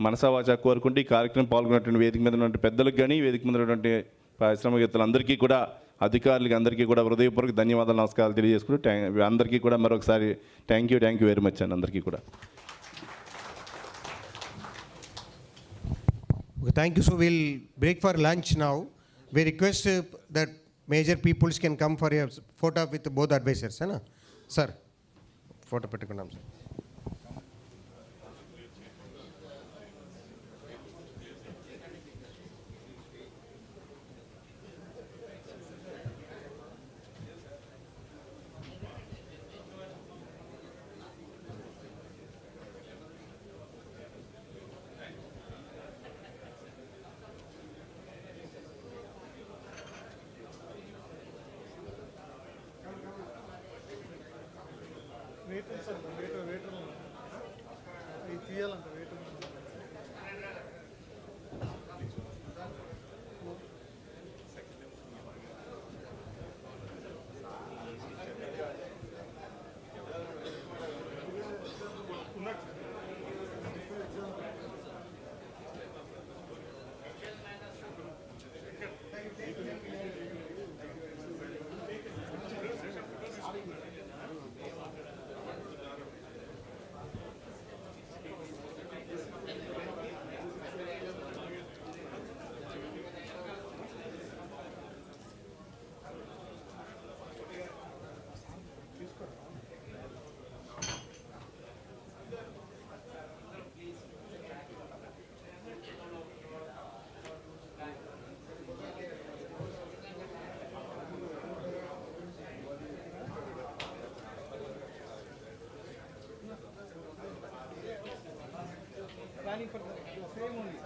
[SPEAKER 9] మనసావాచా కోరుకుంటూ ఈ కార్యక్రమం పాల్గొన్నటువంటి వేదిక మీద ఉన్నటువంటి పెద్దలకు కానీ వేదిక మీద ఉన్నటువంటి పారిశ్రామికవేత్తలందరికీ కూడా అధికారులకి అందరికీ కూడా హృదయపూర్వక ధన్యవాదాలు నమస్కారాలు తెలియజేసుకుంటూ అందరికీ కూడా మరొకసారి థ్యాంక్ యూ వెరీ మచ్ అండి అందరికీ కూడా.
[SPEAKER 7] Thank you. So we'll break for lunch now. We request that major peoples can come for a photo with both advisors. Hai na? Sir, photo pettukundam sir. Planning for the same only.